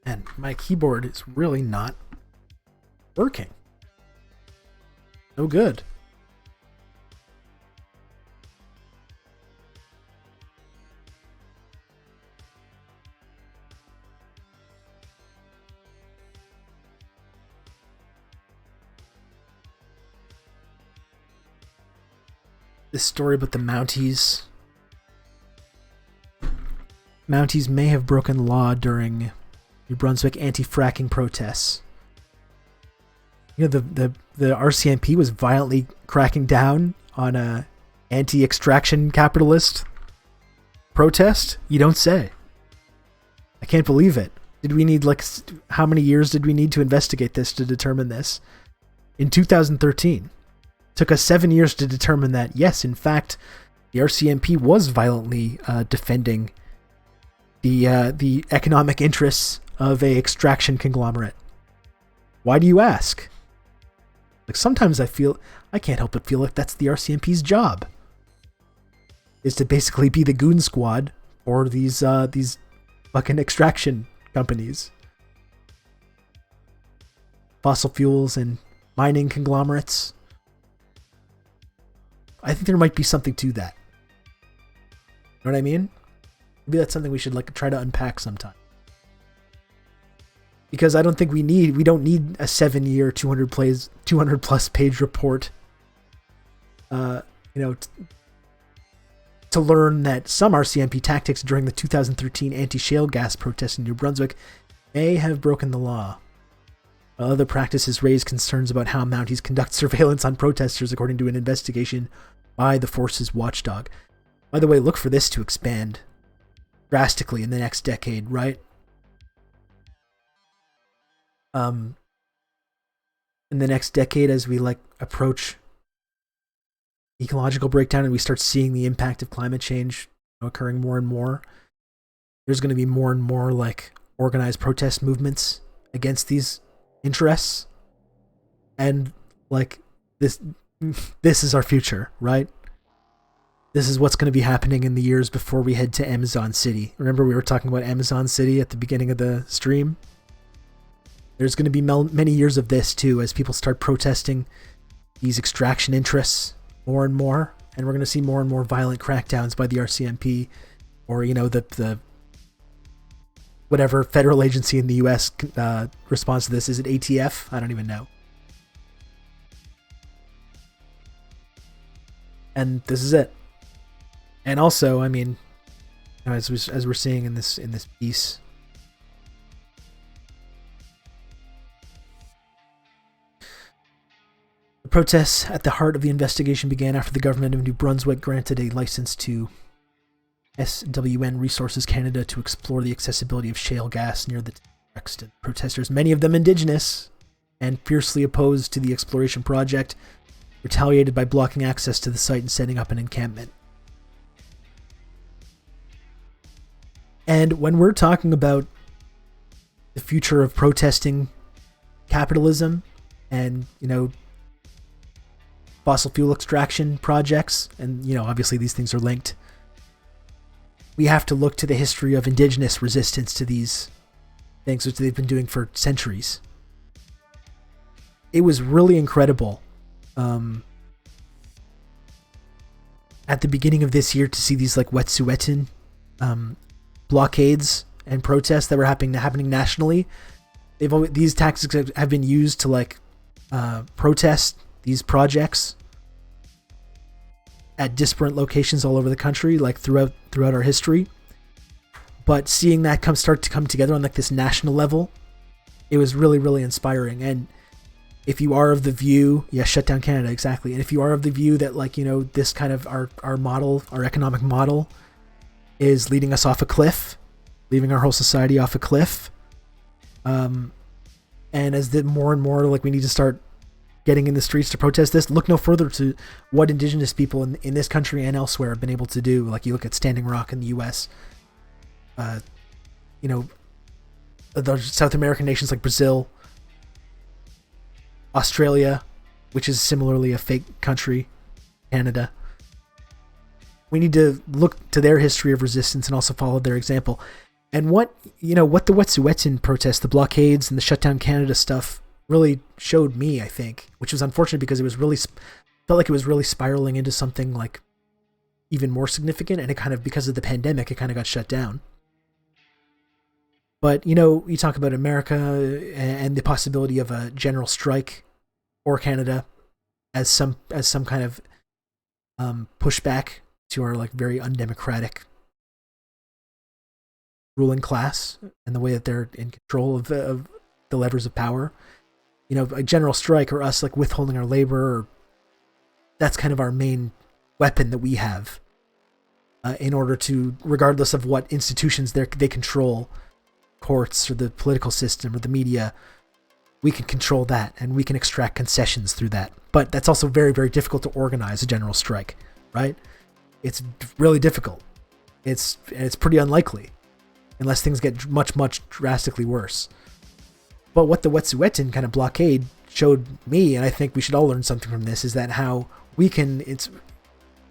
[SPEAKER 1] And my keyboard is really not working. No good. This story about the Mounties. Mounties may have broken law during New Brunswick anti-fracking protests. The RCMP was violently cracking down on a anti-extraction capitalist protest? You don't say. I can't believe it. Did we need how many years did we need to investigate this to determine this? In 2013. It took us 7 years to determine that, yes, in fact, the RCMP was violently defending the economic interests of a extraction conglomerate. Why do you ask? Sometimes I can't help but feel like that's the RCMP's job, is to basically be the goon squad for these fucking extraction companies, fossil fuels and mining conglomerates. I think there might be something to that. You know what I mean? Maybe that's something we should try to unpack sometime. Because I don't think we don't need a 7-year, 200 plus page report, to learn that some RCMP tactics during the 2013 anti-shale gas protests in New Brunswick may have broken the law. While other practices raise concerns about how Mounties conduct surveillance on protesters, according to an investigation by the force's watchdog. By the way, look for this to expand drastically in the next decade, right? In the next decade, as we approach ecological breakdown and we start seeing the impact of climate change occurring more and more, there's going to be more and more organized protest movements against these interests. And this is our future, right? This is what's going to be happening in the years before we head to Amazon City. Remember we were talking about Amazon City at the beginning of the stream? There's going to be many years of this too, as people start protesting these extraction interests more and more, and we're going to see more and more violent crackdowns by the RCMP, or the whatever federal agency in the U.S. responds to this. Is it ATF? I don't even know. And this is it. And also, I mean, as we're seeing in this piece, the protests at the heart of the investigation began after the government of New Brunswick granted a license to SWN Resources Canada to explore the accessibility of shale gas near the TRRS. Protesters, many of them Indigenous and fiercely opposed to the exploration project, retaliated by blocking access to the site and setting up an encampment. And when we're talking about the future of protesting capitalism and, fossil fuel extraction projects, and, obviously these things are linked, we have to look to the history of Indigenous resistance to these things, which they've been doing for centuries. It was really incredible at the beginning of this year to see these like Wet'suwet'en blockades and protests that were happening nationally. These tactics have been used to protest these projects at disparate locations all over the country, throughout our history. But seeing that start to come together on this national level, it was really, really inspiring. And if you are of the view, shut down Canada, exactly. And if you are of the view that this kind of our model, our economic model, is leading us off a cliff, leaving our whole society off a cliff, and as more and more we need to start getting in the streets to protest this, look no further to what Indigenous people in this country and elsewhere have been able to do. You look at Standing Rock in the U.S., the South American nations like Brazil, Australia, which is similarly a fake country, Canada. We need to look to their history of resistance and also follow their example. And what the Wet'suwet'en protests, the blockades and the Shutdown Canada stuff really showed me, I think, which was unfortunate because it was really felt like it was really spiraling into something even more significant, and it kind of, because of the pandemic, it kind of got shut down. But you talk about America and the possibility of a general strike or Canada as some kind of pushback to our very undemocratic ruling class and the way that they're in control of the levers of power. A general strike or us withholding our labor, that's kind of our main weapon that we have in order to, regardless of what institutions they control, courts or the political system or the media, we can control that and we can extract concessions through that. But that's also very, very difficult to organize a general strike, right? It's really difficult. It's pretty unlikely unless things get much, much drastically worse. But what the Wet'suwet'en kind of blockade showed me, and I think we should all learn something from this, is that how we can, it's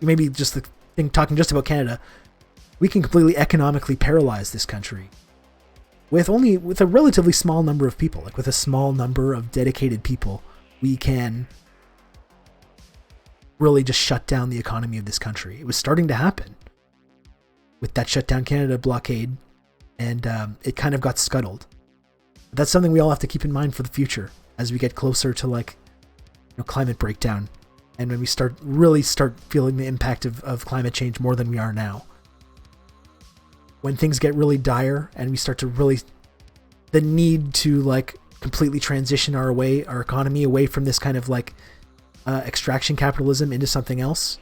[SPEAKER 1] maybe just the thing talking just about Canada, we can completely economically paralyze this country with a relatively small number of people. With a small number of dedicated people, we can really just shut down the economy of this country. It was starting to happen with that Shutdown Canada blockade, and it kind of got scuttled. But that's something we all have to keep in mind for the future as we get closer to climate breakdown, and when we start feeling the impact of climate change more than we are now. When things get really dire and we start to the need to completely transition our economy away from this kind of extraction capitalism into something else,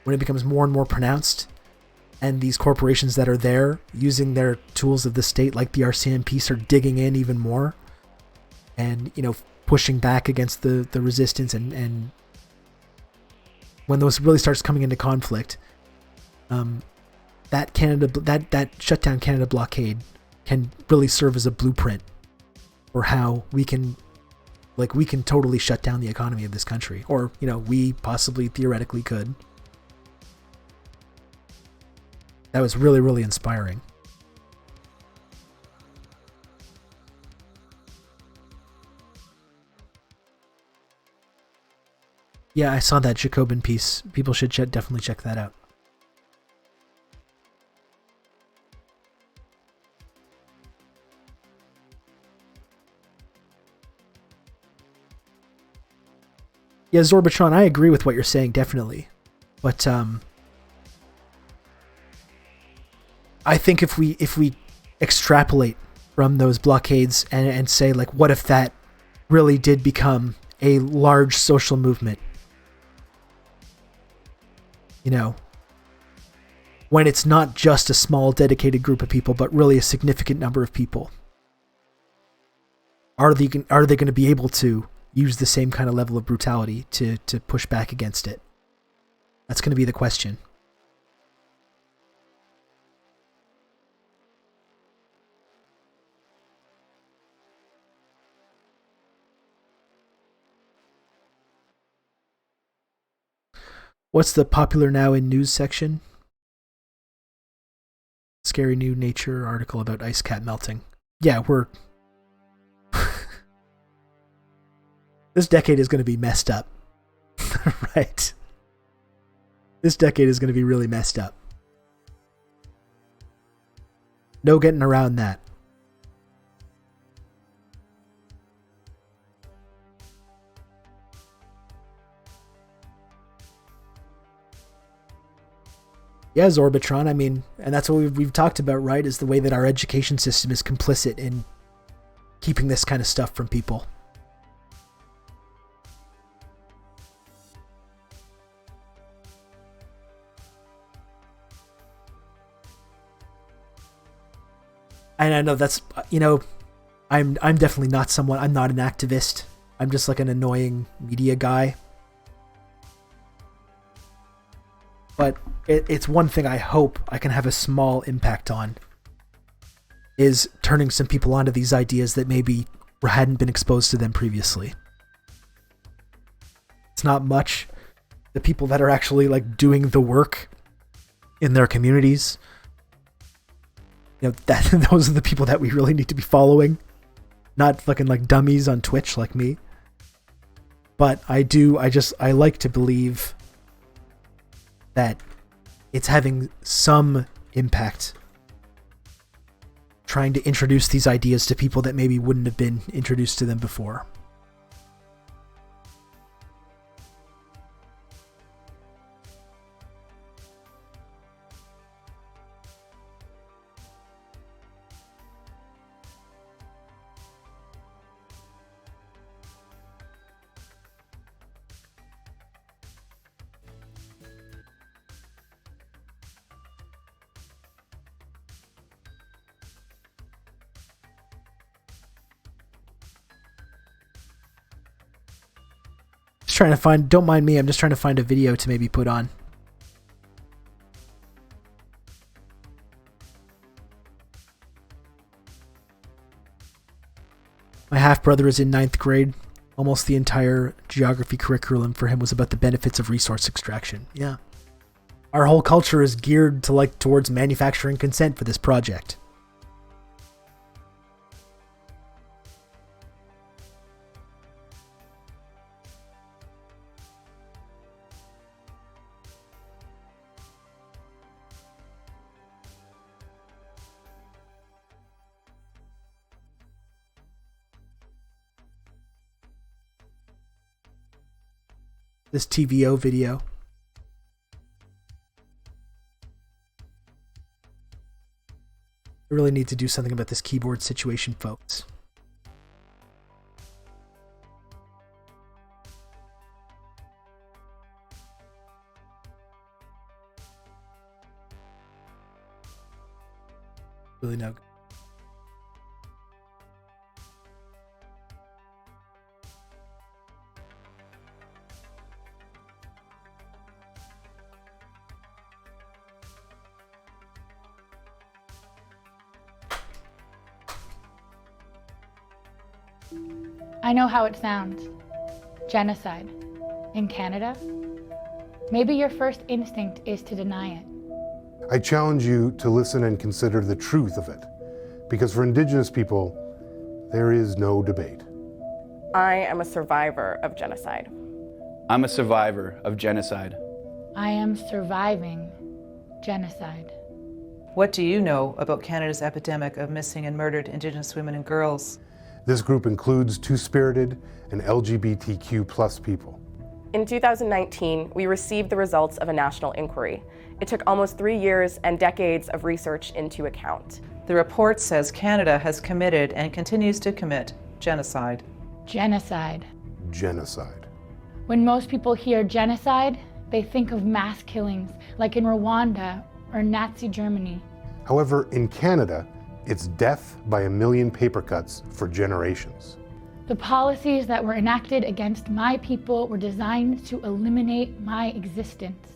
[SPEAKER 1] when it becomes more and more pronounced, and these corporations that are there using their tools of the state like the RCMP start digging in even more and pushing back against the resistance, and when those really starts coming into conflict, that Shutdown Canada blockade can really serve as a blueprint for how we can totally shut down the economy of this country, or we possibly theoretically could. That was really, really inspiring. Yeah, I saw that Jacobin piece. People should definitely check that out. Yeah, Zorbitron, I agree with what you're saying, definitely. But I think if we extrapolate from those blockades and say, like, what if that really did become a large social movement? You know, when it's not just a small dedicated group of people, but really a significant number of people. Are they going to be able to use the same kind of level of brutality to push back against it? That's going to be the question. What's the popular now in news section? Scary new Nature article about ice cap melting. Yeah, we're... This decade is going to be messed up. Right? This decade is going to be really messed up. No getting around that. Yeah, Zorbitron, I mean, and that's what we've talked about, right, is the way that our education system is complicit in keeping this kind of stuff from people. And I know that's, you know, I'm definitely not someone, I'm not an activist. I'm just like an annoying media guy. But it's one thing I hope I can have a small impact on, is turning some people onto these ideas that maybe hadn't been exposed to them previously. It's not much. The people that are actually like doing the work in their communities, you know, those are the people that we really need to be following, not fucking like dummies on Twitch like me. But I like to believe that it's having some impact trying to introduce these ideas to people that maybe wouldn't have been introduced to them before. Trying to find, don't mind me, I'm just trying to find a video to maybe put on. My half-brother is in 9th grade. Almost the entire geography curriculum for him was about the benefits of resource extraction. Yeah. Our whole culture is geared to towards manufacturing consent for this project. This TVO video. I really need to do something about this keyboard situation, folks. Really no good.
[SPEAKER 7] I know how it sounds. Genocide. In Canada? Maybe your first instinct is to deny it.
[SPEAKER 8] I challenge you to listen and consider the truth of it, because for Indigenous people, there is no debate.
[SPEAKER 9] I am a survivor of genocide.
[SPEAKER 10] I'm a survivor of genocide.
[SPEAKER 7] I am surviving genocide.
[SPEAKER 11] What do you know about Canada's epidemic of missing and murdered Indigenous women and girls?
[SPEAKER 8] This group includes Two-Spirited and LGBTQ+ people.
[SPEAKER 9] In 2019, we received the results of a national inquiry, It took almost 3 years and decades of research into account.
[SPEAKER 11] The report says Canada has committed and continues to commit genocide.
[SPEAKER 7] Genocide.
[SPEAKER 8] Genocide.
[SPEAKER 7] When most people hear genocide, they think of mass killings, like in Rwanda or Nazi Germany.
[SPEAKER 8] However, in Canada, it's death by a million paper cuts for generations.
[SPEAKER 7] The policies that were enacted against my people were designed to eliminate my existence.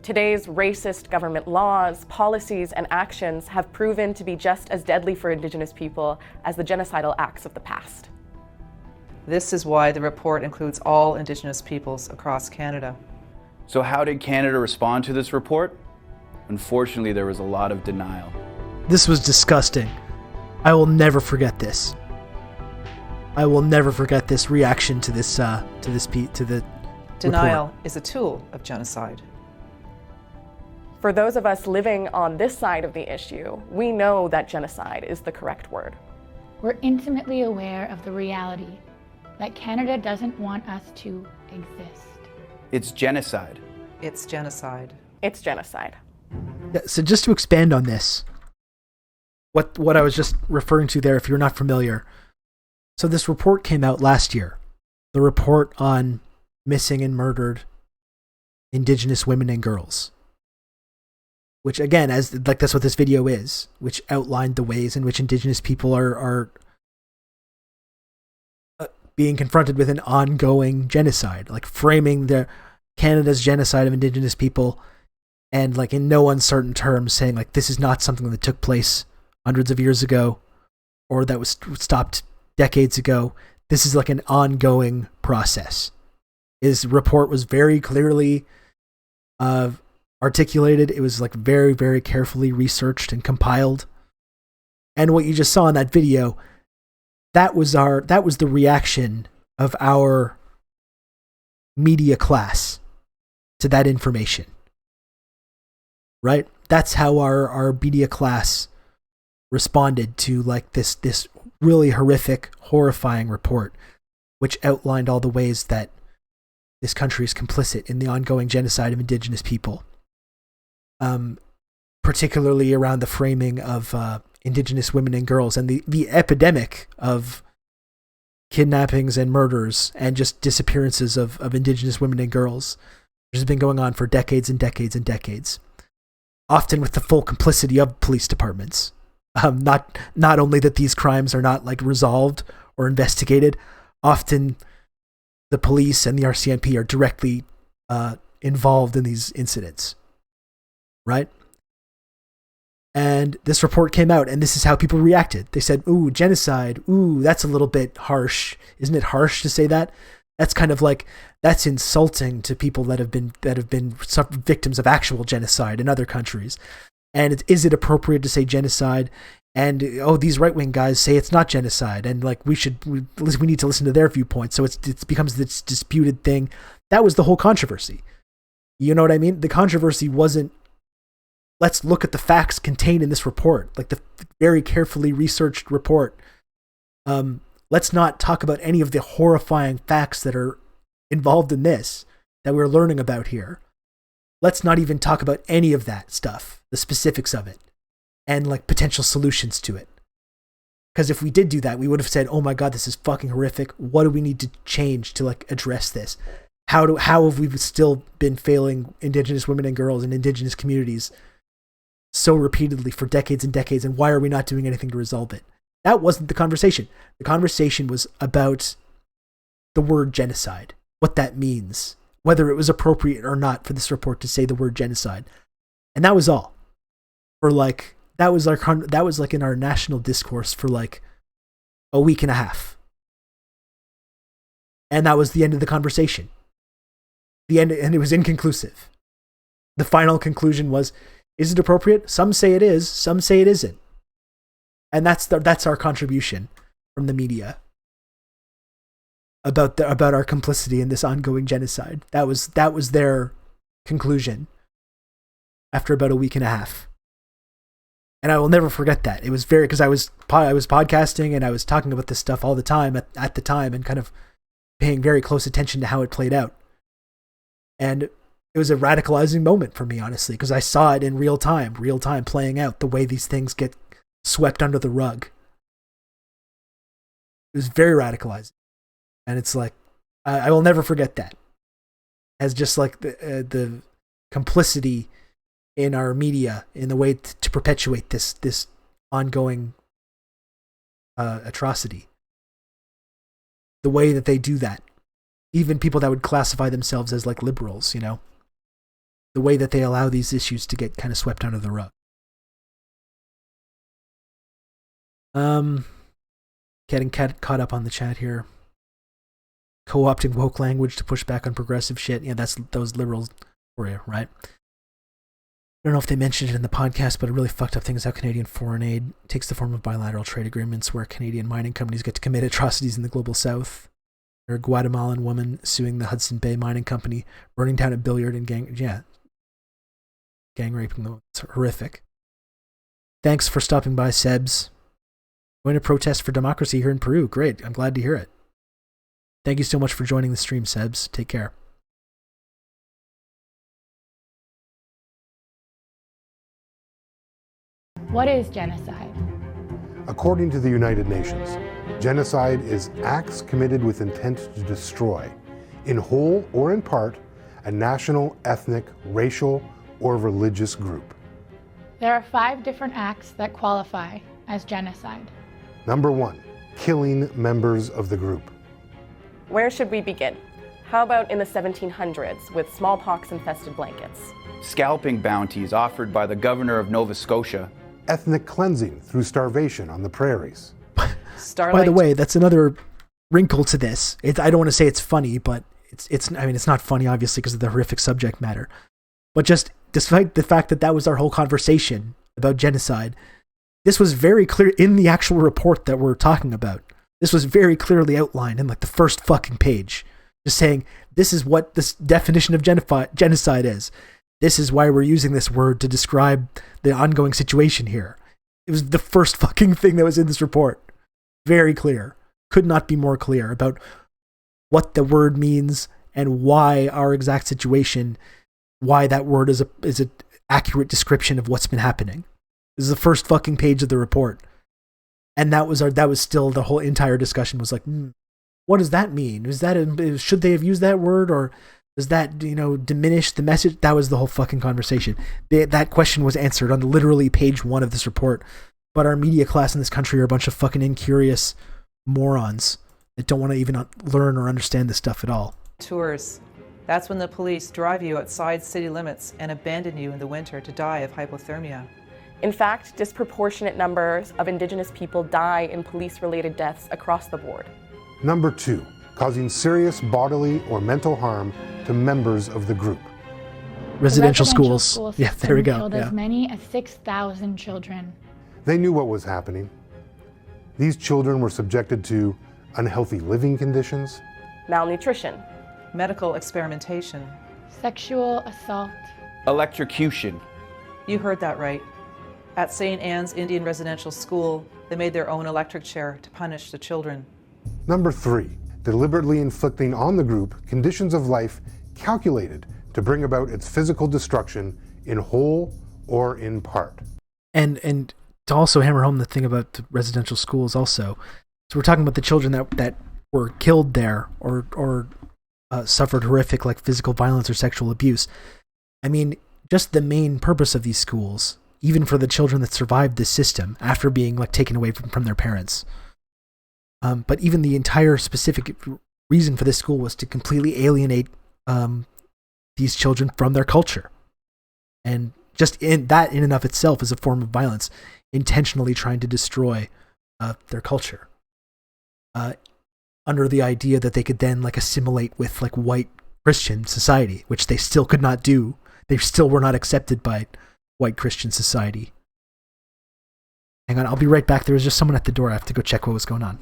[SPEAKER 9] Today's racist government laws, policies, and actions have proven to be just as deadly for Indigenous people as the genocidal acts of the past.
[SPEAKER 11] This is why the report includes all Indigenous peoples across Canada.
[SPEAKER 10] So how did Canada respond to this report? Unfortunately, there was a lot of denial.
[SPEAKER 1] This was disgusting. I will never forget this. I will never forget this reaction to this
[SPEAKER 11] Denial
[SPEAKER 1] report.
[SPEAKER 11] is a tool of genocide.
[SPEAKER 9] For those of us living on this side of the issue, we know that genocide is the correct word.
[SPEAKER 7] We're intimately aware of the reality that Canada doesn't want us to exist.
[SPEAKER 10] It's genocide.
[SPEAKER 11] It's genocide.
[SPEAKER 9] It's genocide.
[SPEAKER 1] Yeah, so just to expand on this, what I was just referring to there, if you're not familiar. So this report came out last year. The report on missing and murdered Indigenous women and girls. Which again, that's what this video is, which outlined the ways in which Indigenous people are being confronted with an ongoing genocide, like framing Canada's genocide of Indigenous people, and like in no uncertain terms saying like this is not something that took place hundreds of years ago, or that was stopped decades ago. This is like an ongoing process. His report was very clearly articulated. It was like very, very carefully researched and compiled. And what you just saw in that video, that was the reaction of our media class to that information. Right? That's how our media class responded to like this really horrific, horrifying report, which outlined all the ways that this country is complicit in the ongoing genocide of Indigenous people. Particularly around the framing of Indigenous women and girls and the epidemic of kidnappings and murders and just disappearances of Indigenous women and girls, which has been going on for decades and decades and decades, often with the full complicity of police departments. Not only that these crimes are not like resolved or investigated, often the police and the RCMP are directly involved in these incidents. Right? And this report came out, and this is how people reacted. They said, ooh, genocide. Ooh, that's a little bit harsh. Isn't it harsh to say that? That's kind of like, that's insulting to people that have been victims of actual genocide in other countries. And is it appropriate to say genocide? And, oh, these right-wing guys say it's not genocide. And like, we need to listen to their viewpoints. So it becomes this disputed thing. That was the whole controversy. You know what I mean? The controversy wasn't, let's look at the facts contained in this report, like the very carefully researched report. Let's not talk about any of the horrifying facts that are involved in this, that we're learning about here. Let's not even talk about any of that stuff, the specifics of it, and like potential solutions to it. Because if we did do that, we would have said, oh my God, this is fucking horrific. What do we need to change to like address this? How have we still been failing Indigenous women and girls and Indigenous communities so repeatedly for decades and decades, and why are we not doing anything to resolve it? That wasn't the conversation. The conversation was about the word genocide, what that means, whether it was appropriate or not for this report to say the word genocide. And that was all. For like, that was like in our national discourse for like a week and a half. And that was the end of the conversation. And it was inconclusive. The final conclusion was, is it appropriate? Some say it is, some say it isn't. And that's our contribution from the media about our complicity in this ongoing genocide. That was their conclusion after about a week and a half. And I will never forget that. It was because I was podcasting and I was talking about this stuff all the time at the time and kind of paying very close attention to how it played out. And it was a radicalizing moment for me, honestly, because I saw it in real time playing out, the way these things get swept under the rug. It was very radicalizing. And it's like, I will never forget that. As just like the complicity in our media in the way to perpetuate this ongoing atrocity. The way that they do that. Even people that would classify themselves as like liberals, you know? The way that they allow these issues to get kind of swept under the rug. Getting caught up on the chat here. Co-opting woke language to push back on progressive shit. Yeah, that's those liberals for you, right? I don't know if they mentioned it in the podcast, but a really fucked up thing is how Canadian foreign aid takes the form of bilateral trade agreements where Canadian mining companies get to commit atrocities in the global south. Or a Guatemalan woman suing the Hudson Bay Mining Company, burning down a billiard and gang raping them. It's horrific. Thanks for stopping by, Sebs. Going to protest for democracy here in Peru. Great. I'm glad to hear it. Thank you so much for joining the stream, Sebs. Take care.
[SPEAKER 7] What is genocide?
[SPEAKER 8] According to the United Nations, genocide is acts committed with intent to destroy, in whole or in part, a national, ethnic, racial, or religious group.
[SPEAKER 7] There are 5 different acts that qualify as genocide.
[SPEAKER 8] Number 1, killing members of the group.
[SPEAKER 9] Where should we begin? How about in the 1700s with smallpox-infested blankets?
[SPEAKER 10] Scalping bounties offered by the governor of Nova Scotia.
[SPEAKER 8] Ethnic cleansing through starvation on the prairies.
[SPEAKER 1] By the way, that's another wrinkle to this. I don't want to say it's funny, but it's not funny, obviously, because of the horrific subject matter. But just despite the fact that was our whole conversation about genocide, this was very clear in the actual report that we're talking about. This was very clearly outlined in like the first fucking page. Just saying, this is what this definition of genocide is. This is why we're using this word to describe the ongoing situation here. It was the first fucking thing that was in this report. Very clear. Could not be more clear about what the word means and why our exact situation, why that word is an accurate description of what's been happening. This is the first fucking page of the report. And that was still the whole entire discussion was like, what does that mean? Should they have used that word, or does that, diminish the message? That was the whole fucking conversation. That question was answered on literally page 1 of this report. But our media class in this country are a bunch of fucking incurious morons that don't want to even learn or understand this stuff at all.
[SPEAKER 11] Tours. That's when the police drive you outside city limits and abandon you in the winter to die of hypothermia.
[SPEAKER 9] In fact, disproportionate numbers of Indigenous people die in police-related deaths across the board.
[SPEAKER 8] Number 2, causing serious bodily or mental harm to members of the group.
[SPEAKER 1] Residential schools. Yeah, there we go.
[SPEAKER 7] Killed as many as 6,000 children.
[SPEAKER 8] They knew what was happening. These children were subjected to unhealthy living conditions,
[SPEAKER 9] malnutrition,
[SPEAKER 11] medical experimentation,
[SPEAKER 7] sexual assault,
[SPEAKER 10] electrocution.
[SPEAKER 11] You heard that right. At St. Anne's Indian Residential School, they made their own electric chair to punish the children.
[SPEAKER 8] Number 3, deliberately inflicting on the group conditions of life calculated to bring about its physical destruction in whole or in part.
[SPEAKER 1] And to also hammer home the thing about the residential schools also, so we're talking about the children that were killed there or suffered horrific like physical violence or sexual abuse. I mean, just the main purpose of these schools, even for the children that survived this system after being like taken away from their parents. But even the entire specific reason for this school was to completely alienate these children from their culture. And just in and of itself is a form of violence, intentionally trying to destroy their culture. Under the idea that they could then like assimilate with like white Christian society, which they still could not do. They still were not accepted by white Christian society. Hang on, I'll be right back. There was just someone at the door. I have to go check what was going on.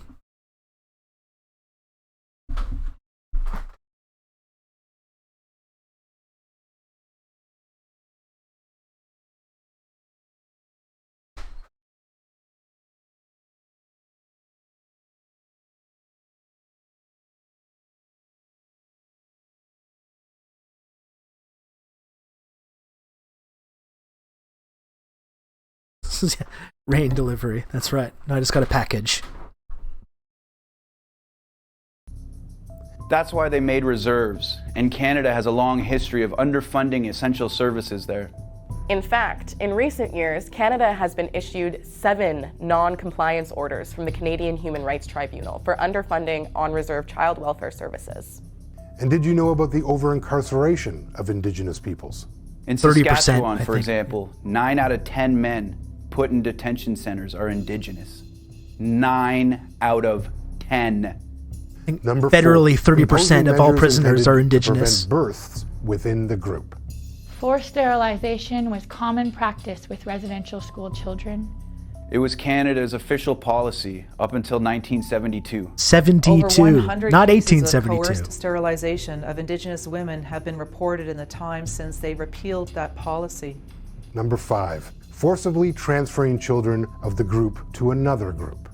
[SPEAKER 1] Rain delivery. That's right. No, I just got a package.
[SPEAKER 10] That's why they made reserves, and Canada has a long history of underfunding essential services there.
[SPEAKER 9] In fact, in recent years, Canada has been issued 7 non-compliance orders from the Canadian Human Rights Tribunal for underfunding on-reserve child welfare services.
[SPEAKER 8] And did you know about the over-incarceration of Indigenous peoples?
[SPEAKER 10] In
[SPEAKER 1] 30%,
[SPEAKER 10] Saskatchewan,
[SPEAKER 1] I
[SPEAKER 10] for
[SPEAKER 1] think.
[SPEAKER 10] example, 9 out of 10 men put in detention centers are Indigenous. 9 out of 10.
[SPEAKER 8] Number
[SPEAKER 1] Federally,
[SPEAKER 8] 4,
[SPEAKER 1] 30% of all prisoners are Indigenous.
[SPEAKER 8] To prevent births within the group.
[SPEAKER 7] Forced sterilization was common practice with residential school children.
[SPEAKER 10] It was Canada's official policy up until 1972.
[SPEAKER 1] 72,
[SPEAKER 11] Over 100
[SPEAKER 1] not
[SPEAKER 11] cases of
[SPEAKER 1] 1872.
[SPEAKER 11] coerced sterilization of Indigenous women have been reported in the time since they repealed that policy.
[SPEAKER 8] Number 5, forcibly transferring children of the group to another group.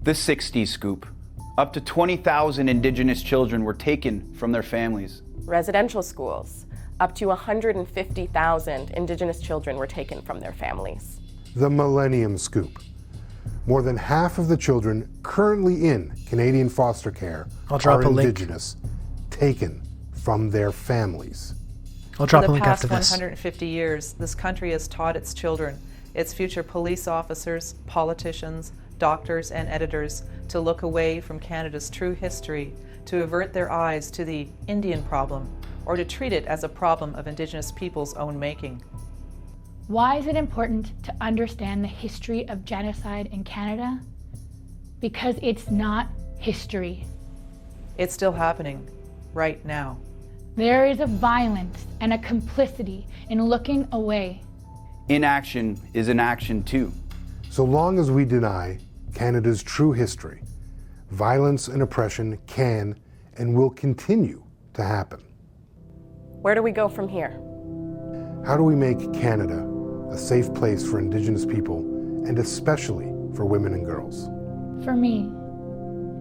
[SPEAKER 10] The 60s scoop. Up to 20,000 Indigenous children were taken from their families.
[SPEAKER 9] Residential schools, up to 150,000 Indigenous children were taken from their families.
[SPEAKER 8] The Millennium Scoop. More than half of the children currently in Canadian foster care
[SPEAKER 1] I'll drop
[SPEAKER 8] are
[SPEAKER 1] a link.
[SPEAKER 8] Indigenous, taken from their families.
[SPEAKER 1] I'll drop a
[SPEAKER 11] For the
[SPEAKER 1] link
[SPEAKER 11] past
[SPEAKER 1] after this.
[SPEAKER 11] 150 years, this country has taught its children, its future police officers, politicians, doctors, and editors to look away from Canada's true history, to avert their eyes to the Indian problem, or to treat it as a problem of Indigenous people's own making.
[SPEAKER 7] Why is it important to understand the history of genocide in Canada? Because it's not history.
[SPEAKER 11] It's still happening right now.
[SPEAKER 7] There is a violence and a complicity in looking away.
[SPEAKER 10] Inaction is inaction too.
[SPEAKER 8] So long as we deny Canada's true history, violence and oppression can and will continue to happen.
[SPEAKER 9] Where do we go from here?
[SPEAKER 8] How do we make Canada a safe place for Indigenous people, and especially for women and girls?
[SPEAKER 7] For me,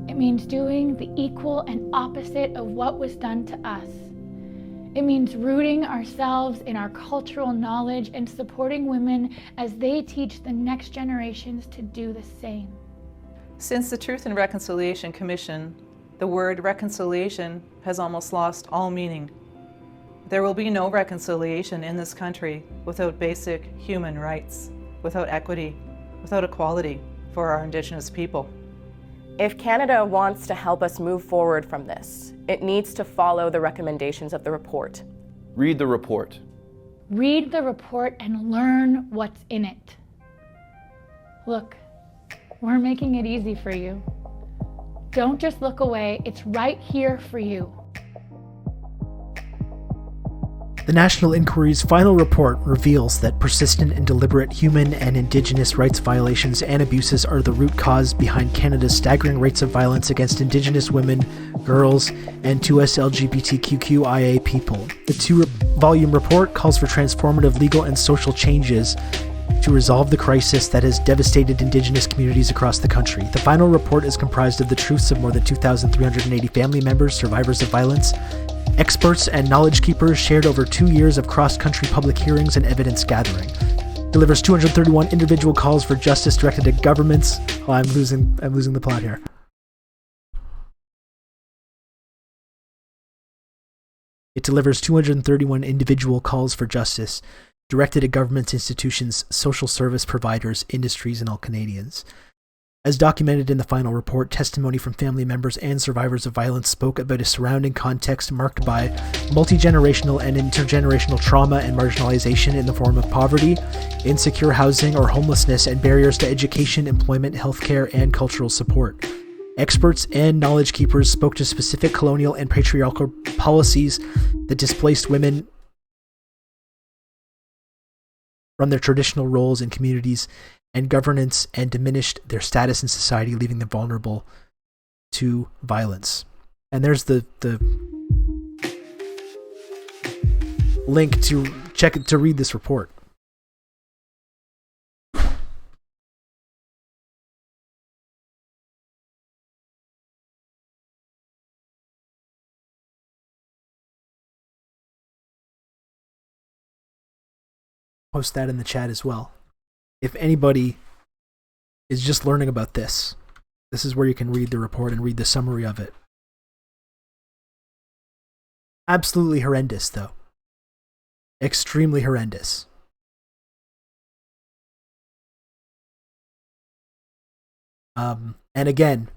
[SPEAKER 7] it means doing the equal and opposite of what was done to us. It means rooting ourselves in our cultural knowledge and supporting women as they teach the next generations to do the same.
[SPEAKER 11] Since the Truth and Reconciliation Commission, the word reconciliation has almost lost all meaning. There will be no reconciliation in this country without basic human rights, without equity, without equality for our Indigenous people.
[SPEAKER 9] If Canada wants to help us move forward from this, it needs to follow the recommendations of the report.
[SPEAKER 10] Read the report.
[SPEAKER 7] Read the report and learn what's in it. Look, we're making it easy for you. Don't just look away, it's right here for you.
[SPEAKER 1] The National Inquiry's final report reveals that persistent and deliberate human and Indigenous rights violations and abuses are the root cause behind Canada's staggering rates of violence against Indigenous women, girls, and 2S LGBTQIA people. The 2-volume report calls for transformative legal and social changes to resolve the crisis that has devastated Indigenous communities across the country. The final report is comprised of the truths of more than 2,380 family members, survivors of violence, experts, and knowledge keepers shared over 2 years of cross-country public hearings and evidence gathering. Delivers 231 individual calls for justice directed at governments. Oh, I'm losing the plot here. It delivers 231 individual calls for justice directed at governments, institutions, social service providers, industries, and all Canadians. As documented in the final report, testimony from family members and survivors of violence spoke about a surrounding context marked by multi-generational and intergenerational trauma and marginalization in the form of poverty, insecure housing or homelessness, and barriers to education, employment, healthcare, and cultural support. Experts and knowledge keepers spoke to specific colonial and patriarchal policies that displaced women from their traditional roles in communities and governance and diminished their status in society, leaving them vulnerable to violence. And there's the link to check it, to read this report. Post that in the chat as well. if anybody is just learning about this, this is where you can read the report and read the summary of it. Absolutely horrendous, though. Extremely horrendous. And again,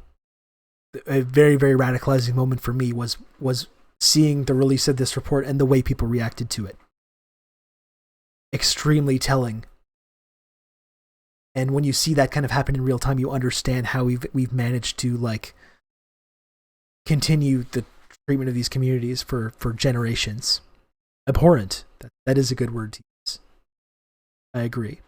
[SPEAKER 1] a very, very radicalizing moment for me was seeing the release of this report and the way people reacted to it. Extremely telling. And when you see that kind of happen in real time, you understand how we've managed to like continue the treatment of these communities for generations. Abhorrent. That is a good word to use. I agree.